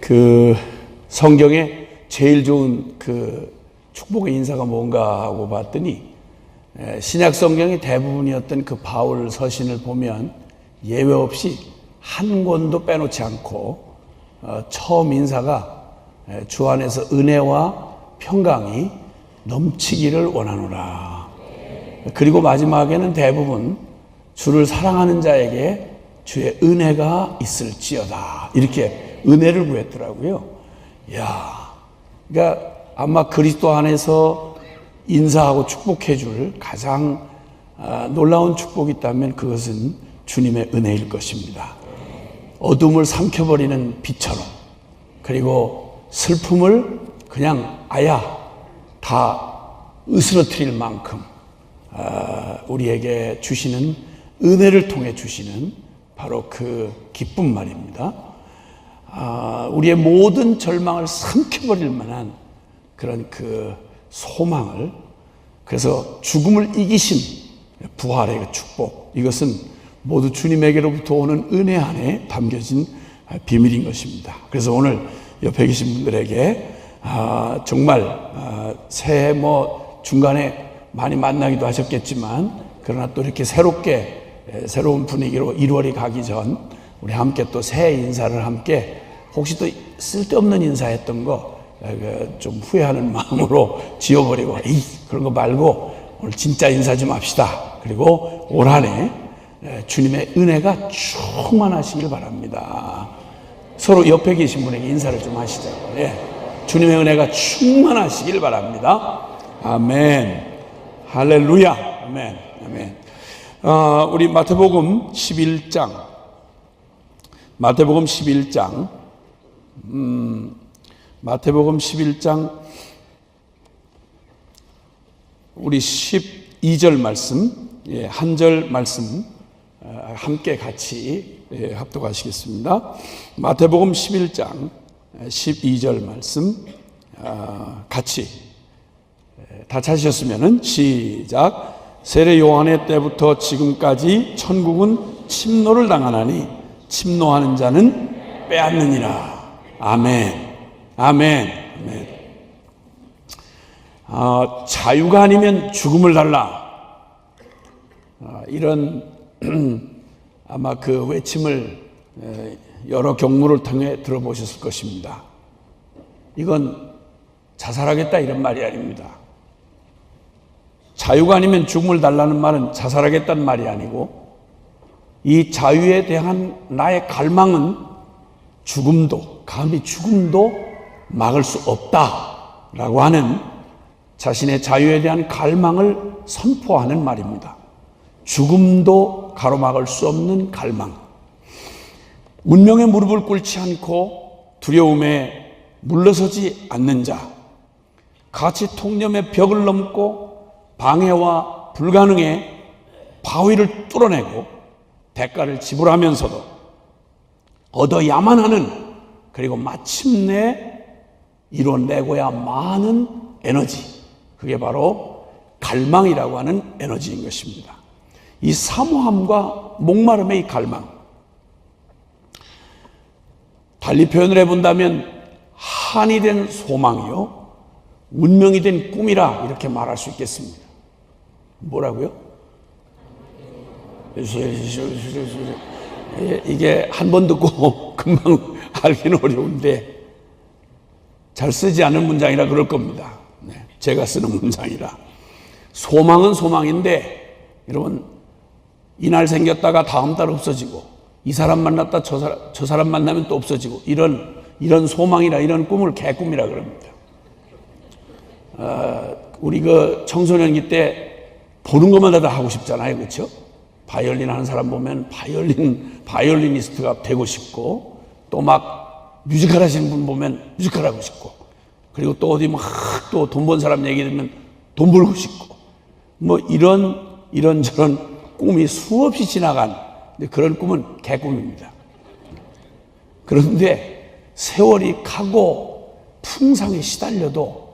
그 성경에 제일 좋은 그 축복의 인사가 뭔가 하고 봤더니 신약 성경의 대부분이었던 그 바울 서신을 보면 예외 없이 한 권도 빼놓지 않고 처음 인사가 주 안에서 은혜와 평강이 넘치기를 원하노라. 그리고 마지막에는 대부분 주를 사랑하는 자에게 주의 은혜가 있을지어다. 이렇게 은혜를 구했더라고요. 이야, 그러니까 아마 그리스도 안에서 인사하고 축복해 줄 가장 놀라운 축복이 있다면 그것은 주님의 은혜일 것입니다. 어둠을 삼켜버리는 빛처럼, 그리고 슬픔을 그냥 아야 다 으스러뜨릴 만큼 우리에게 주시는 은혜를 통해 주시는 바로 그 기쁨 말입니다. 우리의 모든 절망을 삼켜버릴 만한 그런 그 소망을, 그래서 죽음을 이기신 부활의 그 축복, 이것은 모두 주님에게로부터 오는 은혜 안에 담겨진 비밀인 것입니다. 그래서 오늘 옆에 계신 분들에게 정말 새해 중간에 많이 만나기도 하셨겠지만, 그러나 또 이렇게 새로운 분위기로 1월이 가기 전 우리 함께 또 새해 인사를 함께, 혹시 또 쓸데없는 인사했던 거 좀 후회하는 마음으로 지워버리고 그런 거 말고 오늘 진짜 인사 좀 합시다. 그리고 올 한 해 주님의 은혜가 충만하시길 바랍니다. 서로 옆에 계신 분에게 인사를 좀 하시죠. 주님의 은혜가 충만하시길 바랍니다. 아멘. 할렐루야. 아멘. 아멘. 우리 마태복음 11장. 마태복음 11장 우리 12절 말씀, 한 절 말씀 함께 같이 합독하시겠습니다. 마태복음 11장 12절 말씀 같이 다 찾으셨으면 시작. 세례 요한의 때부터 지금까지 천국은 침노를 당하나니 침노하는 자는 빼앗느니라. 아멘. 아멘. 아멘. 자유가 아니면 죽음을 달라. 이런 아마 그 외침을 여러 경무를 통해 들어보셨을 것입니다. 이건 자살하겠다 이런 말이 아닙니다. 자유가 아니면 죽음을 달라는 말은 자살하겠다는 말이 아니고, 이 자유에 대한 나의 갈망은 감히 죽음도 막을 수 없다라고 하는 자신의 자유에 대한 갈망을 선포하는 말입니다. 죽음도 가로막을 수 없는 갈망. 운명의 무릎을 꿇지 않고 두려움에 물러서지 않는 자, 가치 통념의 벽을 넘고 방해와 불가능의 바위를 뚫어내고 대가를 지불하면서도 얻어야만 하는, 그리고 마침내 이뤄내고야 마는 에너지, 그게 바로 갈망이라고 하는 에너지인 것입니다. 이 사모함과 목마름의 이 갈망, 달리 표현을 해본다면 한이 된 소망이요, 운명이 된 꿈이라 이렇게 말할 수 있겠습니다. 뭐라고요? 이게 한 번 듣고 금방 알기는 어려운데 잘 쓰지 않은 문장이라 그럴 겁니다. 제가 쓰는 문장이라. 소망은 소망인데, 여러분, 이날 생겼다가 다음 달 없어지고, 이 사람 만났다 저 사람 만나면 또 없어지고, 이런 소망이라, 이런 꿈을 개꿈이라 그럽니다. 우리 그 청소년기 때 보는 것마다 다 하고 싶잖아요, 그렇죠? 바이올린 하는 사람 보면 바이올리니스트가 되고 싶고, 또 막 뮤지컬 하시는 분 보면 뮤지컬 하고 싶고, 그리고 또 어디 막 또 돈 번 사람 얘기 들으면 돈 벌고 싶고, 뭐 이런저런 꿈이 수없이 지나간 그런 꿈은 개꿈입니다. 그런데 세월이 가고 풍상에 시달려도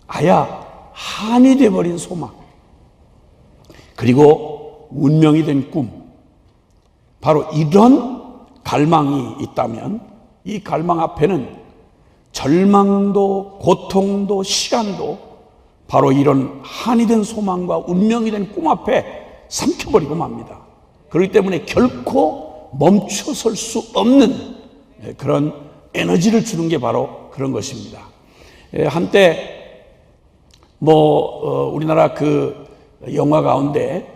아야 한이 돼버린 소망, 그리고 운명이 된 꿈, 바로 이런 갈망이 있다면 이 갈망 앞에는 절망도 고통도 시간도 바로 이런 한이 된 소망과 운명이 된 꿈 앞에 삼켜버리고 맙니다. 그렇기 때문에 결코 멈춰설 수 없는 그런 에너지를 주는 게 바로 그런 것입니다. 한때 우리나라 그 영화 가운데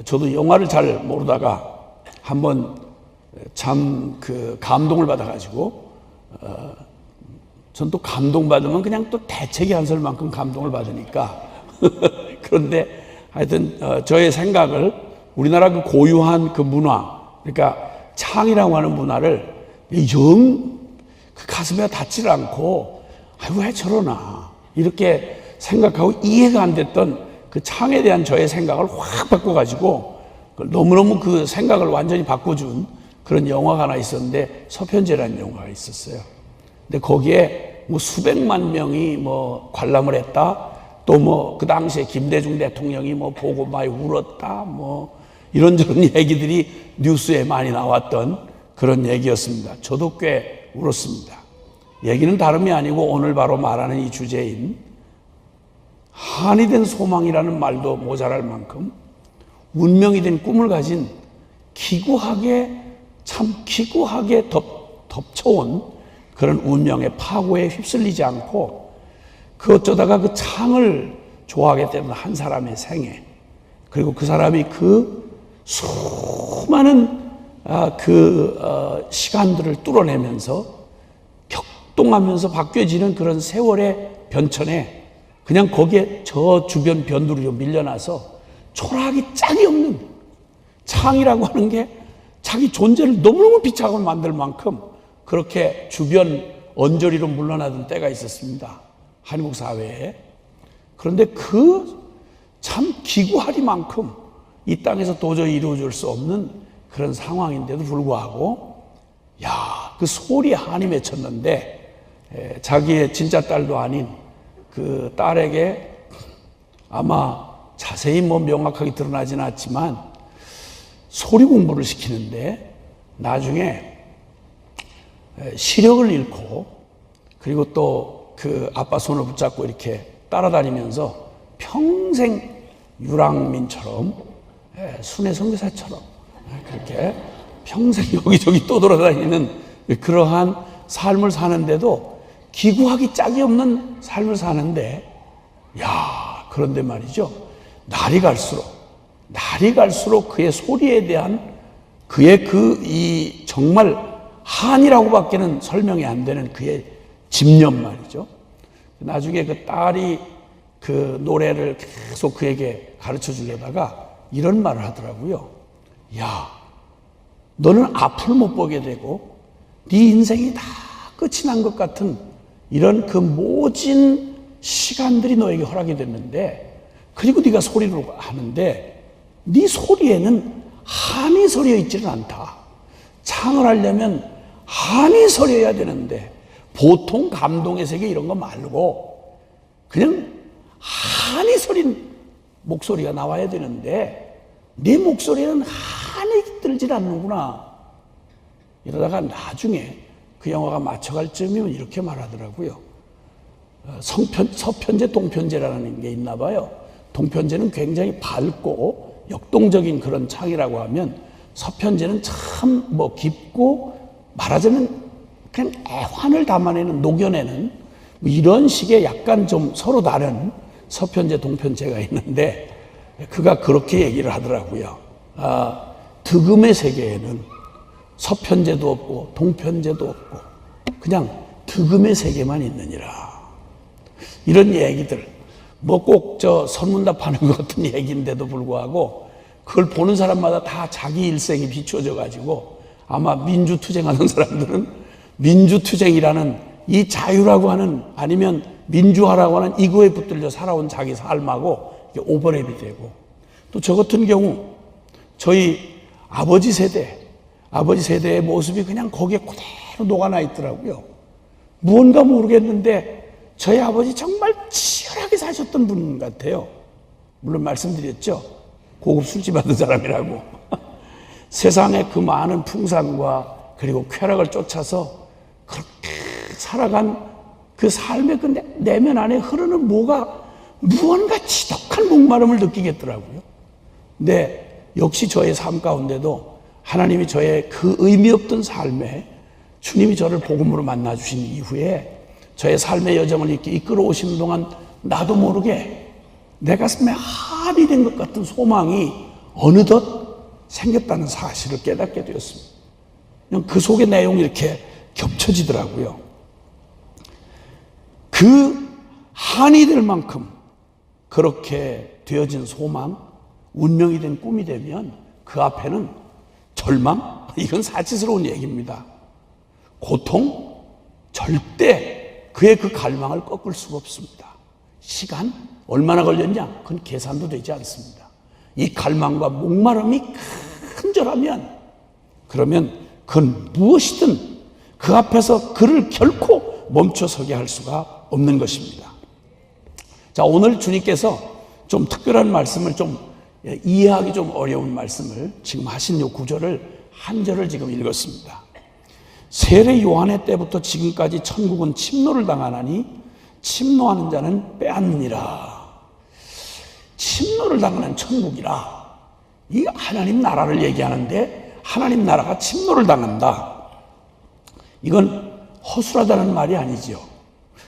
저도 영화를 잘 모르다가 한번 참 그 감동을 받아가지고 전 또 감동받으면 그냥 또 대책이 한 설만큼 감동을 받으니까 그런데 하여튼 저의 생각을 우리나라 그 고유한 그 문화, 그러니까 창이라고 하는 문화를 그 가슴에 닿지를 않고 아이고 왜 저러나 이렇게 생각하고 이해가 안 됐던 그 창에 대한 저의 생각을 확 바꿔가지고 너무너무 그 생각을 완전히 바꿔준 그런 영화가 하나 있었는데 서편제라는 영화가 있었어요. 근데 거기에 수백만 명이 관람을 했다. 또 그 당시에 김대중 대통령이 보고 많이 울었다. 이런저런 얘기들이 뉴스에 많이 나왔던 그런 얘기였습니다. 저도 꽤 울었습니다. 얘기는 다름이 아니고 오늘 바로 말하는 이 주제인 한이 된 소망이라는 말도 모자랄 만큼 운명이 된 꿈을 가진 기구하게 덮쳐온 그런 운명의 파고에 휩쓸리지 않고 그 어쩌다가 그 창을 좋아하게 되는 한 사람의 생애, 그리고 그 사람이 그 수많은 시간들을 뚫어내면서 격동하면서 바뀌어지는 그런 세월의 변천에 그냥 거기에 저 주변 변두리로 밀려나서 초라하기 짝이 없는 창이라고 하는 게 자기 존재를 너무너무 비참하게 만들 만큼 그렇게 주변 언저리로 물러나던 때가 있었습니다. 한국 사회에. 그런데 그 참 기구하리만큼 이 땅에서 도저히 이루어질 수 없는 그런 상황인데도 불구하고 그 소리에 한이 맺혔는데 자기의 진짜 딸도 아닌 그 딸에게 아마 자세히 명확하게 드러나지는 않지만 소리 공부를 시키는데 나중에 시력을 잃고 그리고 또 그 아빠 손을 붙잡고 이렇게 따라다니면서 평생 유랑민처럼 순회 선교사처럼 그렇게 평생 여기저기 떠돌아다니는 그러한 삶을 사는데도 기구하기 짝이 없는 삶을 사는데 그런데 말이죠. 날이 갈수록 그의 소리에 대한 그의 이 정말 한이라고밖에는 설명이 안 되는 그의 집념 말이죠. 나중에 그 딸이 그 노래를 계속 그에게 가르쳐 주려다가 이런 말을 하더라고요. 너는 앞을 못 보게 되고 네 인생이 다 끝이 난 것 같은 이런 그 모진 시간들이 너에게 허락이 됐는데 그리고 네가 소리를 하는데 네 소리에는 한이 서려 있지는 않다. 창을 하려면 한이 서려야 되는데 보통 감동의 세계 이런 거 말고 그냥 한이 서린 목소리가 나와야 되는데 네 목소리는 한이 들질 않는구나. 이러다가 나중에 그 영화가 맞춰갈 쯤이면 이렇게 말하더라고요. 서편제, 동편제라는 게 있나 봐요. 동편제는 굉장히 밝고 역동적인 그런 창이라고 하면 서편제는 참 깊고 말하자면 그냥 애환을 담아내는, 녹여내는 이런 식의 약간 좀 서로 다른 서편제, 동편제가 있는데 그가 그렇게 얘기를 하더라고요. 득음의 세계에는 서편제도 없고 동편제도 없고 그냥 득음의 세계만 있느니라. 이런 얘기들 꼭 선문답하는 것 같은 얘기인데도 불구하고 그걸 보는 사람마다 다 자기 일생이 비추어져 가지고 아마 민주투쟁하는 사람들은 민주투쟁이라는 이 자유라고 하는 아니면 민주화라고 하는 이거에 붙들려 살아온 자기 삶하고 오버랩이 되고 또 저 같은 경우 저희 아버지 세대의 모습이 그냥 거기에 그대로 녹아나 있더라고요. 무언가 모르겠는데 저희 아버지 정말 치열하게 사셨던 분 같아요. 물론 말씀드렸죠. 고급 술집 하던 사람이라고. 세상의 그 많은 풍상과 그리고 쾌락을 쫓아서 살아간 그 삶의 그 내면 안에 흐르는 무언가 지독한 목마름을 느끼겠더라고요. 근데 역시 저의 삶 가운데도 하나님이 저의 그 의미 없던 삶에 주님이 저를 복음으로 만나주신 이후에 저의 삶의 여정을 이렇게 이끌어 오시는 동안 나도 모르게 내 가슴에 한이 된 것 같은 소망이 어느덧 생겼다는 사실을 깨닫게 되었습니다. 그냥 그 속의 내용이 이렇게 겹쳐지더라고요. 그 한이 될 만큼 그렇게 되어진 소망, 운명이 된 꿈이 되면 그 앞에는 절망? 이건 사치스러운 얘기입니다. 고통? 절대 그의 그 갈망을 꺾을 수가 없습니다. 시간? 얼마나 걸렸냐? 그건 계산도 되지 않습니다. 이 갈망과 목마름이 큰절하면 그러면 그건 무엇이든 그 앞에서 그를 결코 멈춰서게 할 수가 없는 것입니다. 자, 오늘 주님께서 좀 특별한 말씀을 좀 이해하기 좀 어려운 말씀을 지금 하신 요 구절을 한 절을 지금 읽었습니다. 세례 요한의 때부터 지금까지 천국은 침노를 당하나니 침노하는 자는 빼앗느니라. 침노를 당하는 천국이라. 이 하나님 나라를 얘기하는데 하나님 나라가 침노를 당한다. 이건 허술하다는 말이 아니죠.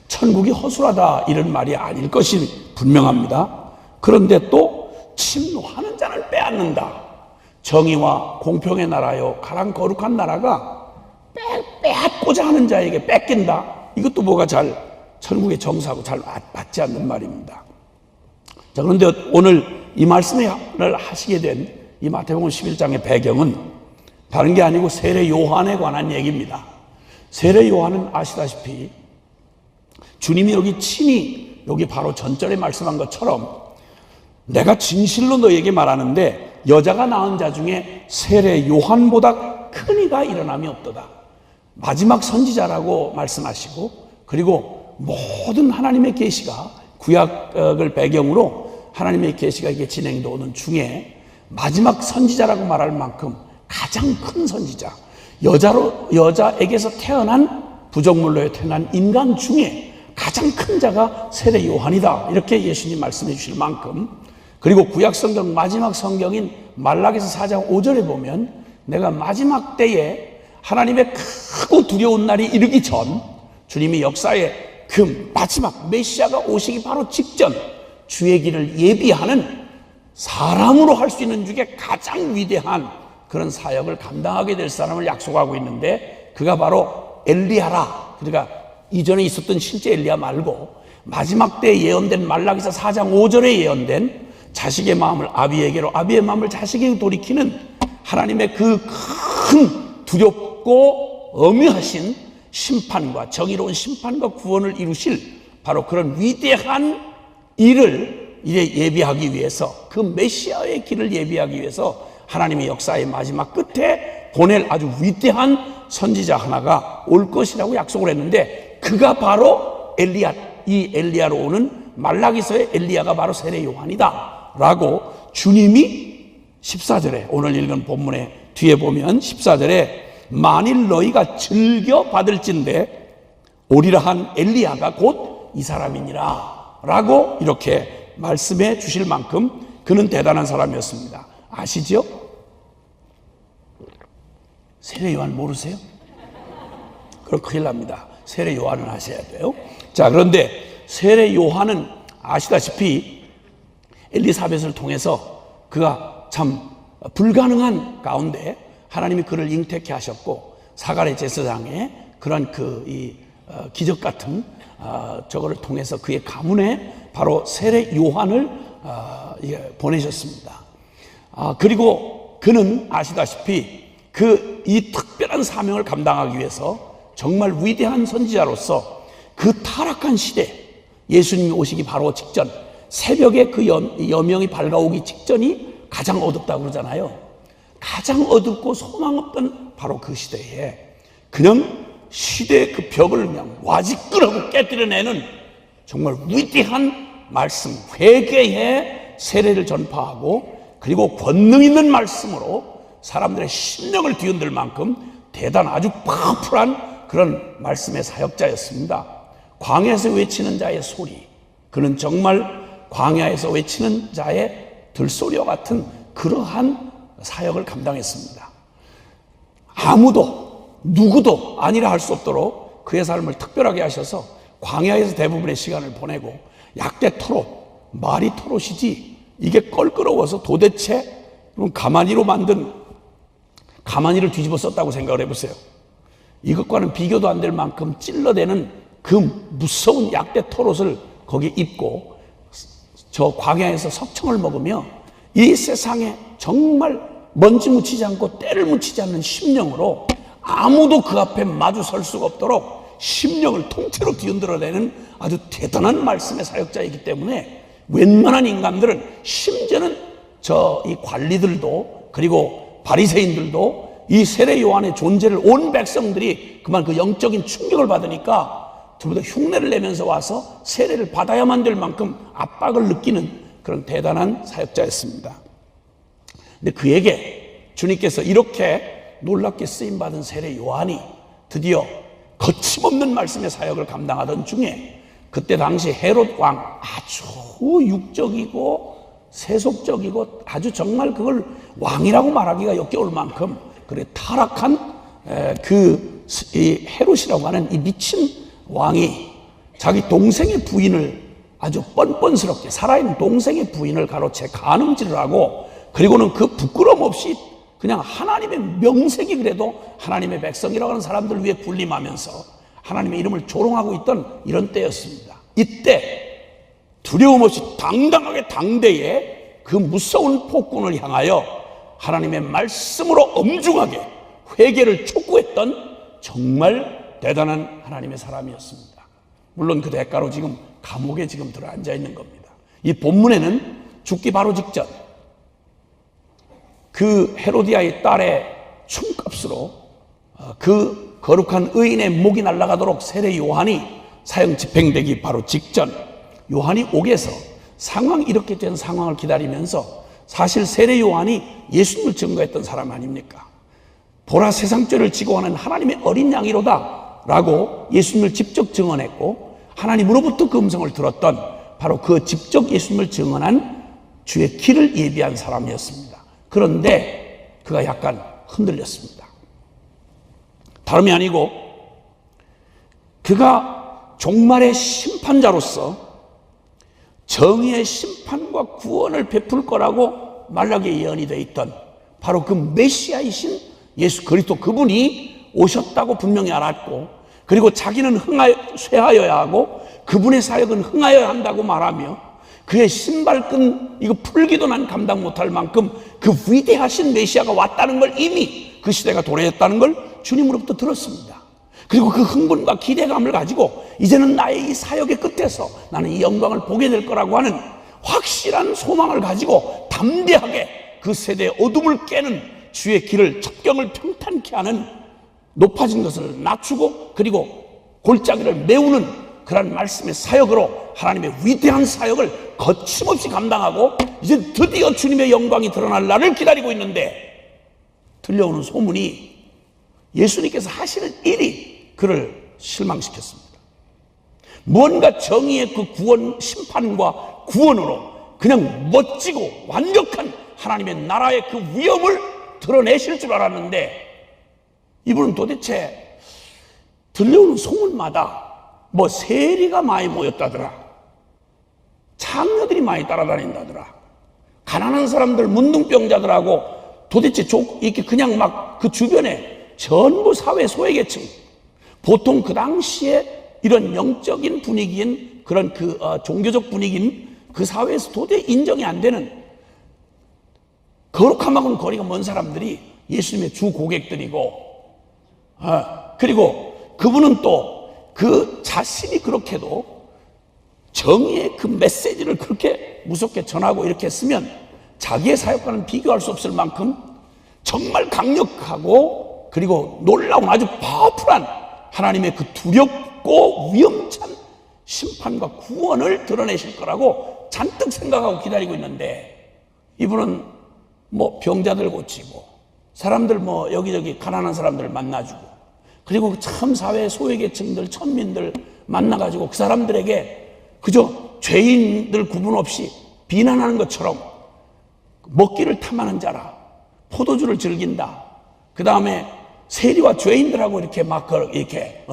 천국이 허술하다 이런 말이 아닐 것이 분명합니다. 그런데 또 침노하는 자를 빼앗는다. 정의와 공평의 나라요 가장 거룩한 나라가 빼앗고자 하는 자에게 뺏긴다. 이것도 뭐가 천국의 정사하고 잘 맞지 않는 말입니다. 자, 그런데 오늘 이 말씀을 하시게 된 이 마태복음 11장의 배경은 다른 게 아니고 세례 요한에 관한 얘기입니다. 세례 요한은 아시다시피 주님이 여기 친히 여기 바로 전절에 말씀한 것처럼 내가 진실로 너에게 말하는데 여자가 낳은 자 중에 세례 요한보다 큰 이가 일어남이 없도다. 마지막 선지자라고 말씀하시고 그리고 모든 하나님의 계시가 구약을 배경으로 하나님의 계시가 이게 진행되어 오는 중에 마지막 선지자라고 말할 만큼 가장 큰 선지자, 여자에게서 태어난 부정물로 태어난 인간 중에 가장 큰 자가 세례 요한이다. 이렇게 예수님 말씀해 주실 만큼 그리고 구약 성경 마지막 성경인 말라기서 4장 5절에 보면 내가 마지막 때에 하나님의 크고 두려운 날이 이르기 전 주님이 역사의 그 마지막 메시아가 오시기 바로 직전 주의 길을 예비하는 사람으로 할 수 있는 중에 가장 위대한 그런 사역을 감당하게 될 사람을 약속하고 있는데 그가 바로 엘리야라. 그러니까 이전에 있었던 실제 엘리야 말고 마지막 때에 예언된 말라기서 4장 5절에 예언된 자식의 마음을 아비에게로 아비의 마음을 자식에게 돌이키는 하나님의 그 큰 두렵고 엄유하신 심판과 정의로운 심판과 구원을 이루실 바로 그런 위대한 일을 예비하기 위해서 그 메시아의 길을 예비하기 위해서 하나님의 역사의 마지막 끝에 보낼 아주 위대한 선지자 하나가 올 것이라고 약속을 했는데 그가 바로 엘리야, 이 엘리야로 오는 말라기서의 엘리야가 바로 세례 요한이다 라고 주님이 14절에 오늘 읽은 본문의 뒤에 보면 14절에 만일 너희가 즐겨 받을진대 오리라 한 엘리야가 곧 이 사람이니라 라고 이렇게 말씀해 주실 만큼 그는 대단한 사람이었습니다. 아시죠? 세례 요한 모르세요? 그럼 큰일 납니다. 세례 요한은 아셔야 돼요. 자, 그런데 세례 요한은 아시다시피 엘리사벳을 통해서 그가 참 불가능한 가운데 하나님이 그를 잉태케 하셨고 사가랴 제사장의 그런 기적 같은 저거를 통해서 그의 가문에 바로 세례 요한을 보내셨습니다. 그리고 그는 아시다시피 이 특별한 사명을 감당하기 위해서 정말 위대한 선지자로서 그 타락한 시대 예수님이 오시기 바로 직전 새벽에 그 여명이 밝아오기 직전이 가장 어둡다고 그러잖아요. 가장 어둡고 소망 없던 바로 그 시대에 그냥 시대의 그 벽을 그냥 와지끄러고 깨뜨려내는 정말 위대한 말씀, 회개의 세례를 전파하고 그리고 권능 있는 말씀으로 사람들의 심령을 뒤흔들 만큼 대단한 아주 파워풀한 그런 말씀의 사역자였습니다. 광야에서 외치는 자의 소리, 그는 정말 광야에서 외치는 자의 들소리와 같은 그러한 사역을 감당했습니다. 아무도 누구도 아니라 할 수 없도록 그의 삶을 특별하게 하셔서 광야에서 대부분의 시간을 보내고, 약대 토롯, 말이 토롯이지 이게 껄끄러워서 도대체 가마니로 만든 가마니를 뒤집어 썼다고 생각을 해보세요. 이것과는 비교도 안 될 만큼 찔러대는 그 무서운 약대 토롯을 거기에 입고 저 광야에서 석청을 먹으며 이 세상에 정말 먼지 묻히지 않고 때를 묻히지 않는 심령으로 아무도 그 앞에 마주 설 수가 없도록 심령을 통째로 뒤흔들어내는 아주 대단한 말씀의 사역자이기 때문에 웬만한 인간들은, 심지어는 이 관리들도 그리고 바리새인들도 이 세례 요한의 존재를 온 백성들이 그만 그 영적인 충격을 받으니까 전부 다 흉내를 내면서 와서 세례를 받아야만 될 만큼 압박을 느끼는 그런 대단한 사역자였습니다. 근데 그에게 주님께서 이렇게 놀랍게 쓰임받은 세례 요한이 드디어 거침없는 말씀의 사역을 감당하던 중에, 그때 당시 헤롯 왕, 아주 육적이고 세속적이고 아주 정말 그걸 왕이라고 말하기가 역겨울 만큼 그래 타락한 이 헤롯이라고 하는 이 미친 왕이 자기 동생의 부인을 아주 뻔뻔스럽게, 살아있는 동생의 부인을 가로채 간음질을 하고, 그리고는 그 부끄럼 없이 그냥 하나님의 명색이 그래도 하나님의 백성이라고 하는 사람들 위해 군림하면서 하나님의 이름을 조롱하고 있던 이런 때였습니다. 이때 두려움 없이 당당하게 당대에 그 무서운 폭군을 향하여 하나님의 말씀으로 엄중하게 회개를 촉구했던 정말 대단한 하나님의 사람이었습니다. 물론 그 대가로 지금 감옥에 지금 들어앉아 있는 겁니다. 이 본문에는 죽기 바로 직전 그 헤로디아의 딸의 춤값으로 그 거룩한 의인의 목이 날아가도록 세례 요한이 사형 집행되기 바로 직전, 요한이 옥에서 이렇게 된 상황을 기다리면서, 사실 세례 요한이 예수님을 증거했던 사람 아닙니까? 보라, 세상 죄를 지고 가는 하나님의 어린 양이로다 라고 예수님을 직접 증언했고, 하나님으로부터 그 음성을 들었던 바로 그 직접 예수님을 증언한 주의 길을 예비한 사람이었습니다. 그런데 그가 약간 흔들렸습니다. 다름이 아니고 그가 종말의 심판자로서 정의의 심판과 구원을 베풀 거라고 말라기에 예언이 되어 있던 바로 그 메시아이신 예수 그리스도, 그분이 오셨다고 분명히 알았고, 그리고 자기는 쇠하여야 하고 그분의 사역은 흥하여야 한다고 말하며, 그의 신발끈 이거 풀기도 난 감당 못할 만큼 그 위대하신 메시아가 왔다는 걸, 이미 그 시대가 도래했다는 걸 주님으로부터 들었습니다. 그리고 그 흥분과 기대감을 가지고 이제는 나의 이 사역의 끝에서 나는 이 영광을 보게 될 거라고 하는 확실한 소망을 가지고 담대하게 그 세대의 어둠을 깨는 주의 길을, 첩경을 평탄케 하는, 높아진 것을 낮추고 그리고 골짜기를 메우는 그런 말씀의 사역으로 하나님의 위대한 사역을 거침없이 감당하고, 이제 드디어 주님의 영광이 드러날 날을 기다리고 있는데, 들려오는 소문이 예수님께서 하시는 일이 그를 실망시켰습니다. 뭔가 정의의 그 구원, 심판과 구원으로 그냥 멋지고 완벽한 하나님의 나라의 그 위엄을 드러내실 줄 알았는데, 이분은 도대체 들려오는 소문마다 뭐 세리가 많이 모였다더라, 창녀들이 많이 따라다닌다더라, 가난한 사람들, 문둥병자들하고 도대체 이렇게 그냥 막 그 주변에 전부 사회 소외계층, 보통 그 당시에 이런 영적인 분위기인 그런 종교적 분위기인 그 사회에서 도저히 인정이 안 되는 거룩한 만큼 거리가 먼 사람들이 예수님의 주 고객들이고, 그리고 그분은 또 그 자신이 그렇게도 정의의 그 메시지를 그렇게 무섭게 전하고 이렇게 했으면 자기의 사역과는 비교할 수 없을 만큼 정말 강력하고 그리고 놀라운 아주 파워풀한 하나님의 그 두렵고 위험찬 심판과 구원을 드러내실 거라고 잔뜩 생각하고 기다리고 있는데, 이분은 뭐 병자들 고치고 사람들 뭐 여기저기 가난한 사람들 만나주고 그리고 참 사회 소외계층들, 천민들 만나가지고 그 사람들에게 그저 죄인들 구분 없이 비난하는 것처럼 먹기를 탐하는 자라, 포도주를 즐긴다, 그 다음에 세리와 죄인들하고 이렇게 막 이렇게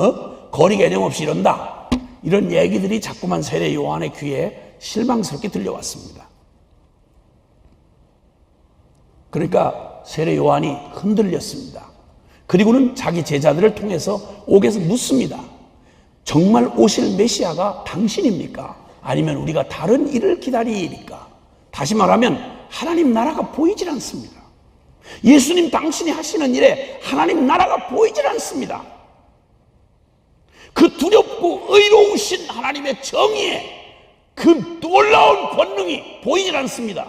거리 개념 없이 이런다, 이런 얘기들이 자꾸만 세례 요한의 귀에 실망스럽게 들려왔습니다. 그러니까 세례 요한이 흔들렸습니다. 그리고는 자기 제자들을 통해서 옥에서 묻습니다. 정말 오실 메시아가 당신입니까? 아니면 우리가 다른 일을 기다리니까? 다시 말하면 하나님 나라가 보이질 않습니다. 예수님 당신이 하시는 일에 하나님 나라가 보이질 않습니다. 그 두렵고 의로우신 하나님의 정의에 그 놀라운 권능이 보이질 않습니다.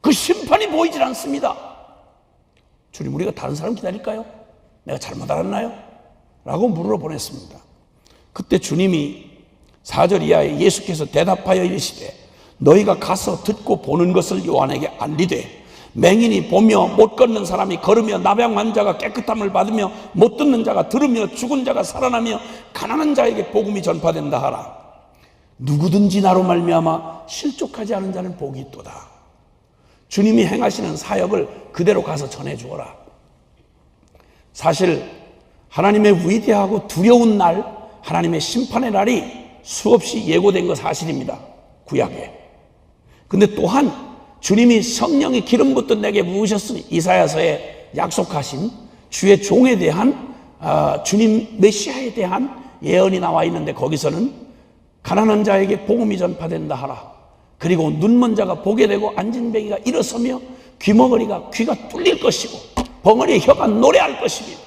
그 심판이 보이질 않습니다. 주님, 우리가 다른 사람 기다릴까요? 내가 잘못 알았나요? 라고 물어 보냈습니다. 그때 주님이 4절 이하에 예수께서 대답하여 이르시되 너희가 가서 듣고 보는 것을 요한에게 알리되 맹인이 보며 못 걷는 사람이 걸으며 나병 자가 깨끗함을 받으며 못 듣는 자가 들으며 죽은 자가 살아나며 가난한 자에게 복음이 전파된다 하라. 누구든지 나로 말미암아 실족하지 않은 자는 복이 있도다. 주님이 행하시는 사역을 그대로 가서 전해주어라. 사실 하나님의 위대하고 두려운 날, 하나님의 심판의 날이 수없이 예고된 거 사실입니다, 구약에. 근데 또한 주님이 성령의 기름 붓던 내게 부으셨으니 이사야서에 약속하신 주의 종에 대한 주님 메시아에 대한 예언이 나와 있는데, 거기서는 가난한 자에게 복음이 전파된다 하라. 그리고 눈먼 자가 보게 되고 안진뱅이가 일어서며 귀머거리가 귀가 뚫릴 것이고 벙어리의 혀가 노래할 것이며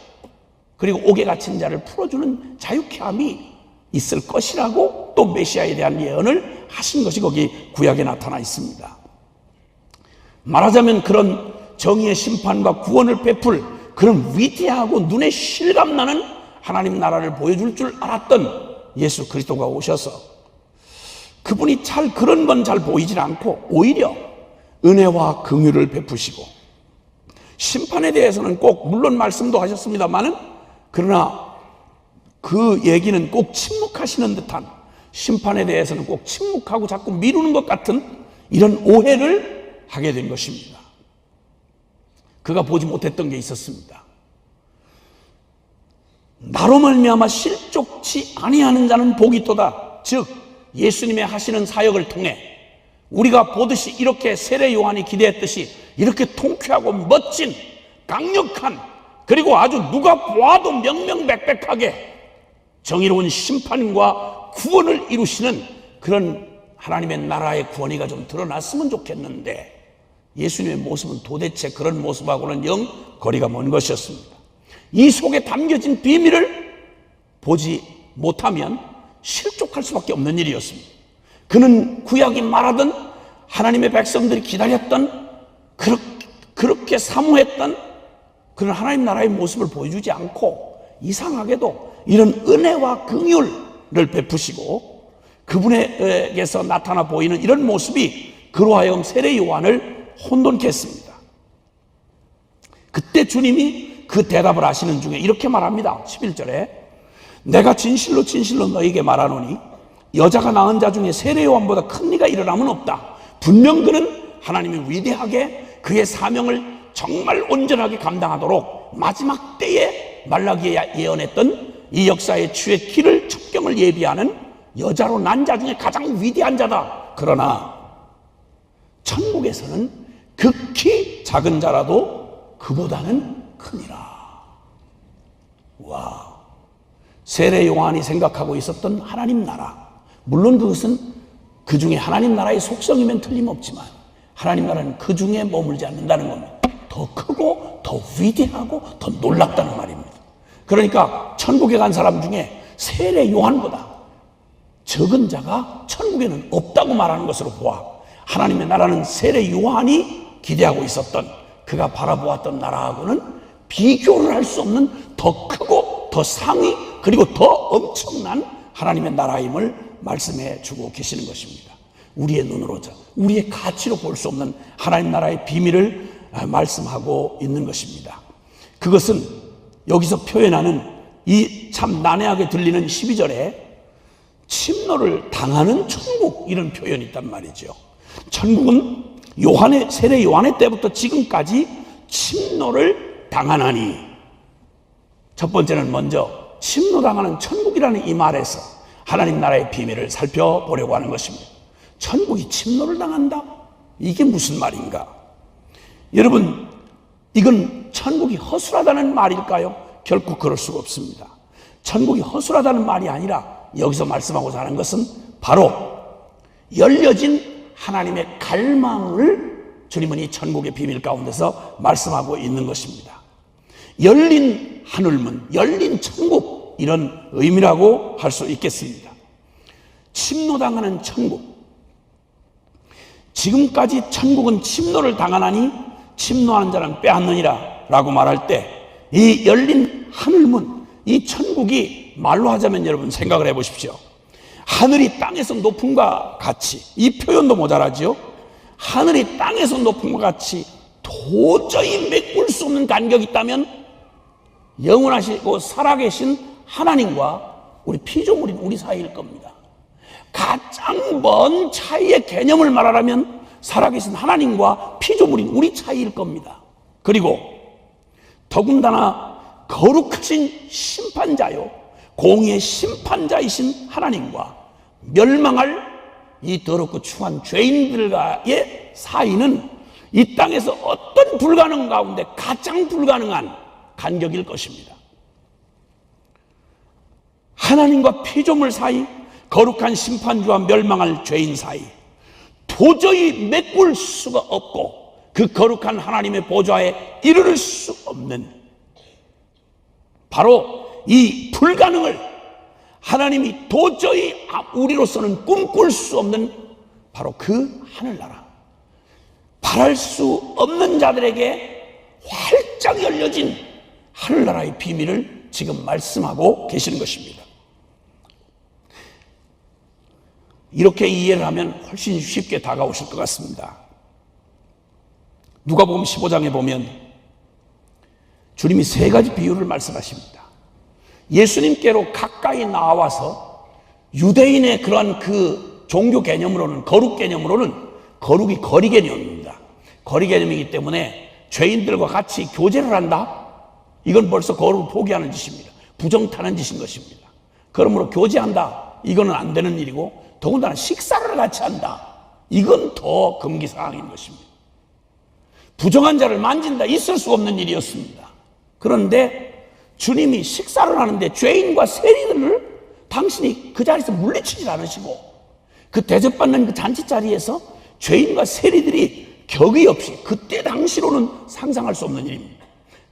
그리고 옥에 갇힌 자를 풀어주는 자유케함이 있을 것이라고 또 메시아에 대한 예언을 하신 것이 거기 구약에 나타나 있습니다. 말하자면 그런 정의의 심판과 구원을 베풀 그런 위대하고 눈에 실감나는 하나님 나라를 보여줄 줄 알았던 예수 그리스도가 오셔서 그분이 그런 건 잘 보이질 않고 오히려 은혜와 긍휼을 베푸시고 심판에 대해서는 꼭 물론 말씀도 하셨습니다만은 그러나 그 얘기는 꼭 침묵하시는 듯한, 심판에 대해서는 꼭 침묵하고 자꾸 미루는 것 같은 이런 오해를 하게 된 것입니다. 그가 보지 못했던 게 있었습니다. 나로 말미암아 실족치 아니하는 자는 복이 있도다. 즉 예수님의 하시는 사역을 통해 우리가 보듯이 이렇게 세례 요한이 기대했듯이 이렇게 통쾌하고 멋진 강력한, 그리고 아주 누가 보아도 명명백백하게 정의로운 심판과 구원을 이루시는 그런 하나님의 나라의 구원이가 좀 드러났으면 좋겠는데, 예수님의 모습은 도대체 그런 모습하고는 영 거리가 먼 것이었습니다. 이 속에 담겨진 비밀을 보지 못하면 실족할 수밖에 없는 일이었습니다. 그는 구약이 말하던 하나님의 백성들이 기다렸던, 그렇게 사모했던 그런 하나님 나라의 모습을 보여주지 않고 이상하게도 이런 은혜와 긍휼을 베푸시고 그분에게서 나타나 보이는 이런 모습이 그로 하여금 세례 요한을 혼돈케 했습니다. 그때 주님이 그 대답을 하시는 중에 이렇게 말합니다. 11절에 내가 진실로 진실로 너에게 말하노니 여자가 낳은 자 중에 세례 요한보다 큰 이가 일어남은 없다. 분명 그는 하나님이 위대하게 그의 사명을 정말 온전하게 감당하도록 마지막 때에 말라기에 예언했던 이 역사의 주의 길을 첩경을 예비하는 여자로 난 자 중에 가장 위대한 자다. 그러나 천국에서는 극히 작은 자라도 그보다는 크니라. 와, 세례 요한이 생각하고 있었던 하나님 나라, 물론 그것은 그 중에 하나님 나라의 속성이면 틀림없지만 하나님 나라는 그 중에 머물지 않는다는 겁니다. 더 크고 더 위대하고 더 놀랍다는 말입니다. 그러니까 천국에 간 사람 중에 세례 요한보다 적은 자가 천국에는 없다고 말하는 것으로 보아 하나님의 나라는 세례 요한이 기대하고 있었던, 그가 바라보았던 나라하고는 비교를 할 수 없는 더 크고 더 상위 그리고 더 엄청난 하나님의 나라임을 말씀해 주고 계시는 것입니다. 우리의 눈으로, 우리의 가치로 볼 수 없는 하나님 나라의 비밀을 말씀하고 있는 것입니다. 그것은 여기서 표현하는 이 참 난해하게 들리는 12절에 침노를 당하는 천국, 이런 표현이 있단 말이죠. 천국은 세례 요한의 때부터 지금까지 침노를 당하나니, 첫 번째는 먼저 침노당하는 천국이라는 이 말에서 하나님 나라의 비밀을 살펴보려고 하는 것입니다. 천국이 침노를 당한다? 이게 무슨 말인가? 여러분, 이건 천국이 허술하다는 말일까요? 결코 그럴 수가 없습니다. 천국이 허술하다는 말이 아니라 여기서 말씀하고자 하는 것은 바로 열려진 하나님의 갈망을 주님은 이 천국의 비밀 가운데서 말씀하고 있는 것입니다. 열린 하늘문, 열린 천국, 이런 의미라고 할 수 있겠습니다. 침노당하는 천국. 지금까지 천국은 침노를 당하나니 침노하는 자는 빼앗느니라 라고 말할 때, 이 열린 하늘문, 이 천국이 말로 하자면 여러분 생각을 해 보십시오. 하늘이 땅에서 높음과 같이, 이 표현도 모자라죠. 하늘이 땅에서 높음과 같이 도저히 메꿀 수 없는 간격이 있다면 영원하시고 살아계신 하나님과 우리 피조물인 우리 사이일 겁니다. 가장 먼 차이의 개념을 말하라면 살아계신 하나님과 피조물인 우리 차이일 겁니다. 그리고 더군다나 거룩하신 심판자요, 공의의 심판자이신 하나님과 멸망할 이 더럽고 추한 죄인들과의 사이는 이 땅에서 어떤 불가능 가운데 가장 불가능한 간격일 것입니다. 하나님과 피조물 사이, 거룩한 심판주와 멸망할 죄인 사이, 도저히 메꿀 수가 없고 그 거룩한 하나님의 보좌에 이르를 수 없는, 바로 이 불가능을 하나님이 도저히 우리로서는 꿈꿀 수 없는 바로 그 하늘나라, 바랄 수 없는 자들에게 활짝 열려진 하늘나라의 비밀을 지금 말씀하고 계시는 것입니다. 이렇게 이해를 하면 훨씬 쉽게 다가오실 것 같습니다. 누가복음 15장에 보면 주님이 세 가지 비유를 말씀하십니다. 예수님께로 가까이 나와서 유대인의 그러한 그 종교 개념으로는, 거룩 개념으로는 거룩이 거리 개념입니다. 거리 개념이기 때문에 죄인들과 같이 교제를 한다? 이건 벌써 거룩을 포기하는 짓입니다. 부정타는 짓인 것입니다. 그러므로 교제한다? 이거는 안 되는 일이고, 더군다나 식사를 같이 한다? 이건 더 금기사항인 것입니다. 부정한 자를 만진다? 있을 수 없는 일이었습니다. 그런데 주님이 식사를 하는데 죄인과 세리들을 당신이 그 자리에서 물리치지 않으시고, 그 대접받는 그 잔치 자리에서 죄인과 세리들이 격의 없이, 그때 당시로는 상상할 수 없는 일입니다.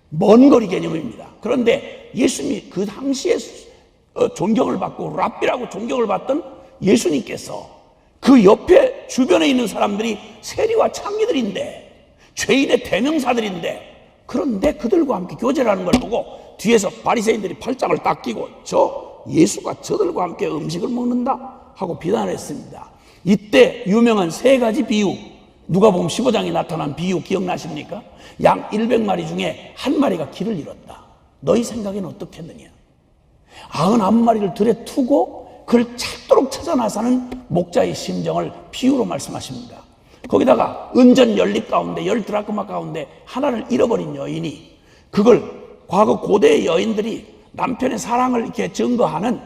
먼 거리 개념입니다. 그런데 예수님이 그 당시에 존경을 받고 랍비라고 존경을 받던 예수님께서 그 옆에 주변에 있는 사람들이 세리와 창기들인데, 죄인의 대명사들인데, 그런데 그들과 함께 교제를 하는 걸 보고 뒤에서 바리새인들이 팔짱을 딱 끼고 저 예수가 저들과 함께 음식을 먹는다 하고 비난을 했습니다. 이때 유명한 세 가지 비유, 누가복음 15장에 나타난 비유 기억나십니까? 양 100마리 중에 한 마리가 길을 잃었다. 너희 생각에는 어떻겠느냐? 99마리를 들에 두고 그를 찾도록 찾아 나서는 목자의 심정을 비유로 말씀하십니다. 거기다가 은전 연립 가운데 10드라크마 가운데 하나를 잃어버린 여인이, 그걸 과거 고대의 여인들이 남편의 사랑을 이렇게 증거하는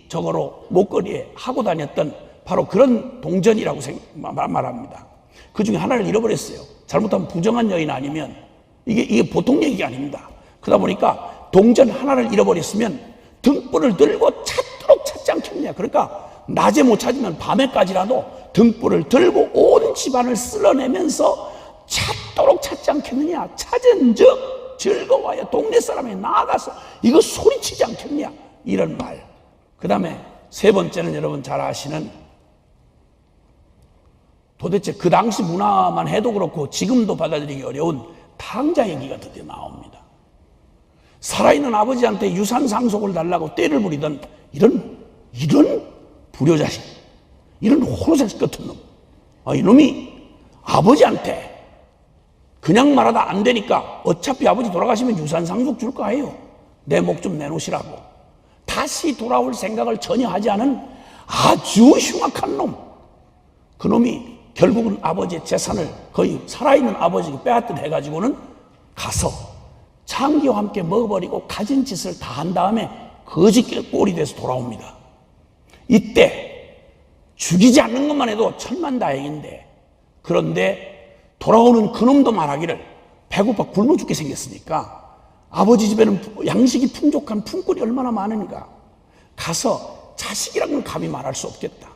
저거로 목걸이에 하고 다녔던 바로 그런 동전이라고 말합니다. 그 중에 하나를 잃어버렸어요. 잘못하면 부정한 여인 아니면 이게 보통 얘기가 아닙니다. 그러다 보니까 동전 하나를 잃어버렸으면 등불을 들고 찾도록 찾지 않겠냐. 그러니까 낮에 못 찾으면 밤에까지라도 등불을 들고 온 집안을 쓸어내면서 찾도록 찾지 않겠느냐. 찾은 즉 즐거워야 동네 사람이 나아가서 이거 소리치지 않겠냐. 이런 말. 그 다음에 세 번째는 여러분 잘 아시는, 도대체 그 당시 문화만 해도 그렇고 지금도 받아들이기 어려운 탕자 얘기가 드디어 나옵니다. 살아있는 아버지한테 유산 상속을 달라고 떼를 부리던 이런 불효자식, 이런 호로자식 같은 놈, 이놈이 아버지한테 그냥 말하다 안 되니까 어차피 아버지 돌아가시면 유산 상속 줄 거예요. 내 목 좀 내놓으시라고. 다시 돌아올 생각을 전혀 하지 않은 아주 흉악한 놈. 그 놈이 결국은 아버지의 재산을 거의 살아있는 아버지가 빼앗듯 해가지고는 가서 창기와 함께 먹어버리고 가진 짓을 다 한 다음에 거지 꼴이 돼서 돌아옵니다. 이때 죽이지 않는 것만 해도 천만다행인데, 그런데 돌아오는 그놈도 말하기를 배고파 굶어 죽게 생겼으니까 아버지 집에는 양식이 풍족한 품꾼이 얼마나 많은가, 가서 자식이라고는 감히 말할 수 없겠다.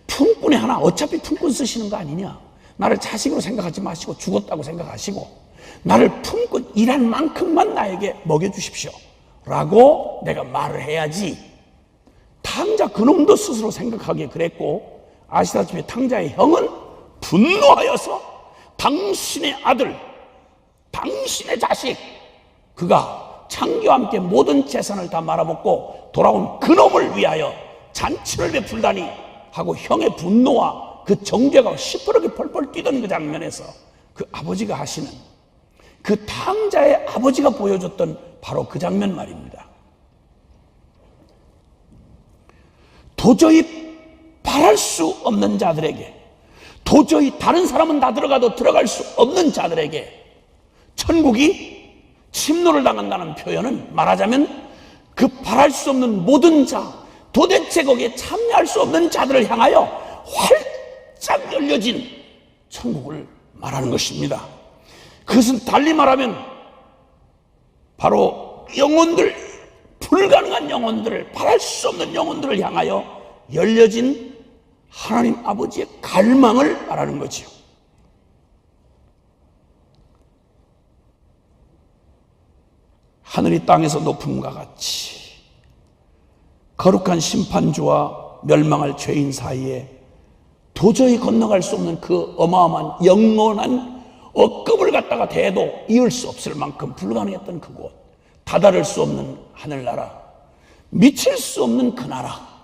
품꾼이 하나, 어차피 품꾼 쓰시는 거 아니냐, 나를 자식으로 생각하지 마시고 죽었다고 생각하시고 나를 품꾼 일한 만큼만 나에게 먹여주십시오 라고 내가 말을 해야지. 탕자 그놈도 스스로 생각하기에 그랬고, 아시다시피 탕자의 형은 분노하여서 당신의 아들, 당신의 자식, 그가 창기와 함께 모든 재산을 다 말아먹고 돌아온 그놈을 위하여 잔치를 베풀다니 하고 형의 분노와 그 정죄가 시퍼렇게 펄펄 뛰던 그 장면에서 그 아버지가 하시는, 그 탕자의 아버지가 보여줬던 바로 그 장면 말입니다. 도저히 바랄 수 없는 자들에게, 도저히 다른 사람은 다 들어가도 들어갈 수 없는 자들에게 천국이 침노를 당한다는 표현은 말하자면 그 바랄 수 없는 모든 자, 도대체 거기에 참여할 수 없는 자들을 향하여 활짝 열려진 천국을 말하는 것입니다. 그것은 달리 말하면 바로 영혼들, 불가능한 영혼들을, 바랄 수 없는 영혼들을 향하여 열려진 하나님 아버지의 갈망을 말하는 거지요. 하늘이 땅에서 높음과 같이 거룩한 심판주와 멸망할 죄인 사이에 도저히 건너갈 수 없는 그 어마어마한 영원한 억급을 갖다가 대도 이을 수 없을 만큼 불가능했던 그곳, 다다를 수 없는 하늘나라, 미칠 수 없는 그 나라,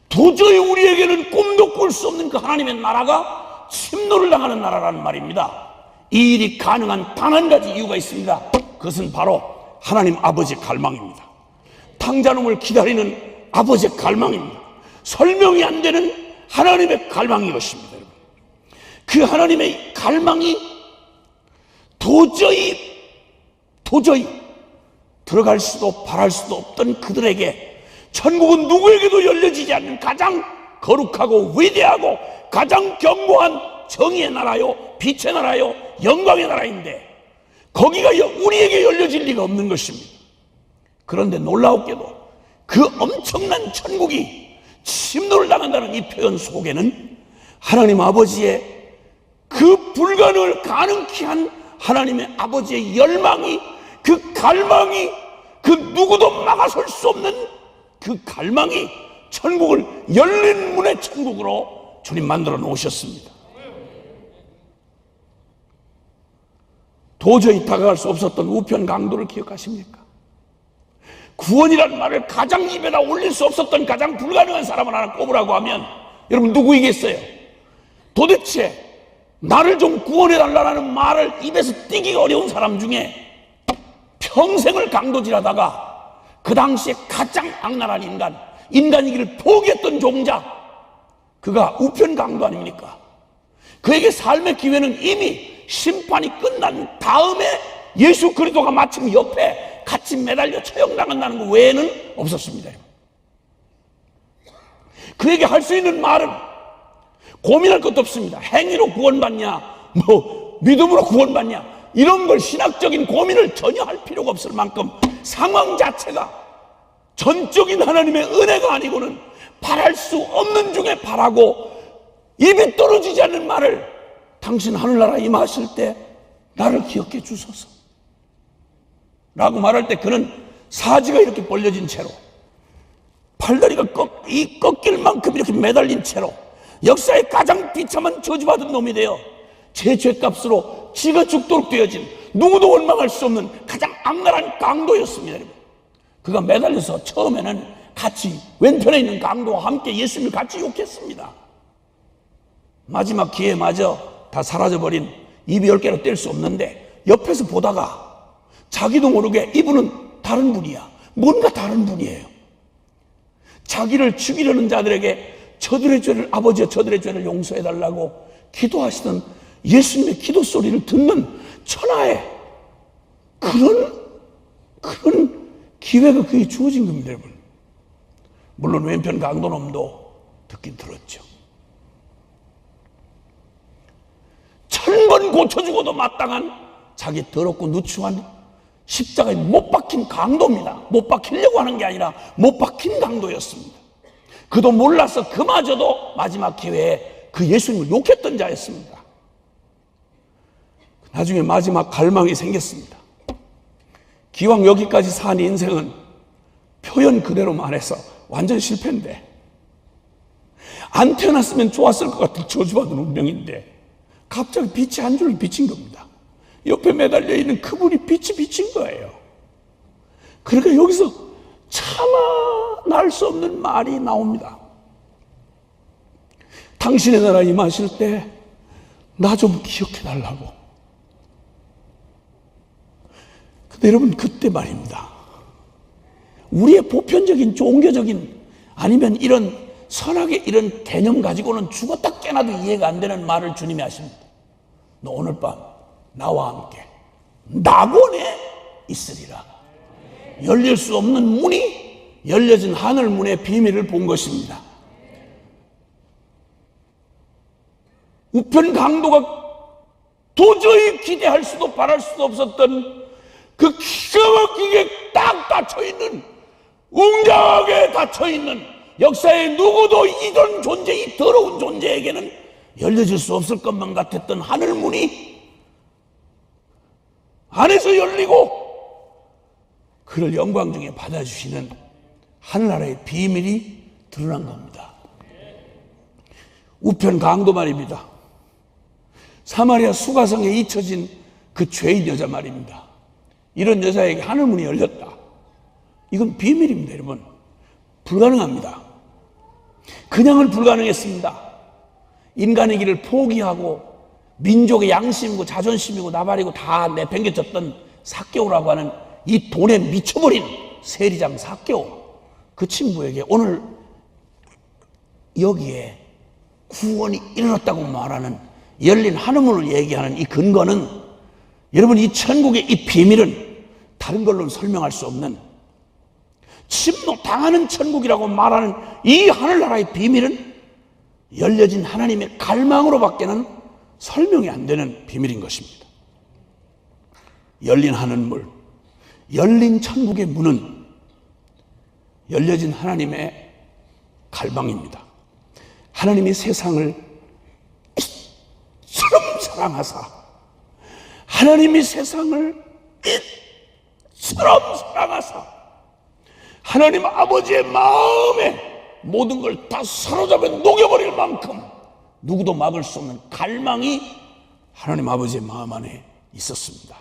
도저히 우리에게는 꿈도 꿀 수 없는 그 하나님의 나라가 침노를 당하는 나라라는 말입니다. 이 일이 가능한 단 한 가지 이유가 있습니다. 그것은 바로 하나님 아버지의 갈망입니다. 탕자놈을 기다리는 아버지의 갈망입니다. 설명이 안 되는 하나님의 갈망인 것입니다. 여러분, 그 하나님의 갈망이 도저히 들어갈 수도 바랄 수도 없던 그들에게 천국은 누구에게도 열려지지 않는 가장 거룩하고 위대하고 가장 견고한 정의의 나라요, 빛의 나라요, 영광의 나라인데 거기가 우리에게 열려질 리가 없는 것입니다. 그런데 놀라웠게도 그 엄청난 천국이 침노를 당한다는 이 표현 속에는 하나님 아버지의 그 불가능을 가능케 한 하나님의 아버지의 열망이, 그 갈망이, 그 누구도 막아설 수 없는 그 갈망이 천국을 열린 문의 천국으로 주님 만들어 놓으셨습니다. 도저히 다가갈 수 없었던 우편 강도를 기억하십니까? 구원이라는 말을 가장 입에다 올릴 수 없었던 가장 불가능한 사람을 하나 꼽으라고 하면 여러분 누구이겠어요? 도대체 나를 좀 구원해달라는 말을 입에서 띄기가 어려운 사람 중에 평생을 강도질하다가 그 당시에 가장 악랄한 인간이기를 포기했던 종자, 그가 우편 강도 아닙니까? 그에게 삶의 기회는 이미 심판이 끝난 다음에 예수 그리스도가 마침 옆에 같이 매달려 처형당한다는 것 외에는 없었습니다. 그에게 할 수 있는 말은 고민할 것도 없습니다. 행위로 구원받냐, 믿음으로 구원받냐, 이런 걸 신학적인 고민을 전혀 할 필요가 없을 만큼 상황 자체가 전적인 하나님의 은혜가 아니고는 바랄 수 없는 중에 바라고 입이 떨어지지 않는 말을, 당신 하늘나라 임하실 때 나를 기억해 주소서 라고 말할 때 그는 사지가 이렇게 벌려진 채로, 팔다리가 꺾일 만큼 이렇게 매달린 채로 역사의 가장 비참한 저주받은 놈이 되어 제 죄값으로 지가 죽도록 되어진, 누구도 원망할 수 없는 가장 악랄한 강도였습니다. 여러분, 그가 매달려서 처음에는 같이 왼편에 있는 강도와 함께 예수님을 같이 욕했습니다. 마지막 기회에 마저 다 사라져버린, 입이 10개로 뗄 수 없는데 옆에서 보다가 자기도 모르게 이분은 다른 분이야. 뭔가 다른 분이에요. 자기를 죽이려는 자들에게 저들의 죄를, 아버지여 저들의 죄를 용서해달라고 기도하시던 예수님의 기도 소리를 듣는 천하의 그런 기회가 그게 주어진 겁니다, 여러분. 물론 왼편 강도놈도 듣긴 들었죠. 1000번 고쳐주고도 마땅한 자기 더럽고 누추한 십자가에 못 박힌 강도입니다. 못 박히려고 하는 게 아니라 못 박힌 강도였습니다. 그도 몰라서 그마저도 마지막 기회에 그 예수님을 욕했던 자였습니다. 나중에 마지막 갈망이 생겼습니다. 기왕 여기까지 산 인생은 표현 그대로 말해서 완전 실패인데, 안 태어났으면 좋았을 것 같은 저주받은 운명인데 갑자기 빛이 한 줄 비친 겁니다. 옆에 매달려 있는 그분이 빛이 비친 거예요. 그러니까 여기서 차마 날 수 없는 말이 나옵니다. 당신의 나라 임하실 때 나 좀 기억해 달라고. 근데 여러분, 그때 말입니다. 우리의 보편적인 종교적인 아니면 이런 선악의 이런 개념 가지고는 죽었다 깨나도 이해가 안 되는 말을 주님이 하십니다. 너 오늘 밤 나와 함께 낙원에 있으리라. 열릴 수 없는 문이 열려진 하늘 문의 비밀을 본 것입니다. 우편 강도가 도저히 기대할 수도 바랄 수도 없었던 그 기가 막히게 딱 닫혀있는, 웅장하게 닫혀있는, 역사에 누구도 이런 존재, 이 더러운 존재에게는 열려질 수 없을 것만 같았던 하늘문이 안에서 열리고 그를 영광 중에 받아주시는 하늘나라의 비밀이 드러난 겁니다. 우편 강도 말입니다. 사마리아 수가성에 잊혀진 그 죄인 여자 말입니다. 이런 여자에게 하늘문이 열렸다. 이건 비밀입니다, 여러분. 불가능합니다. 그냥은 불가능했습니다. 인간의 길을 포기하고 민족의 양심이고 자존심이고 나발이고 다 내팽개쳤던 삭개오라고 하는 이 돈에 미쳐버린 세리장 삭개오, 그 친구에게 오늘 여기에 구원이 이르렀다고 말하는 열린 하늘문을 얘기하는 이 근거는, 여러분, 이 천국의 이 비밀은 다른 걸로는 설명할 수 없는, 침노당하는 천국이라고 말하는 이 하늘나라의 비밀은 열려진 하나님의 갈망으로밖에는 설명이 안 되는 비밀인 것입니다. 열린 하늘문, 열린 천국의 문은 열려진 하나님의 갈망입니다. 하나님이 세상을 이처럼 사랑하사, 하나님이 세상을 이처럼 사랑하사, 하나님 아버지의 마음에 모든 걸 다 사로잡아 녹여버릴 만큼 누구도 막을 수 없는 갈망이 하나님 아버지의 마음 안에 있었습니다.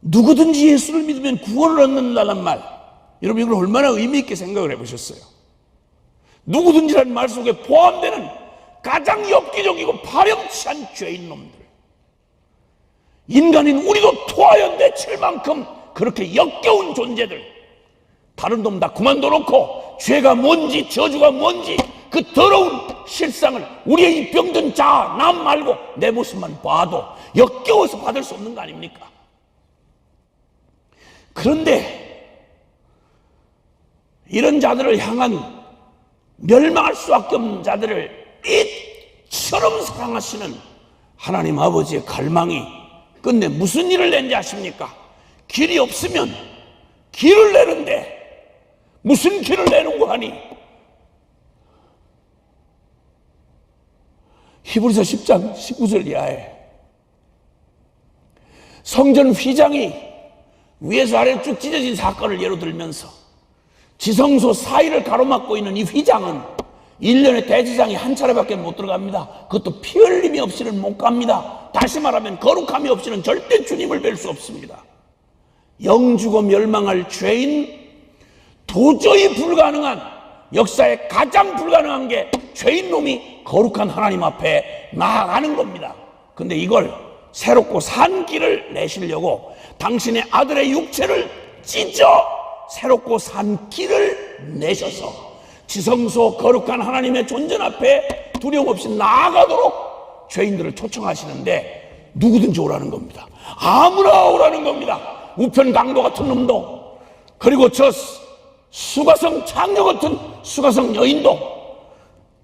누구든지 예수를 믿으면 구원을 얻는다는 말, 여러분 이걸 얼마나 의미 있게 생각을 해보셨어요? 누구든지라는 말 속에 포함되는 가장 엽기적이고 파렴치한 죄인 놈들, 인간인 우리도 토하여 내칠 만큼 그렇게 역겨운 존재들, 다른 놈 다 그만둬 놓고 죄가 뭔지 저주가 뭔지 그 더러운 실상을 우리의 이 병든 자, 남 말고 내 모습만 봐도 역겨워서 받을 수 없는 거 아닙니까? 그런데 이런 자들을 향한 멸망할 수밖에 없는 자들을 이처럼 사랑하시는 하나님 아버지의 갈망이 끝내 무슨 일을 낸지 아십니까? 길이 없으면 길을 내는데 무슨 길을 내는 거 하니? 히브리서 10장 19절 이하에 성전 휘장이 위에서 아래로 쭉 찢어진 사건을 예로 들면서 지성소 사이를 가로막고 있는 이 휘장은 1년에 대지장이 한 차례밖에 못 들어갑니다. 그것도 피 흘림이 없이는 못 갑니다. 다시 말하면 거룩함이 없이는 절대 주님을 뵐 수 없습니다. 영주고 멸망할 죄인, 도저히 불가능한, 역사에 가장 불가능한 게 죄인 놈이 거룩한 하나님 앞에 나아가는 겁니다. 근데 이걸 새롭고 산 길을 내시려고 당신의 아들의 육체를 찢어 새롭고 산 길을 내셔서 지성소 거룩한 하나님의 존전 앞에 두려움 없이 나아가도록 죄인들을 초청하시는데 누구든지 오라는 겁니다. 아무나 오라는 겁니다. 우편 강도 같은 놈도, 그리고 저 수가성 창녀 같은 수가성 여인도,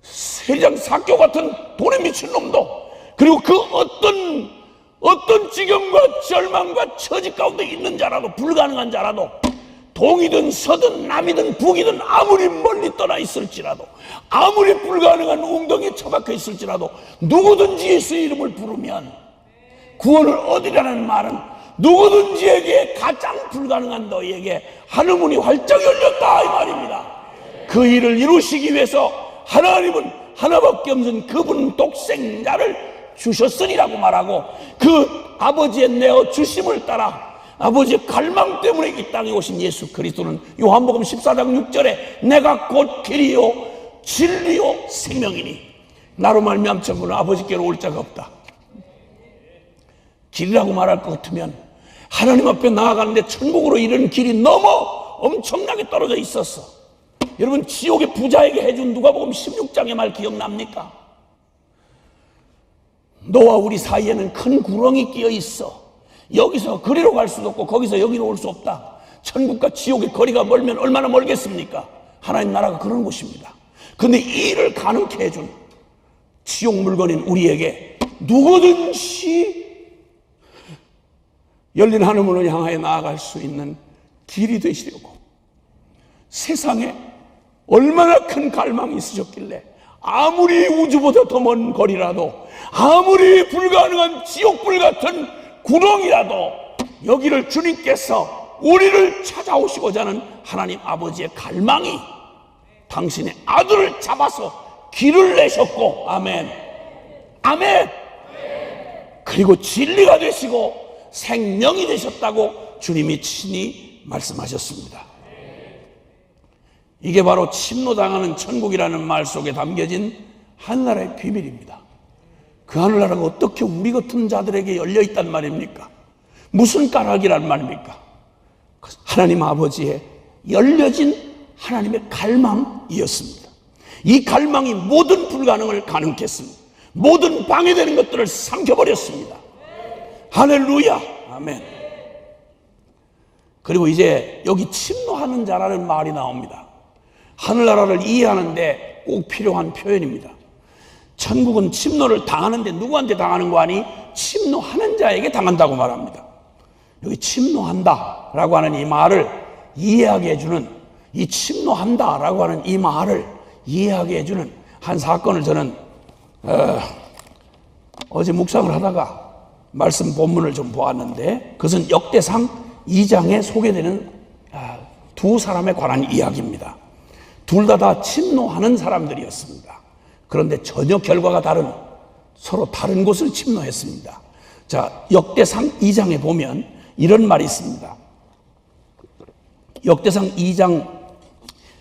세리장 사교 같은 돈에 미친 놈도, 그리고 그 어떤 지경과 절망과 처지 가운데 있는 자라도, 불가능한 자라도, 동이든 서든 남이든 북이든 아무리 멀리 떠나 있을지라도, 아무리 불가능한 웅덩이에 처박혀 있을지라도 누구든지 예수의 이름을 부르면 구원을 얻으라는 말은 누구든지에게 가장 불가능한 너희에게 하늘 문이 활짝 열렸다 이 말입니다. 그 일을 이루시기 위해서 하나님은 하나밖에 없는 그분 독생자를 주셨으리라고 말하고, 그 아버지의 내어 주심을 따라 아버지의 갈망 때문에 이 땅에 오신 예수 그리스도는 요한복음 14장 6절에 내가 곧 길이요 진리요 생명이니 나로 말미암아 천국은 아버지께로 올 자가 없다. 길이라고 말할 것 같으면 하나님 앞에 나아가는데 천국으로 이르는 길이 너무 엄청나게 떨어져 있었어. 여러분, 지옥의 부자에게 해준 누가복음 16장의 말 기억납니까? 너와 우리 사이에는 큰 구렁이 끼어 있어. 여기서 그리로 갈 수도 없고 거기서 여기로 올 수 없다. 천국과 지옥의 거리가 멀면 얼마나 멀겠습니까? 하나님 나라가 그런 곳입니다. 근데 이 일을 가능케 해준 지옥 물건인 우리에게 누구든지 열린 하늘문을 향하여 나아갈 수 있는 길이 되시려고, 세상에 얼마나 큰 갈망이 있으셨길래 아무리 우주보다 더 먼 거리라도, 아무리 불가능한 지옥불 같은 구렁이라도 여기를 주님께서 우리를 찾아오시고자 하는 하나님 아버지의 갈망이 당신의 아들을 잡아서 길을 내셨고, 아멘, 아멘. 그리고 진리가 되시고 생명이 되셨다고 주님이 친히 말씀하셨습니다. 이게 바로 침노당하는 천국이라는 말 속에 담겨진 하늘나라의 비밀입니다. 그 하늘나라가 어떻게 우리 같은 자들에게 열려있단 말입니까? 무슨 까닭이란 말입니까? 하나님 아버지의 열려진 하나님의 갈망이었습니다. 이 갈망이 모든 불가능을 가능케 했습니다. 모든 방해되는 것들을 삼켜버렸습니다. 할렐루야, 아멘. 그리고 이제 여기 침노하는 자라는 말이 나옵니다. 하늘나라를 이해하는데 꼭 필요한 표현입니다. 천국은 침노를 당하는데 누구한테 당하는 거 아니? 침노하는 자에게 당한다고 말합니다. 여기 침노한다 라고 하는 이 말을 이해하게 해주는, 이 침노한다 라고 하는 이 말을 이해하게 해주는 한 사건을 저는 어제 묵상을 하다가 말씀 본문을 좀 보았는데, 그것은 역대상 2장에 소개되는 두 사람에 관한 이야기입니다. 둘 다 침노하는 사람들이었습니다. 그런데 전혀 결과가 다른, 서로 다른 곳을 침노했습니다. 자, 역대상 2장에 보면 이런 말이 있습니다. 역대상 2장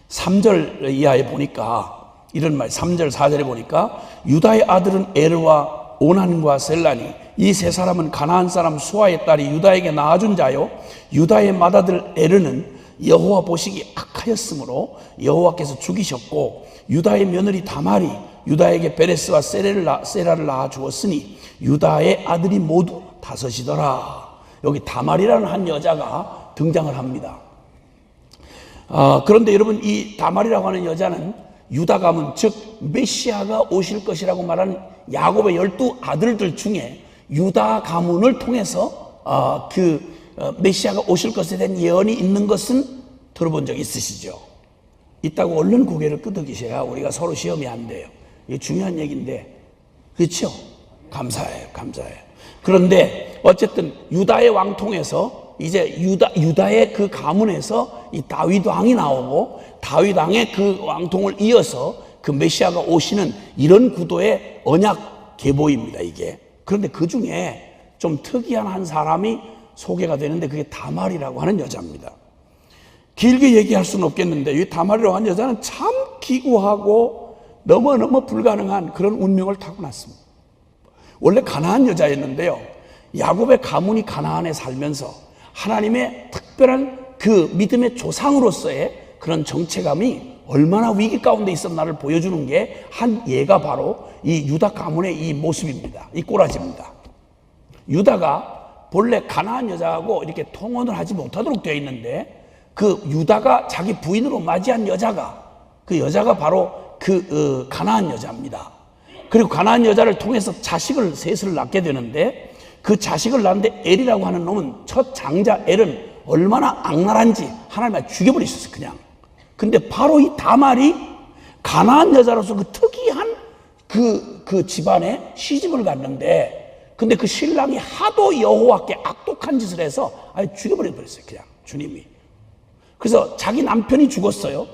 3절 이하에 보니까 이런 말, 3절 4절에 보니까 유다의 아들은 에르와 오난과 셀란이, 이 세 사람은 가나안 사람 수아의 딸이 유다에게 낳아준 자요, 유다의 맏아들 에르는 여호와 보시기 악하였으므로 여호와께서 죽이셨고, 유다의 며느리 다말이 유다에게 베레스와 세라를 낳아 주었으니 유다의 아들이 모두 5이더라. 여기 다말이라는 한 여자가 등장을 합니다. 그런데 여러분, 이 다말이라고 하는 여자는 유다 가문, 즉 메시아가 오실 것이라고 말하는 야곱의 12아들들 중에 유다 가문을 통해서 메시아가 오실 것에 대한 예언이 있는 것은 들어본 적 있으시죠? 있다고 얼른 고개를 끄덕이셔야 우리가 서로 시험이 안 돼요. 이게 중요한 얘기인데, 그렇죠? 감사해요, 감사해요. 그런데 어쨌든 유다의 왕통에서 이제 유다의 그 가문에서 이 다윗 왕이 나오고, 다윗 왕의 그 왕통을 이어서 그 메시아가 오시는 이런 구도의 언약 계보입니다, 이게. 그런데 그 중에 좀 특이한 한 사람이 소개가 되는데 그게 다말이라고 하는 여자입니다. 길게 얘기할 수는 없겠는데 이 다말이라고 하는 여자는 참 기구하고 너무너무 불가능한 그런 운명을 타고났습니다. 원래 가나안 여자였는데요. 야곱의 가문이 가나안에 살면서 하나님의 특별한 그 믿음의 조상으로서의 그런 정체감이 얼마나 위기 가운데 있었나를 보여주는 게 한 예가 바로 이 유다 가문의 이 모습입니다. 이 꼬라지입니다. 유다가 본래 가나안 여자하고 이렇게 통혼을 하지 못하도록 되어 있는데 그 유다가 자기 부인으로 맞이한 여자가 그 여자가 바로 그 가나안 여자입니다. 그리고 가나안 여자를 통해서 자식을 셋을 낳게 되는데 그 자식을 낳는데 엘이라고 하는 놈은 첫 장자 엘은 얼마나 악랄한지 하나님이 죽여버리셨어요. 그냥. 근데 바로 이 다말이 가나안 여자로서 그 특이한 그 집안에 시집을 갔는데 근데 그 신랑이 하도 여호와께 악독한 짓을 해서 아예 죽여버렸어요. 그냥 주님이. 그래서 자기 남편이 죽었어요.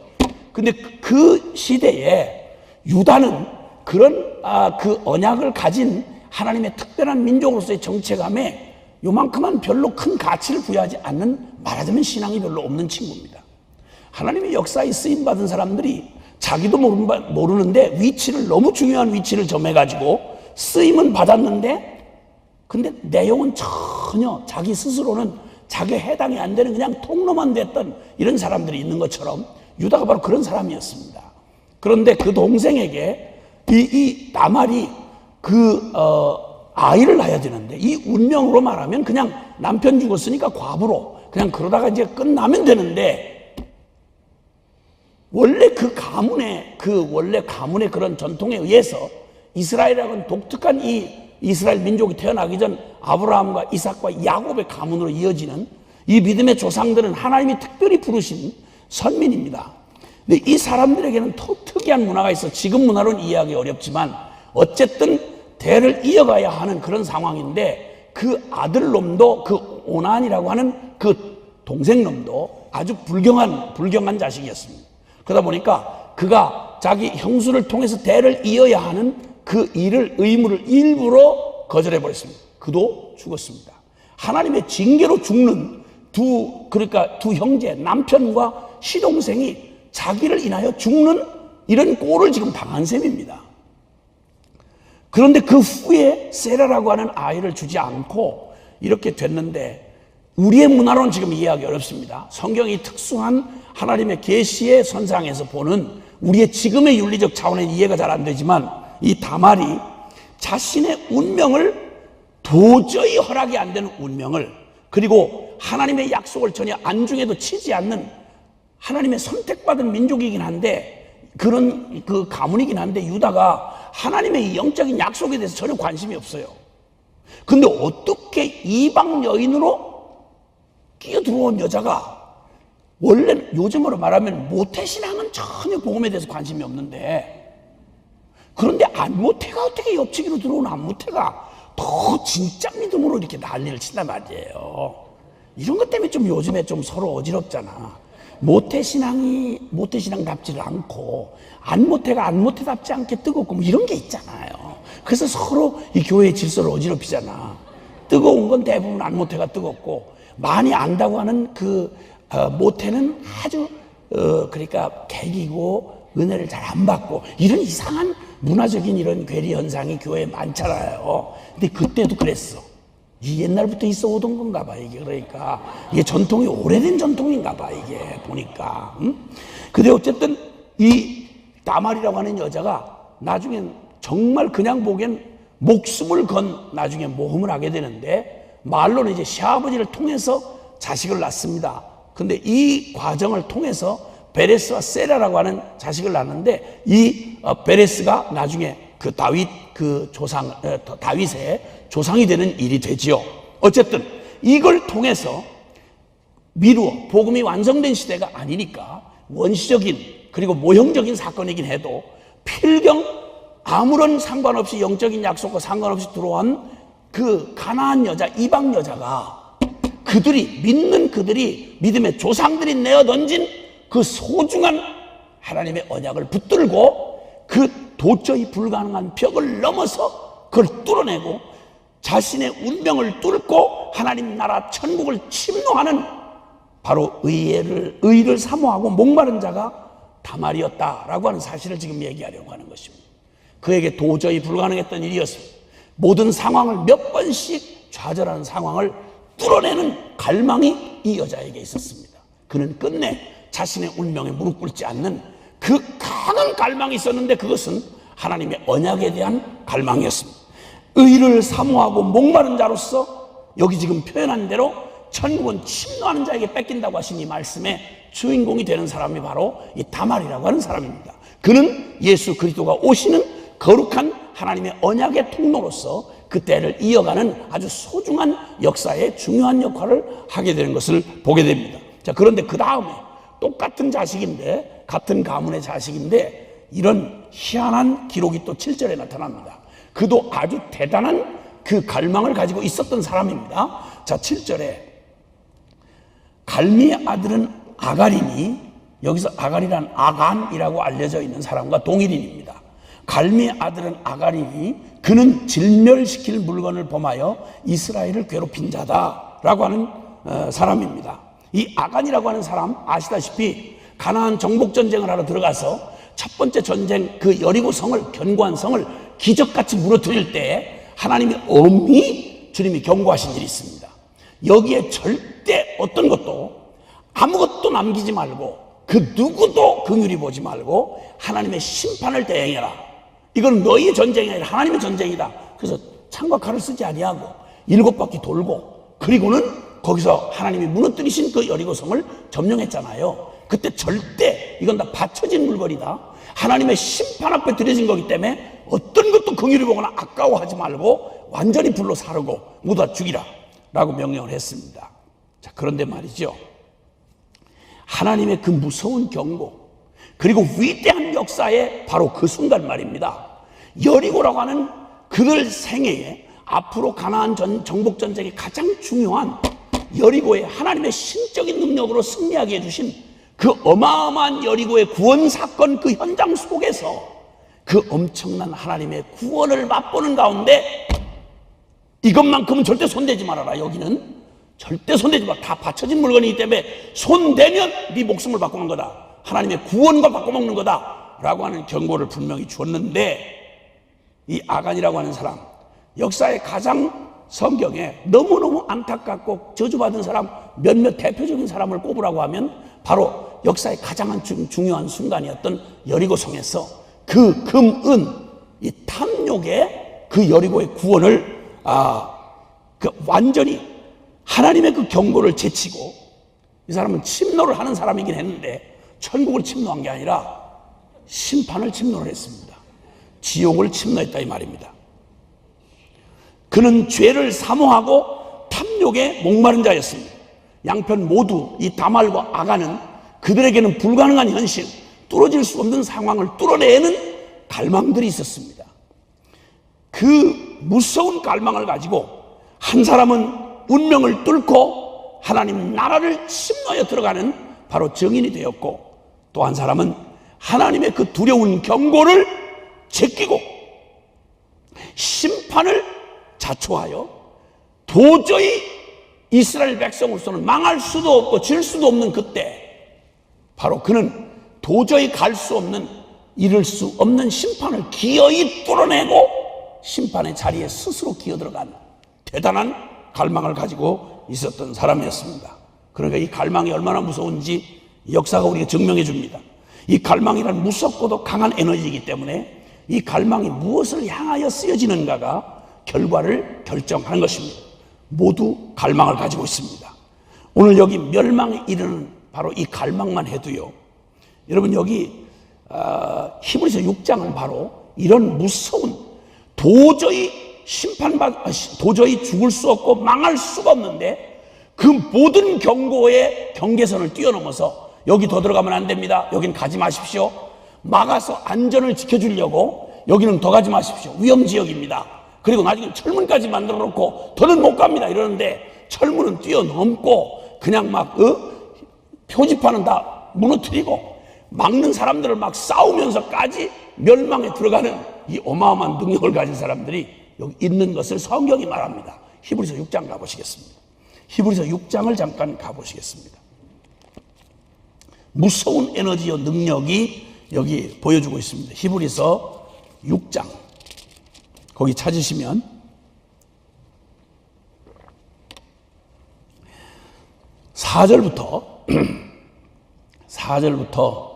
근데 그 시대에 유다는 그런 그 언약을 가진 하나님의 특별한 민족으로서의 정체감에 요만큼만 별로 큰 가치를 부여하지 않는, 말하자면 신앙이 별로 없는 친구입니다. 하나님의 역사에 쓰임받은 사람들이 자기도 모르는데 위치를, 너무 중요한 위치를 점해가지고 쓰임은 받았는데 근데 내용은 전혀 자기 스스로는 자기에 해당이 안 되는 그냥 통로만 됐던 이런 사람들이 있는 것처럼 유다가 바로 그런 사람이었습니다. 그런데 그 동생에게 이 다말이 아이를 낳아야 되는데 이 운명으로 말하면 그냥 남편 죽었으니까 과부로 그냥 그러다가 이제 끝나면 되는데 원래 그 가문의 그런 전통에 의해서 이스라엘이라는 독특한 이 이스라엘 민족이 태어나기 전 아브라함과 이삭과 야곱의 가문으로 이어지는 이 믿음의 조상들은 하나님이 특별히 부르신 선민입니다. 근데 이 사람들에게는 특이한 문화가 있어 지금 문화로는 이해하기 어렵지만 어쨌든 대를 이어가야 하는 그런 상황인데 그 아들놈도 그 오난이라고 하는 그 동생놈도 아주 불경한 자식이었습니다. 그러다 보니까 그가 자기 형수를 통해서 대를 이어야 하는 그 의무를 일부러 거절해버렸습니다. 그도 죽었습니다. 하나님의 징계로 죽는 두 형제, 남편과 시동생이 자기를 인하여 죽는 이런 꼴을 지금 당한 셈입니다. 그런데 그 후에 세라라고 하는 아이를 주지 않고 이렇게 됐는데 우리의 문화로는 지금 이해하기 어렵습니다. 성경이 특수한 하나님의 계시의 선상에서 보는 우리의 지금의 윤리적 차원의 이해가 잘 안 되지만 이 다말이 자신의 운명을 도저히 허락이 안 되는 운명을 그리고 하나님의 약속을 전혀 안중에도 치지 않는 하나님의 선택받은 민족이긴 한데 그런 그 가문이긴 한데 유다가 하나님의 영적인 약속에 대해서 전혀 관심이 없어요. 근데 어떻게 이방 여인으로 끼어들어온 여자가 원래 요즘으로 말하면 모태신앙은 전혀 복음에 대해서 관심이 없는데 그런데 안모태가 어떻게 옆치기로 들어온 안모태가 더 진짜 믿음으로 이렇게 난리를 친단 말이에요. 이런 것 때문에 좀 요즘에 좀 서로 어지럽잖아. 모태신앙답지를 않고 안모태가 안모태답지 않게 뜨겁고 뭐 이런 게 있잖아요. 그래서 서로 이 교회의 질서를 어지럽히잖아. 뜨거운 건 대부분 안모태가 뜨겁고 많이 안다고 하는 모태는 아주 그러니까 개기고 은혜를 잘 안 받고 이런 이상한 문화적인 이런 괴리 현상이 교회에 많잖아요. 근데 그때도 그랬어. 이 옛날부터 있어 오던 건가 봐, 이게. 그러니까 이게 전통이 오래된 전통인가 봐, 이게 보니까. 근데 어쨌든 이 다말이라고 하는 여자가 나중엔 정말 그냥 보기엔 목숨을 건 나중에 모험을 하게 되는데 말로는 이제 시아버지를 통해서 자식을 낳습니다. 근데 이 과정을 통해서 베레스와 세라라고 하는 자식을 낳는데 이 베레스가 나중에 그 다윗의 조상이 되는 일이 되지요. 어쨌든 이걸 통해서 미루어 복음이 완성된 시대가 아니니까 원시적인 그리고 모형적인 사건이긴 해도 필경 아무런 상관없이 영적인 약속과 상관없이 들어온 그 가나안 여자, 이방 여자가 그들이 믿음의 조상들이 내어 던진 그 소중한 하나님의 언약을 붙들고 그 도저히 불가능한 벽을 넘어서 그걸 뚫어내고 자신의 운명을 뚫고 하나님 나라 천국을 침노하는 바로 의를 사모하고 목마른 자가 다말이었다라고 하는 사실을 지금 얘기하려고 하는 것입니다. 그에게 도저히 불가능했던 일이었습니다. 모든 상황을 몇 번씩 좌절하는 상황을 뚫어내는 갈망이 이 여자에게 있었습니다. 그는 끝내 자신의 운명에 무릎 꿇지 않는 그 강한 갈망이 있었는데, 그것은 하나님의 언약에 대한 갈망이었습니다. 의를 사모하고 목마른 자로서, 여기 지금 표현한 대로 천국은 침노하는 자에게 뺏긴다고 하신 이 말씀의 주인공이 되는 사람이 바로 이 다말이라고 하는 사람입니다. 그는 예수 그리스도가 오시는 거룩한 하나님의 언약의 통로로서 그 때를 이어가는 아주 소중한 역사의 중요한 역할을 하게 되는 것을 보게 됩니다. 자, 그런데 그 다음에 똑같은 자식인데, 같은 가문의 자식인데, 이런 희한한 기록이 또 7절에 나타납니다. 그도 아주 대단한 그 갈망을 가지고 있었던 사람입니다. 자, 7절에 갈미의 아들은 아가린이, 여기서 아가리란 아간이라고 알려져 있는 사람과 동일인입니다. 갈미의 아들은 아가린이 그는 질멸시킬 물건을 범하여 이스라엘을 괴롭힌 자다라고 하는 사람입니다. 이 아간이라고 하는 사람 아시다시피 가나안 정복 전쟁을 하러 들어가서 첫 번째 전쟁 그 여리고 성을, 견고한 성을 기적같이 무너뜨릴 때 하나님이 엄히 주님이 경고하신 일이 있습니다. 여기에 절대 어떤 것도 아무것도 남기지 말고 그 누구도 긍휼히 보지 말고 하나님의 심판을 대행해라. 이건 너희의 전쟁이 아니라 하나님의 전쟁이다. 그래서 창과 칼을 쓰지 아니하고 7바퀴 돌고, 그리고는 거기서 하나님이 무너뜨리신 그 여리고성을 점령했잖아요. 그때 절대 이건 다 바쳐진 물건이다, 하나님의 심판 앞에 들여진 거기 때문에 어떤 것도 긍휼히 보거나 아까워하지 말고 완전히 불로 사르고 모두 다 죽이라 라고 명령을 했습니다. 자, 그런데 말이죠, 하나님의 그 무서운 경고, 그리고 위대한 역사의 바로 그 순간 말입니다. 여리고라고 하는 그들 생애에 앞으로 가나안 정복 전쟁의 가장 중요한 여리고의 하나님의 신적인 능력으로 승리하게 해주신 그 어마어마한 여리고의 구원 사건, 그 현장 속에서 그 엄청난 하나님의 구원을 맛보는 가운데 이것만큼은 절대 손대지 말아라. 여기는 절대 손대지 마라. 다 바쳐진 물건이기 때문에 손대면 네 목숨을 바꾸는 거다, 하나님의 구원과 바꿔먹는 거다 라고 하는 경고를 분명히 줬는데, 이 아간이라고 하는 사람, 역사의 가장 성경에 너무너무 안타깝고 저주받은 사람 몇몇 대표적인 사람을 꼽으라고 하면 바로 역사의 가장 중요한 순간이었던 여리고성에서 그 금은, 이 탐욕의 그 여리고의 구원을 완전히 하나님의 그 경고를 제치고, 이 사람은 침노를 하는 사람이긴 했는데 천국을 침노한 게 아니라 심판을 침노를 했습니다. 지옥을 침노했다 이 말입니다. 그는 죄를 사모하고 탐욕에 목마른 자였습니다. 양편 모두 이 다말과 아간은 그들에게는 불가능한 현실, 뚫어질 수 없는 상황을 뚫어내는 갈망들이 있었습니다. 그 무서운 갈망을 가지고 한 사람은 운명을 뚫고 하나님 나라를 침노하여 들어가는 바로 증인이 되었고, 또 한 사람은 하나님의 그 두려운 경고를 제끼고 심판을 자초하여 도저히 이스라엘 백성으로서는 망할 수도 없고 질 수도 없는 그때, 바로 그는 도저히 갈 수 없는, 이룰 수 없는 심판을 기어이 뚫어내고 심판의 자리에 스스로 기어들어간 대단한 갈망을 가지고 있었던 사람이었습니다. 그러니까 이 갈망이 얼마나 무서운지 역사가 우리에게 증명해 줍니다. 이 갈망이란 무섭고도 강한 에너지이기 때문에 이 갈망이 무엇을 향하여 쓰여지는가가 결과를 결정하는 것입니다. 모두 갈망을 가지고 있습니다. 오늘 여기 멸망에 이르는 바로 이 갈망만 해도요, 여러분 여기 히브리서 6장은 바로 이런 무서운, 도저히 도저히 죽을 수 없고 망할 수가 없는데 그 모든 경고의 경계선을 뛰어넘어서 여기 더 들어가면 안 됩니다, 여긴 가지 마십시오, 막아서 안전을 지켜주려고 여기는 더 가지 마십시오, 위험지역입니다, 그리고 나중에 철문까지 만들어 놓고 더는 못 갑니다 이러는데 철문은 뛰어넘고 그냥 막 표지판은 다 무너뜨리고 막는 사람들을 막 싸우면서까지 멸망에 들어가는 이 어마어마한 능력을 가진 사람들이 여기 있는 것을 성경이 말합니다. 히브리서 6장 가보시겠습니다. 히브리서 6장을 잠깐 가보시겠습니다. 무서운 에너지와 능력이 여기 보여주고 있습니다. 히브리서 6장 거기 찾으시면 4절부터 4절부터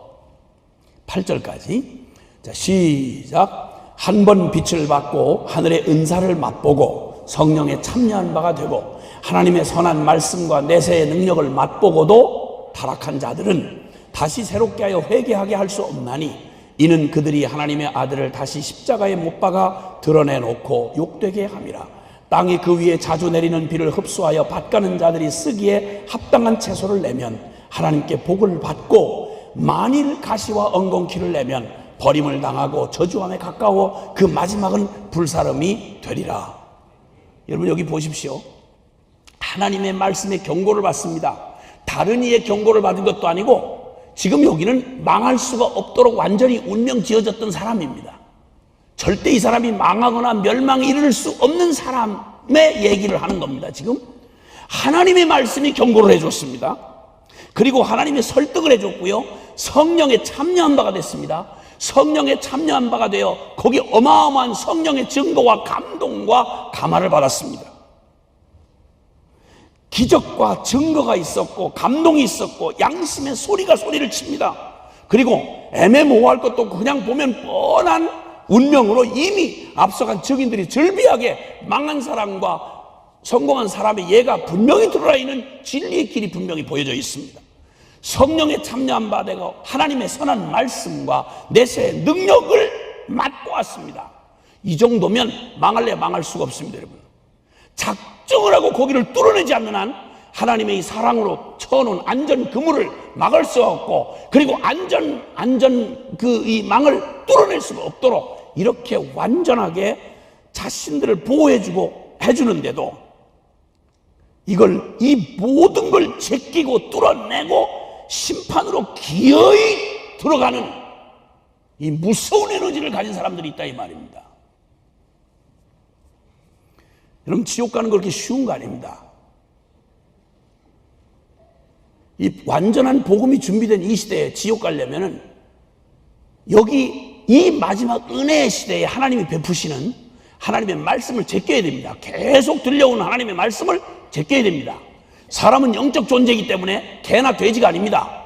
8절까지. 자, 시작. 한 번 빛을 받고 하늘의 은사를 맛보고 성령에 참여한 바가 되고 하나님의 선한 말씀과 내세의 능력을 맛보고도 타락한 자들은 다시 새롭게 하여 회개하게 할 수 없나니 이는 그들이 하나님의 아들을 다시 십자가에 못 박아 드러내놓고 욕되게 함이라. 땅이 그 위에 자주 내리는 비를 흡수하여 밭가는 자들이 쓰기에 합당한 채소를 내면 하나님께 복을 받고 만일 가시와 엉겅퀴를 내면 버림을 당하고 저주함에 가까워 그 마지막은 불사름이 되리라. 여러분 여기 보십시오. 하나님의 말씀에 경고를 받습니다. 다른 이의 경고를 받은 것도 아니고 지금 여기는 망할 수가 없도록 완전히 운명 지어졌던 사람입니다. 절대 이 사람이 망하거나 멸망에 이를 수 없는 사람의 얘기를 하는 겁니다. 지금 하나님의 말씀이 경고를 해줬습니다. 그리고 하나님의 설득을 해줬고요, 성령에 참여한 바가 됐습니다. 성령에 참여한 바가 되어 거기 어마어마한 성령의 증거와 감동과 감화를 받았습니다. 기적과 증거가 있었고 감동이 있었고 양심의 소리가 소리를 칩니다. 그리고 애매모호할 것도 없고 그냥 보면 뻔한 운명으로 이미 앞서간 증인들이 절비하게 망한 사람과 성공한 사람의 예가 분명히 드러나 있는 진리의 길이 분명히 보여져 있습니다. 성령에 참여한 바 되고 하나님의 선한 말씀과 내세의 능력을 맛보았습니다. 이 정도면 망할래 망할 수가 없습니다. 여러분, 작정을 하고 거기를 뚫어내지 않는 한 하나님의 이 사랑으로 쳐놓은 안전 그물을 막을 수 없고, 그리고 이 망을 뚫어낼 수가 없도록 이렇게 완전하게 자신들을 보호해주고 해주는데도 이 모든 걸 제끼고 뚫어내고 심판으로 기어이 들어가는 이 무서운 에너지를 가진 사람들이 있다 이 말입니다. 여러분, 지옥 가는 거 그렇게 쉬운 거 아닙니다. 이 완전한 복음이 준비된 이 시대에 지옥 가려면은 여기 이 마지막 은혜의 시대에 하나님이 베푸시는 하나님의 말씀을 제껴야 됩니다. 계속 들려오는 하나님의 말씀을 제껴야 됩니다. 사람은 영적 존재이기 때문에 개나 돼지가 아닙니다.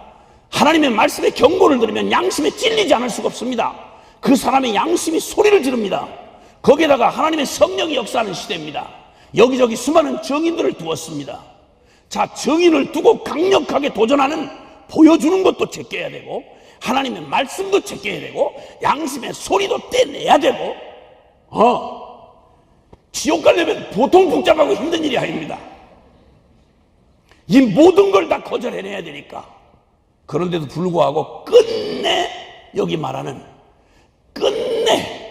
하나님의 말씀에 경고를 들으면 양심에 찔리지 않을 수가 없습니다. 그 사람의 양심이 소리를 지릅니다. 거기에다가 하나님의 성령이 역사하는 시대입니다. 여기저기 수많은 증인들을 두었습니다. 자, 증인을 두고 강력하게 도전하는, 보여주는 것도 제껴야 되고 하나님의 말씀도 제껴야 되고 양심의 소리도 떼내야 되고, 지옥 가려면 보통 복잡하고 힘든 일이 아닙니다. 이 모든 걸 다 거절해내야 되니까. 그런데도 불구하고 끝내 여기 말하는 끝내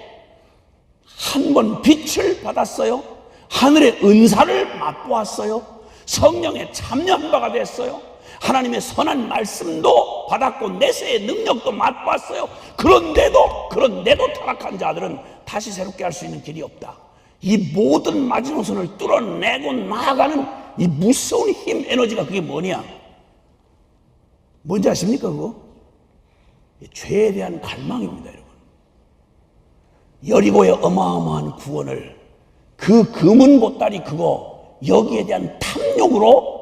한 번 빛을 받았어요. 하늘의 은사를 맛보았어요. 성령에 참여한 바가 됐어요. 하나님의 선한 말씀도 받았고 내세의 능력도 맛보았어요. 그런데도 타락한 자들은 다시 새롭게 할 수 있는 길이 없다. 이 모든 마지노선을 뚫어내고 나아가는 이 무서운 힘, 에너지가 그게 뭐냐? 뭔지 아십니까 그거? 죄에 대한 갈망입니다. 여러분, 여리고의 어마어마한 구원을, 그 금은 보따리 그거 여기에 대한 탐욕으로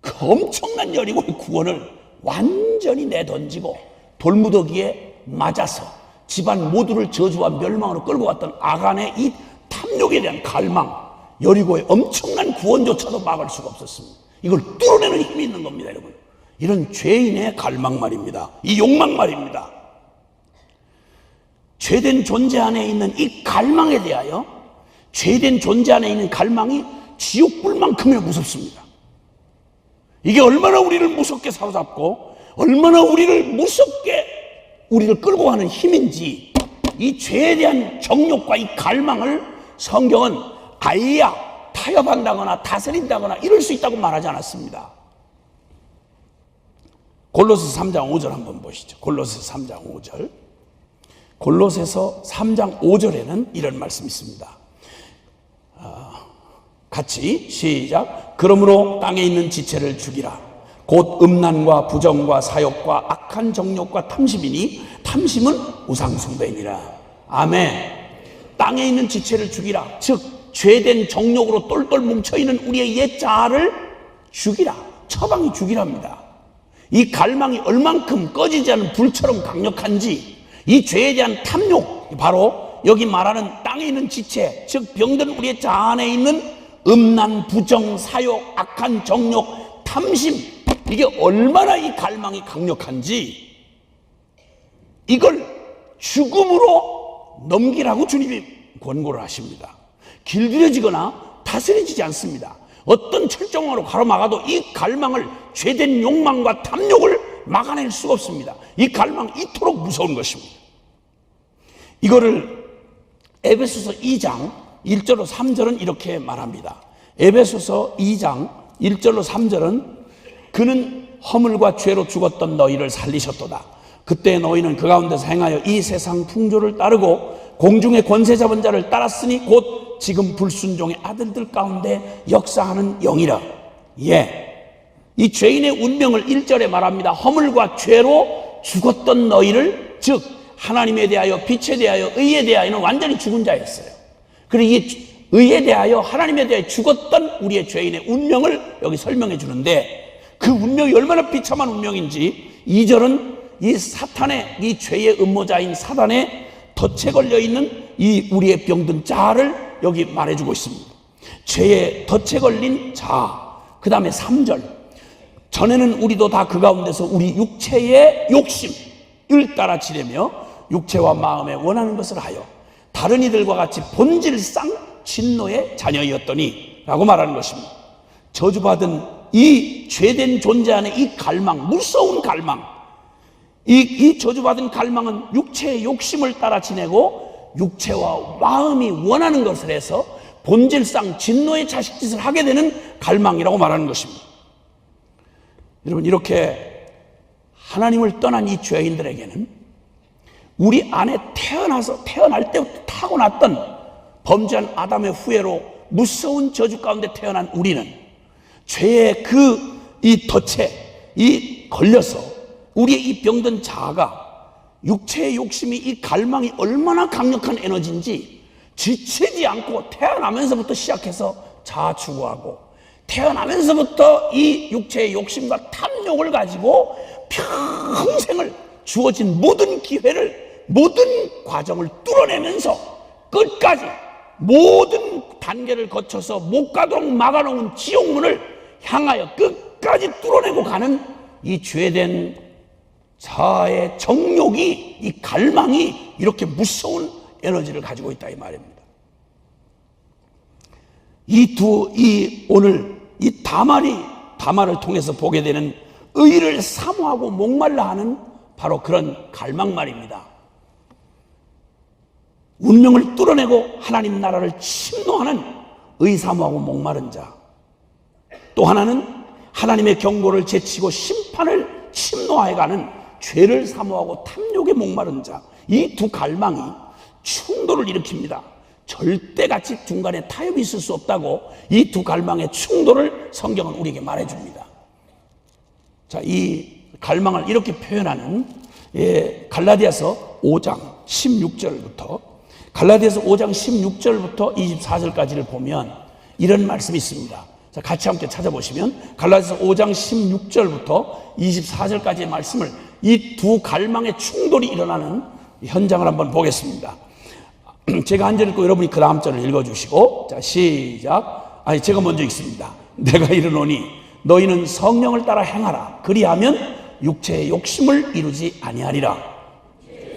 그 엄청난 여리고의 구원을 완전히 내던지고 돌무더기에 맞아서 집안 모두를 저주와 멸망으로 끌고 갔던 아간의 이 탐욕에 대한 갈망, 여리고의 엄청난 구원조차도 막을 수가 없었습니다. 이걸 뚫어내는 힘이 있는 겁니다. 여러분, 이런 죄인의 갈망 말입니다. 이 욕망 말입니다. 죄된 존재 안에 있는 이 갈망에 대하여, 죄된 존재 안에 있는 갈망이 지옥불만큼이나 무섭습니다. 이게 얼마나 우리를 무섭게 사로잡고 얼마나 우리를 끌고 가는 힘인지, 이 죄에 대한 정욕과 이 갈망을 성경은 아이야 타협한다거나 다스린다거나 이럴 수 있다고 말하지 않았습니다. 골로새 3장 5절 한번 보시죠. 골로새 3장 5절. 골로새서 3장 5절에는 이런 말씀이 있습니다. 같이 시작. 그러므로 땅에 있는 지체를 죽이라. 곧 음란과 부정과 사욕과 악한 정욕과 탐심이니 탐심은 우상숭배니라. 아멘. 땅에 있는 지체를 죽이라. 즉 죄된 정욕으로 똘똘 뭉쳐있는 우리의 옛 자아를 죽이라. 처방이 죽이랍니다. 이 갈망이 얼만큼 꺼지지 않은 불처럼 강력한지, 이 죄에 대한 탐욕, 바로 여기 말하는 땅에 있는 지체, 즉 병든 우리의 자 안에 있는 음란, 부정, 사욕, 악한 정욕, 탐심, 이게 얼마나 이 갈망이 강력한지 이걸 죽음으로 넘기라고 주님이 권고를 하십니다. 길들여지거나 다스려지지 않습니다. 어떤 철종으로 가로막아도 이 갈망을, 죄된 욕망과 탐욕을 막아낼 수가 없습니다. 이 갈망 이토록 무서운 것입니다. 이거를 에베소서 2장 1절로 3절은 이렇게 말합니다. 에베소서 2장 1절로 3절은 그는 허물과 죄로 죽었던 너희를 살리셨도다. 그때 너희는 그 가운데서 행하여 이 세상 풍조를 따르고 공중의 권세 잡은 자를 따랐으니 곧 지금 불순종의 아들들 가운데 역사하는 영이라. 이 죄인의 운명을 1절에 말합니다. 허물과 죄로 죽었던 너희를, 즉 하나님에 대하여, 빛에 대하여, 의에 대하여는 완전히 죽은 자였어요. 그리고 이 의에 대하여, 하나님에 대하여 죽었던 우리의 죄인의 운명을 여기 설명해 주는데, 그 운명이 얼마나 비참한 운명인지 2절은 이 사탄의, 이 죄의 음모자인 사단의 덫에 걸려있는 이 우리의 병든 자를 여기 말해주고 있습니다. 죄의 덫에 걸린 자. 그 다음에 3절, 전에는 우리도 다 그 가운데서 우리 육체의 욕심을 따라 지내며 육체와 마음에 원하는 것을 하여 다른 이들과 같이 본질상 진노의 자녀였더니 라고 말하는 것입니다. 저주받은 이 죄된 존재 안에 이 갈망, 무서운 갈망, 이 저주받은 갈망은 육체의 욕심을 따라 지내고 육체와 마음이 원하는 것을 해서 본질상 진노의 자식짓을 하게 되는 갈망이라고 말하는 것입니다. 여러분, 이렇게 하나님을 떠난 이 죄인들에게는 우리 안에 태어날 때부터 타고났던 범죄한 아담의 후예로 무서운 저주 가운데 태어난 우리는 죄의 이 덫에 걸려서 우리의 이 병든 자아가, 육체의 욕심이, 이 갈망이 얼마나 강력한 에너지인지 지치지 않고 태어나면서부터 시작해서 자아 추구하고, 태어나면서부터 이 육체의 욕심과 탐욕을 가지고 평생을 주어진 모든 기회를, 모든 과정을 뚫어내면서 끝까지 모든 단계를 거쳐서 못 가도록 막아놓은 지옥문을 향하여 끝까지 뚫어내고 가는 이 죄된 자아의 정욕이, 이 갈망이 이렇게 무서운 에너지를 가지고 있다, 이 말입니다. 오늘 이 다말을 통해서 보게 되는 의를 사모하고 목말라 하는 바로 그런 갈망 말입니다. 운명을 뚫어내고 하나님 나라를 침노하는 의 사모하고 목마른 자, 또 하나는 하나님의 경고를 제치고 심판을 침노해가는 죄를 사모하고 탐욕에 목마른 자, 이 두 갈망이 충돌을 일으킵니다. 절대같이 중간에 타협이 있을 수 없다고 이 두 갈망의 충돌을 성경은 우리에게 말해줍니다. 자, 이 갈망을 이렇게 표현하는 갈라디아서 5장 16절부터 16절부터 24절까지를 보면 이런 말씀이 있습니다. 자, 같이 함께 찾아보시면 갈라디아서 5장 16절부터 24절까지의 말씀을, 이 두 갈망의 충돌이 일어나는 현장을 한번 보겠습니다. 제가 한 절 읽고 여러분이 그 다음 절을 읽어주시고, 자, 시작. 제가 먼저 읽습니다. 내가 이르노니 너희는 성령을 따라 행하라. 그리하면 육체의 욕심을 이루지 아니하리라.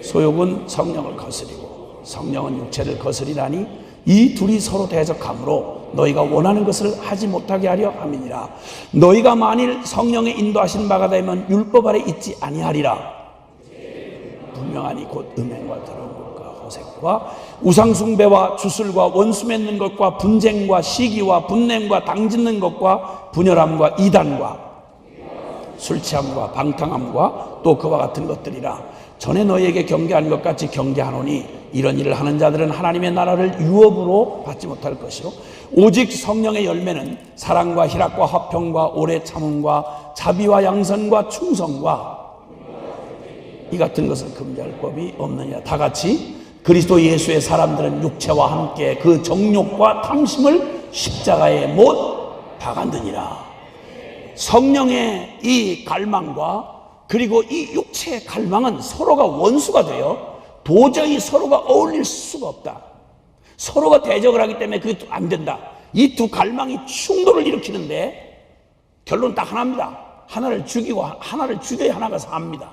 소욕은 성령을 거스리고 성령은 육체를 거스리라니 이 둘이 서로 대적하므로 너희가 원하는 것을 하지 못하게 하려 함이니라. 너희가 만일 성령의 인도하신 바가 되면 율법 아래 있지 아니하리라. 분명하니 곧 음행과 더러운 것과 호색과 우상숭배와 주술과 원수 맺는 것과 분쟁과 시기와 분냄과 당짓는 것과 분열함과 이단과 술취함과 방탕함과 또 그와 같은 것들이라. 전에 너희에게 경계한 것 같이 경계하노니 이런 일을 하는 자들은 하나님의 나라를 유업으로 받지 못할 것이요 오직 성령의 열매는 사랑과 희락과 화평과 오래 참음과 자비와 양선과 충성과 이 같은 것을 금지할 법이 없느니라. 다 같이 그리스도 예수의 사람들은 육체와 함께 그 정욕과 탐심을 십자가에 못 박았느니라. 성령의 이 갈망과 그리고 이 육체의 갈망은 서로가 원수가 되어 도저히 서로가 어울릴 수가 없다. 서로가 대적을 하기 때문에 그게 안 된다. 이 두 갈망이 충돌을 일으키는데 결론 딱 하나입니다. 하나를 죽이고 하나를 죽여야 하나가 삽니다.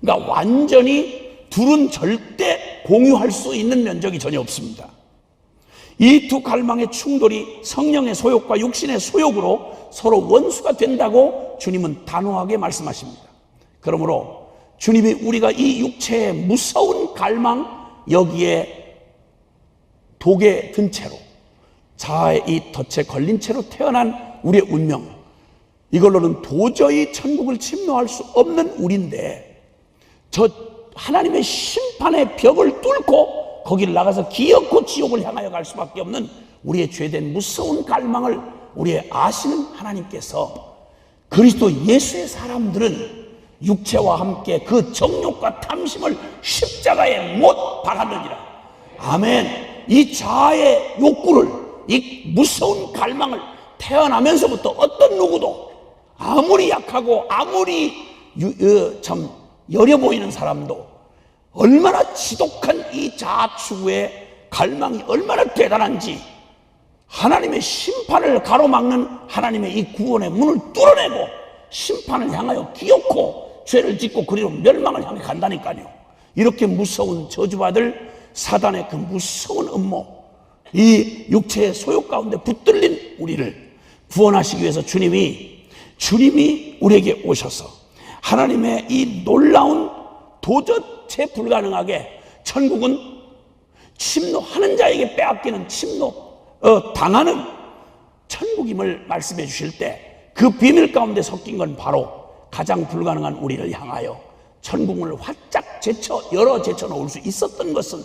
그러니까 완전히 둘은 절대 공유할 수 있는 면적이 전혀 없습니다. 이 두 갈망의 충돌이 성령의 소욕과 육신의 소욕으로 서로 원수가 된다고 주님은 단호하게 말씀하십니다. 그러므로 주님이 우리가 이 육체의 무서운 갈망, 여기에 독에 든 채로 자아의 이 덫에 걸린 채로 태어난 우리의 운명, 이걸로는 도저히 천국을 침노할 수 없는 우리인데, 저 하나님의 심판의 벽을 뚫고 거기를 나가서 기어코 지옥을 향하여 갈 수밖에 없는 우리의 죄된 무서운 갈망을 우리의 아시는 하나님께서 그리스도 예수의 사람들은 육체와 함께 그 정욕과 탐심을 십자가에 못 박았느니라. 아멘. 이 자아의 욕구를, 이 무서운 갈망을 태어나면서부터 어떤 누구도 아무리 약하고 아무리 참 여려 보이는 사람도 얼마나 지독한 이 자아 추구의 갈망이 얼마나 대단한지 하나님의 심판을 가로막는 하나님의 이 구원의 문을 뚫어내고 심판을 향하여 기어코 죄를 짓고 그리로 멸망을 향해 간다니까요. 이렇게 무서운 저주받을 사단의 그 무서운 음모, 이 육체의 소욕 가운데 붙들린 우리를 구원하시기 위해서 주님이 우리에게 오셔서 하나님의 이 놀라운 도저히 불가능하게 천국은 침노하는 자에게 빼앗기는 당하는 천국임을 말씀해 주실 때 그 비밀 가운데 섞인 건 바로 가장 불가능한 우리를 향하여 천국을 활짝 제쳐 놓을 수 있었던 것은